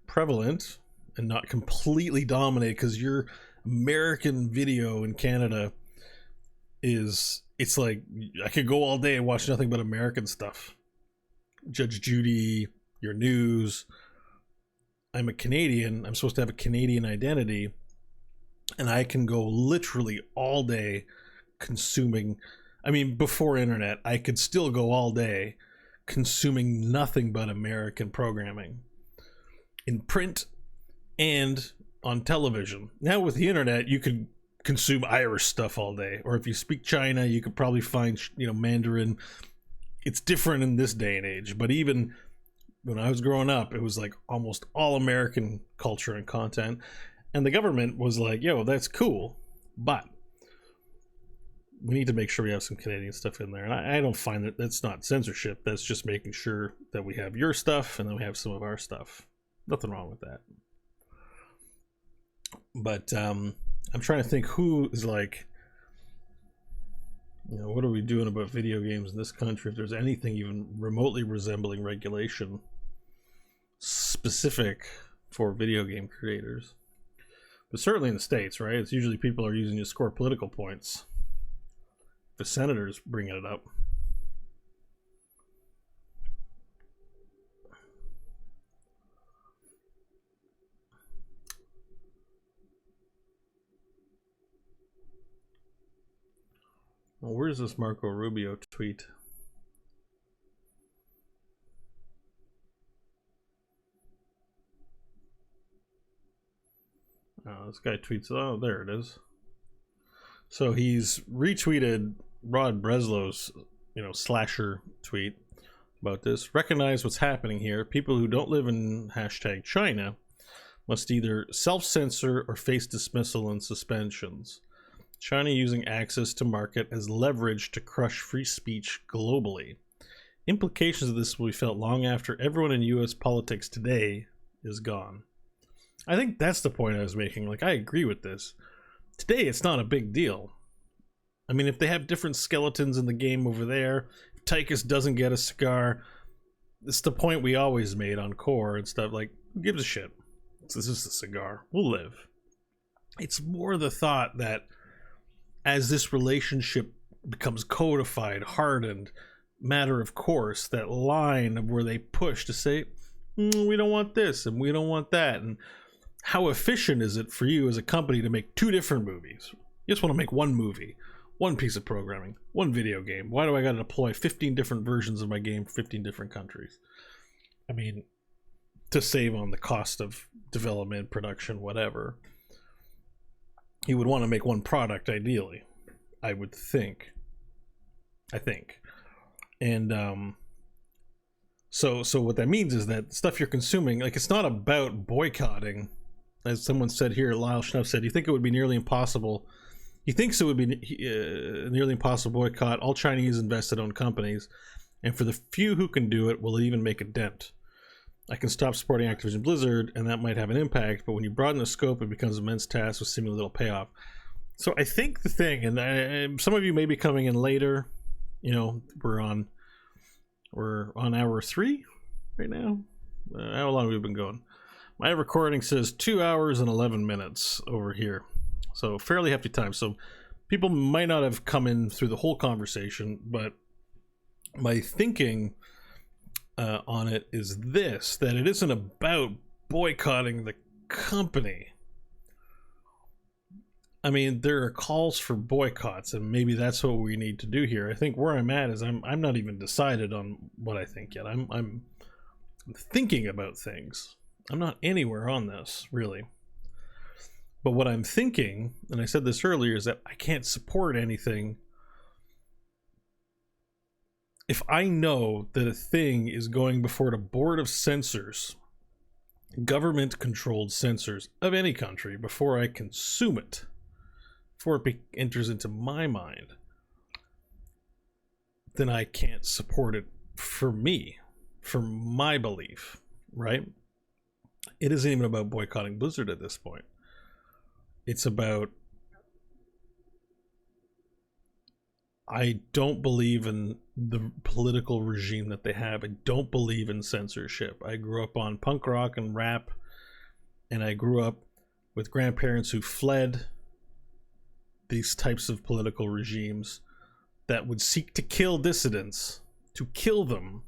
prevalent and not completely dominated, because your American video in Canada it's like, I could go all day and watch nothing but American stuff. Judge Judy, your news, I'm a Canadian, I'm supposed to have a Canadian identity, and I can go literally all day consuming, I mean, before internet, I could still go all day consuming nothing but American programming in print and on television. Now with the internet, you could consume Irish stuff all day, or if you speak China, you could probably find, you know, Mandarin. It's different in this day and age, but even when I was growing up, it was like almost all American culture and content, and the government was like, yo, that's cool, but we need to make sure we have some Canadian stuff in there. And I don't find that that's not censorship. That's just making sure that we have your stuff and then we have some of our stuff. Nothing wrong with that. But I'm trying to think who is like, you know, what are we doing about video games in this country if there's anything even remotely resembling regulation specific for video game creators. But certainly in the States, right? It's usually people are using to score political points. The senators bringing it up. Well, where's this Marco Rubio tweet? Oh, this guy tweets, oh, there it is. So he's retweeted Rod Breslow's, you know, slasher tweet about this. Recognize what's happening here. People who don't live in hashtag China must either self-censor or face dismissal and suspensions. China using access to market as leverage to crush free speech globally. Implications of this will be felt long after everyone in US politics today is gone. I think that's the point I was making. Like, I agree with this. Today, it's not a big deal. I mean, if they have different skeletons in the game over there, if Tychus doesn't get a cigar, it's the point we always made on Core and stuff. Like, who gives a shit? This is just a cigar. We'll live. It's more the thought that as this relationship becomes codified, hardened, matter of course, that line of where they push to say, we don't want this and we don't want that. And how efficient is it for you as a company to make two different movies? You just want to make one movie, one piece of programming, one video game. Why do I got to deploy 15 different versions of my game, 15 different countries? I mean, to save on the cost of development, production, whatever. You would want to make one product, ideally, I would think. And so what that means is that stuff you're consuming, like, it's not about boycotting. As someone said here, Lyle Schnuff said, you think it would be nearly impossible. He thinks it would be nearly impossible to boycott all Chinese invested-owned companies, and for the few who can do it, will it even make a dent? I can stop supporting Activision Blizzard, and that might have an impact, but when you broaden the scope, it becomes an immense task with seemingly little payoff. So I think the thing, and some of you may be coming in later, you know, we're on hour 3 right now. How long have we been going? My recording says 2 hours and 11 minutes over here. So fairly hefty time. So people might not have come in through the whole conversation, but my thinking on it is this, that it isn't about boycotting the company. I mean, there are calls for boycotts, and maybe that's what we need to do here. I think where I'm at is I'm not even decided on what I think yet. I'm thinking about things. I'm not anywhere on this, really. But what I'm thinking, and I said this earlier, is that I can't support anything if I know that a thing is going before the board of censors, government-controlled censors of any country, before I consume it, before it enters into my mind, then I can't support it for me, for my belief, right? It isn't even about boycotting Blizzard at this point. It's about, I don't believe in the political regime that they have. I don't believe in censorship. I grew up on punk rock and rap, and I grew up with grandparents who fled these types of political regimes that would seek to kill dissidents, to kill them.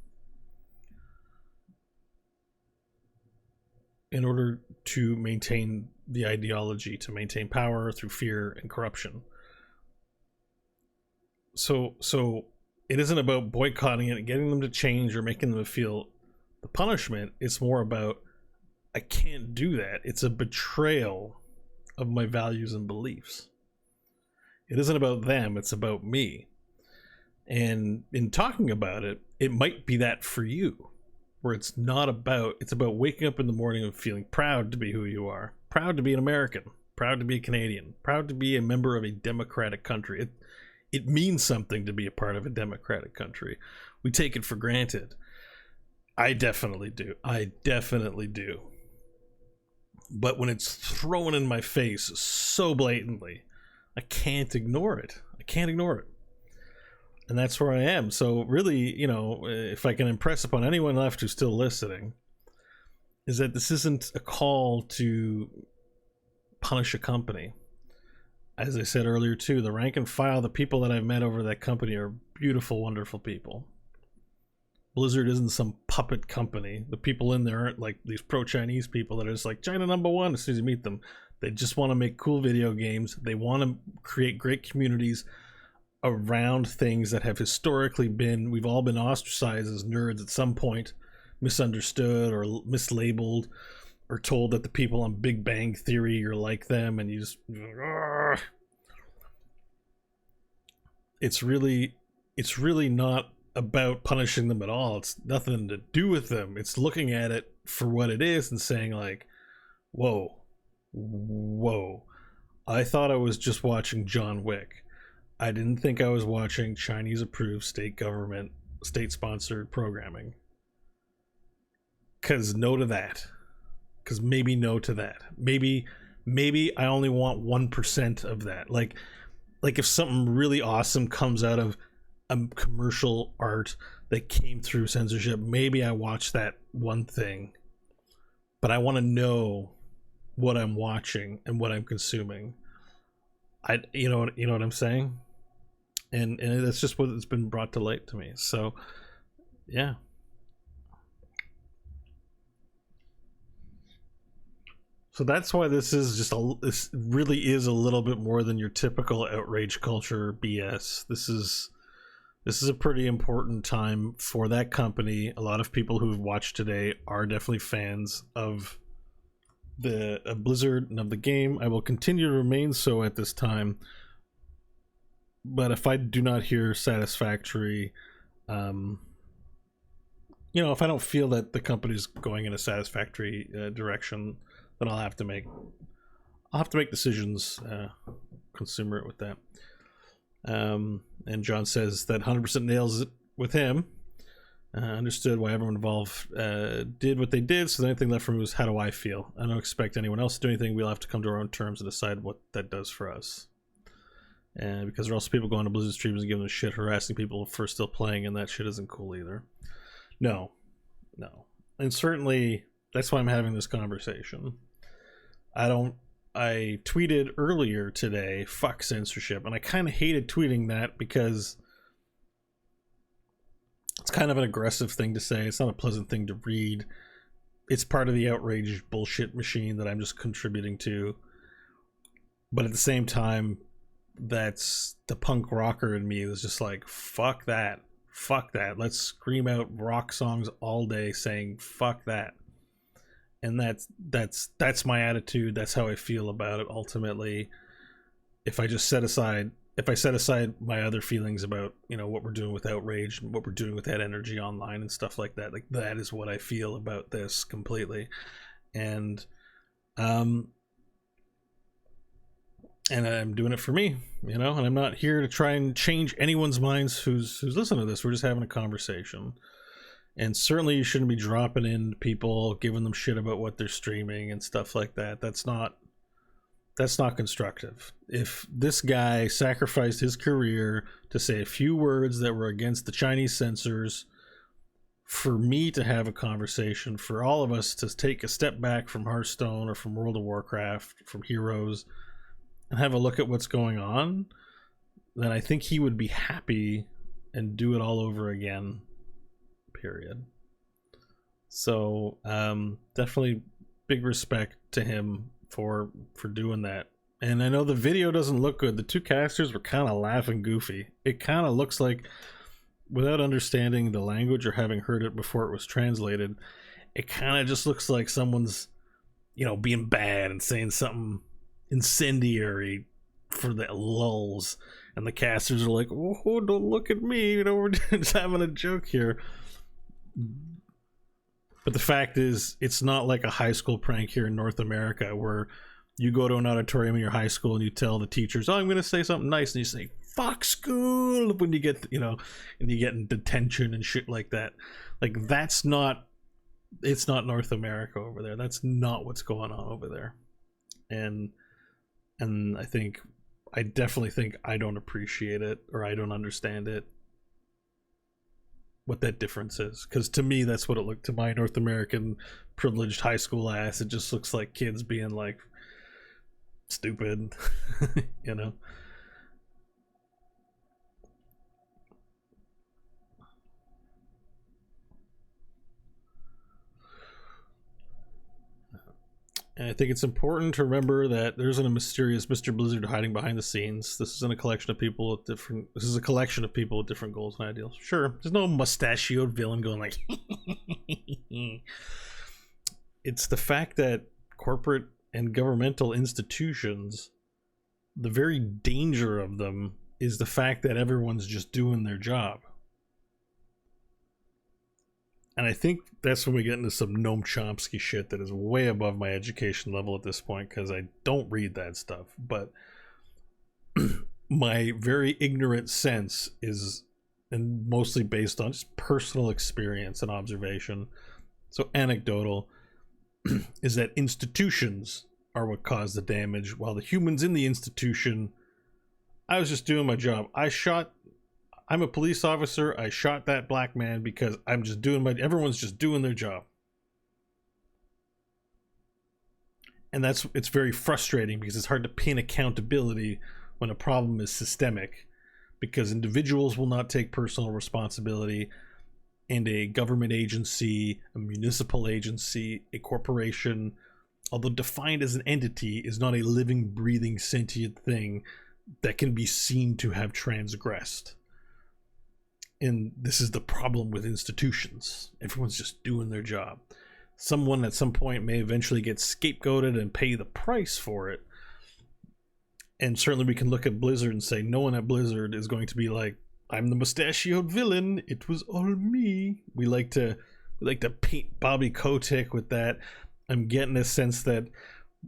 in order to maintain the ideology, to maintain power through fear and corruption. So it isn't about boycotting it and getting them to change or making them feel the punishment. It's more about, I can't do that. It's a betrayal of my values and beliefs. It isn't about them, it's about me. And in talking about it, it might be that for you, where it's about waking up in the morning and feeling proud to be who you are, proud to be an American, proud to be a Canadian, proud to be a member of a democratic country. It means something to be a part of a democratic country. We take it for granted. I definitely do. But when it's thrown in my face so blatantly, I can't ignore it. And that's where I am. So really, if I can impress upon anyone left who's still listening, is that this isn't a call to punish a company. As I said earlier too, the rank and file, the people that I've met over that company are beautiful, wonderful people. Blizzard isn't some puppet company. The people in there aren't like these pro-Chinese people that are just like China #1 as soon as you meet them. They just want to make cool video games. They want to create great communities around things that have historically been, we've all been ostracized as nerds at some point, misunderstood or mislabeled, or told that the people on Big Bang Theory are like them, and you just, it's really not about punishing them at all. It's nothing to do with them. It's looking at it for what it is and saying like, whoa, I thought I was just watching John Wick. I didn't think I was watching Chinese approved state government, state sponsored programming. Cause no to that. Maybe I only want 1% of that. Like if something really awesome comes out of a commercial art that came through censorship, maybe I watch that one thing. But I want to know what I'm watching and what I'm consuming. You know what I'm saying? And that's just what it's been brought to light to me. So yeah. So that's why this really is a little bit more than your typical outrage culture BS. This is a pretty important time for that company. A lot of people who've watched today are definitely fans of Blizzard and of the game. I will continue to remain so at this time. But if I do not hear satisfactory, if I don't feel that the company's going in a satisfactory direction, then I'll have to make decisions, consumer it with that. And John says that 100% nails it with him. Understood why everyone involved did what they did, so the only thing left for me was, how do I feel? I don't expect anyone else to do anything. We'll have to come to our own terms and decide what that does for us. And because there are also people going to Blizzard streams and giving them shit, harassing people for still playing, and that shit isn't cool either. No. And certainly, that's why I'm having this conversation. I tweeted earlier today, fuck censorship, and I kind of hated tweeting that because it's kind of an aggressive thing to say. It's not a pleasant thing to read. It's part of the outrage bullshit machine that I'm just contributing to. But at the same time, that's the punk rocker in me is just like, fuck that. Let's scream out rock songs all day saying fuck that. And that's my attitude. That's how I feel about it ultimately. If I set aside my other feelings about, what we're doing with outrage and what we're doing with that energy online and stuff like that, that is what I feel about this completely. And I'm doing it for me, and I'm not here to try and change anyone's minds who's listening to this. We're just having a conversation. And certainly you shouldn't be dropping in people, giving them shit about what they're streaming and stuff like that. That's not constructive. If this guy sacrificed his career to say a few words that were against the Chinese censors, for me to have a conversation, for all of us to take a step back from Hearthstone or from World of Warcraft, from Heroes, and have a look at what's going on, then I think he would be happy and do it all over again, period. So definitely big respect to him for doing that. And I know the video doesn't look good. The two casters were kind of laughing goofy. It kind of looks like, without understanding the language or having heard it before it was translated, it kind of just looks like someone's, being bad and saying something incendiary for the lulls. And the casters are like, "Oh, don't look at me, we're just having a joke here." But the fact is, it's not like a high school prank here in North America where you go to an auditorium in your high school and you tell the teachers, "Oh, I'm going to say something nice," and you say, "Fuck school," when you get, and you get in detention and shit like that. Like, it's not North America over there. That's not what's going on over there. And I definitely think I don't appreciate it, or I don't understand it, what that difference is. Because to me, that's what it looked to my North American privileged high school ass. It just looks like kids being like stupid, And I think it's important to remember that there isn't a mysterious Mr. Blizzard hiding behind the scenes. This isn't a collection of people with different. This is a collection of people with different goals and ideals. Sure, there's no mustachioed villain going like. It's the fact that corporate and governmental institutions, the very danger of them is the fact that everyone's just doing their job. And I think that's when we get into some Noam Chomsky shit that is way above my education level at this point, because I don't read that stuff. But my very ignorant sense is, and mostly based on just personal experience and observation, so anecdotal, is that institutions are what cause the damage, while the humans in the institution, I was just doing my job. I'm a police officer. I shot that black man because I'm just doing everyone's just doing their job. And it's very frustrating because it's hard to pin accountability when a problem is systemic, because individuals will not take personal responsibility, and a government agency, a municipal agency, a corporation, although defined as an entity, is not a living, breathing, sentient thing that can be seen to have transgressed. And this is the problem with institutions. Everyone's just doing their job. Someone at some point may eventually get scapegoated and pay the price for it. And certainly we can look at Blizzard and say no one at Blizzard is going to be like, "I'm the mustachioed villain, it was all me." We like to paint Bobby Kotick with that. I'm getting a sense that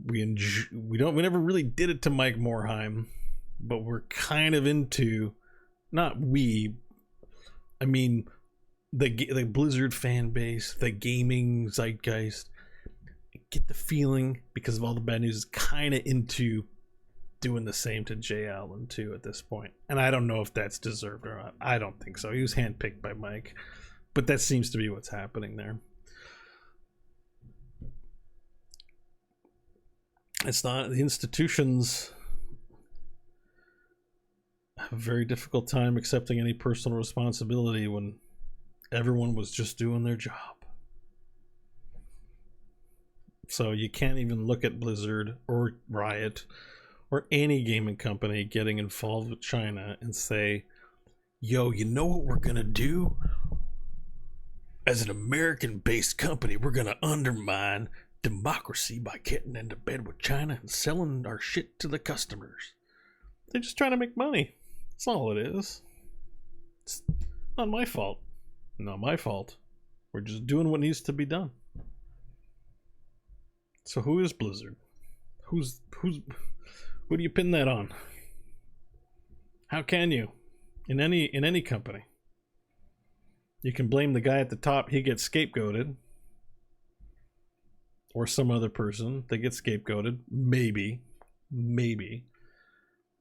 we never really did it to Mike Morhaime, but we're kind of into, I mean, the Blizzard fan base, the gaming zeitgeist, I get the feeling, because of all the bad news, is kind of into doing the same to Jay Allen too at this point. And I don't know if that's deserved or not. I don't think so. He was handpicked by Mike, but that seems to be what's happening there. It's not, the institutions have a very difficult time accepting any personal responsibility when everyone was just doing their job. So you can't even look at Blizzard or Riot or any gaming company getting involved with China and say, "Yo, you know what we're gonna do? As an American-based company, we're gonna undermine democracy by getting into bed with China and selling our shit to the customers." They're just trying to make money. That's all it is. It's not my fault. Not my fault. We're just doing what needs to be done. So who is Blizzard? Who do you pin that on? How can you? In any company. You can blame the guy at the top, he gets scapegoated. Or some other person, they get scapegoated. Maybe.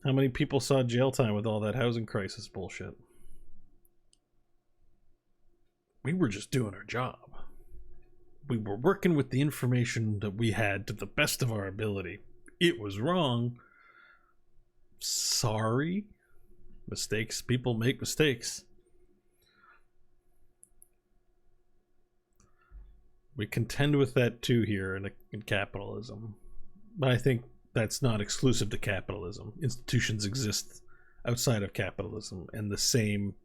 How many people saw jail time with all that housing crisis bullshit? We were just doing our job. We were working with the information that we had to the best of our ability. It was wrong. Sorry. Mistakes. People make mistakes. We contend with that too here in capitalism. But I think that's not exclusive to capitalism. Institutions exist outside of capitalism, and that same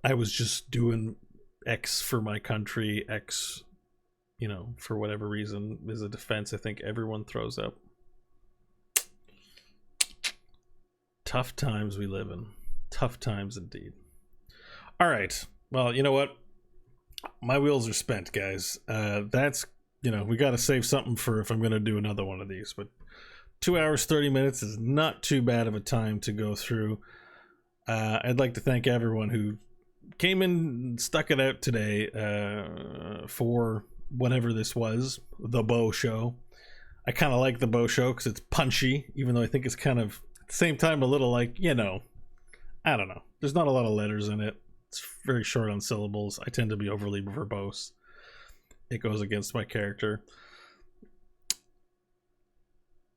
I was just doing X for my country, X, for whatever reason, is a defense I think everyone throws up. Tough times we live in. Tough times indeed. All right. Well, you know what? My wheels are spent, guys. That's, we got to save something for if I'm going to do another one of these. But 2 hours, 30 minutes is not too bad of a time to go through. I'd like to thank everyone who came in and stuck it out today for whatever this was, the Beau show. I kind of like the Beau show because it's punchy, even though I think it's kind of, at the same time, a little like, I don't know. There's not a lot of letters in it. It's very short on syllables. I tend to be overly verbose. It goes against my character.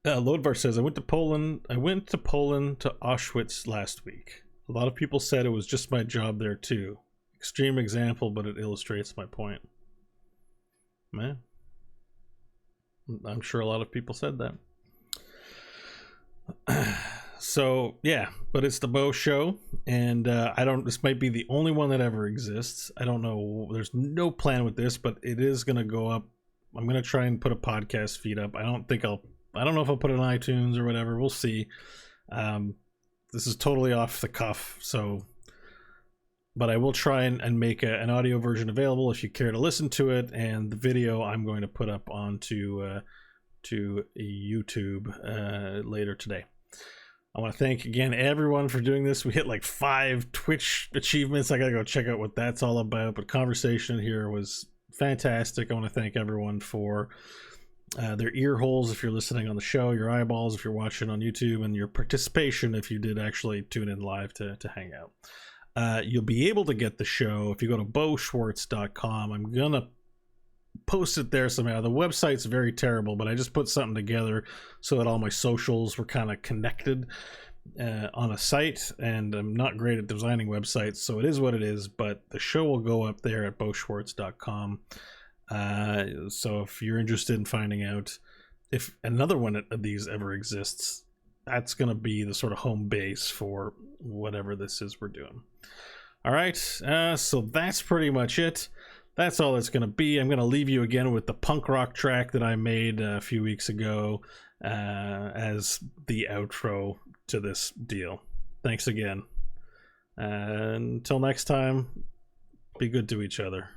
Lodvar says, I went to Poland to Auschwitz last week. A lot of people said it was just my job there too. Extreme example, but it illustrates my point. Man, I'm sure a lot of people said that. So yeah, but it's the Beau show, and this might be the only one that ever exists. I don't know, there's no plan with this, but it is gonna go up. I'm gonna try and put a podcast feed up. I don't know if I'll put it on iTunes or whatever. We'll see. This is totally off the cuff, but I will try and make an audio version available if you care to listen to it, and the video I'm going to put up onto to YouTube later today. I want to thank again everyone for doing this. We hit like 5 Twitch achievements. I gotta go check out what that's all about, but conversation here was fantastic. I want to thank everyone for their ear holes if you're listening on the show, your eyeballs if you're watching on YouTube, and your participation if you did actually tune in live to hang out. You'll be able to get the show if you go to beauschwartz.com. I'm gonna post it there somehow. The website's very terrible, but I just put something together so that all my socials were kind of connected on a site, and I'm not great at designing websites, so it is what it is, but the show will go up there at beauschwartz.com. So if you're interested in finding out if another one of these ever exists, that's going to be the sort of home base for whatever this is we're doing. All right, so that's pretty much it. That's all it's going to be. I'm going to leave you again with the punk rock track that I made a few weeks ago as the outro to this deal. Thanks again. Until next time, be good to each other.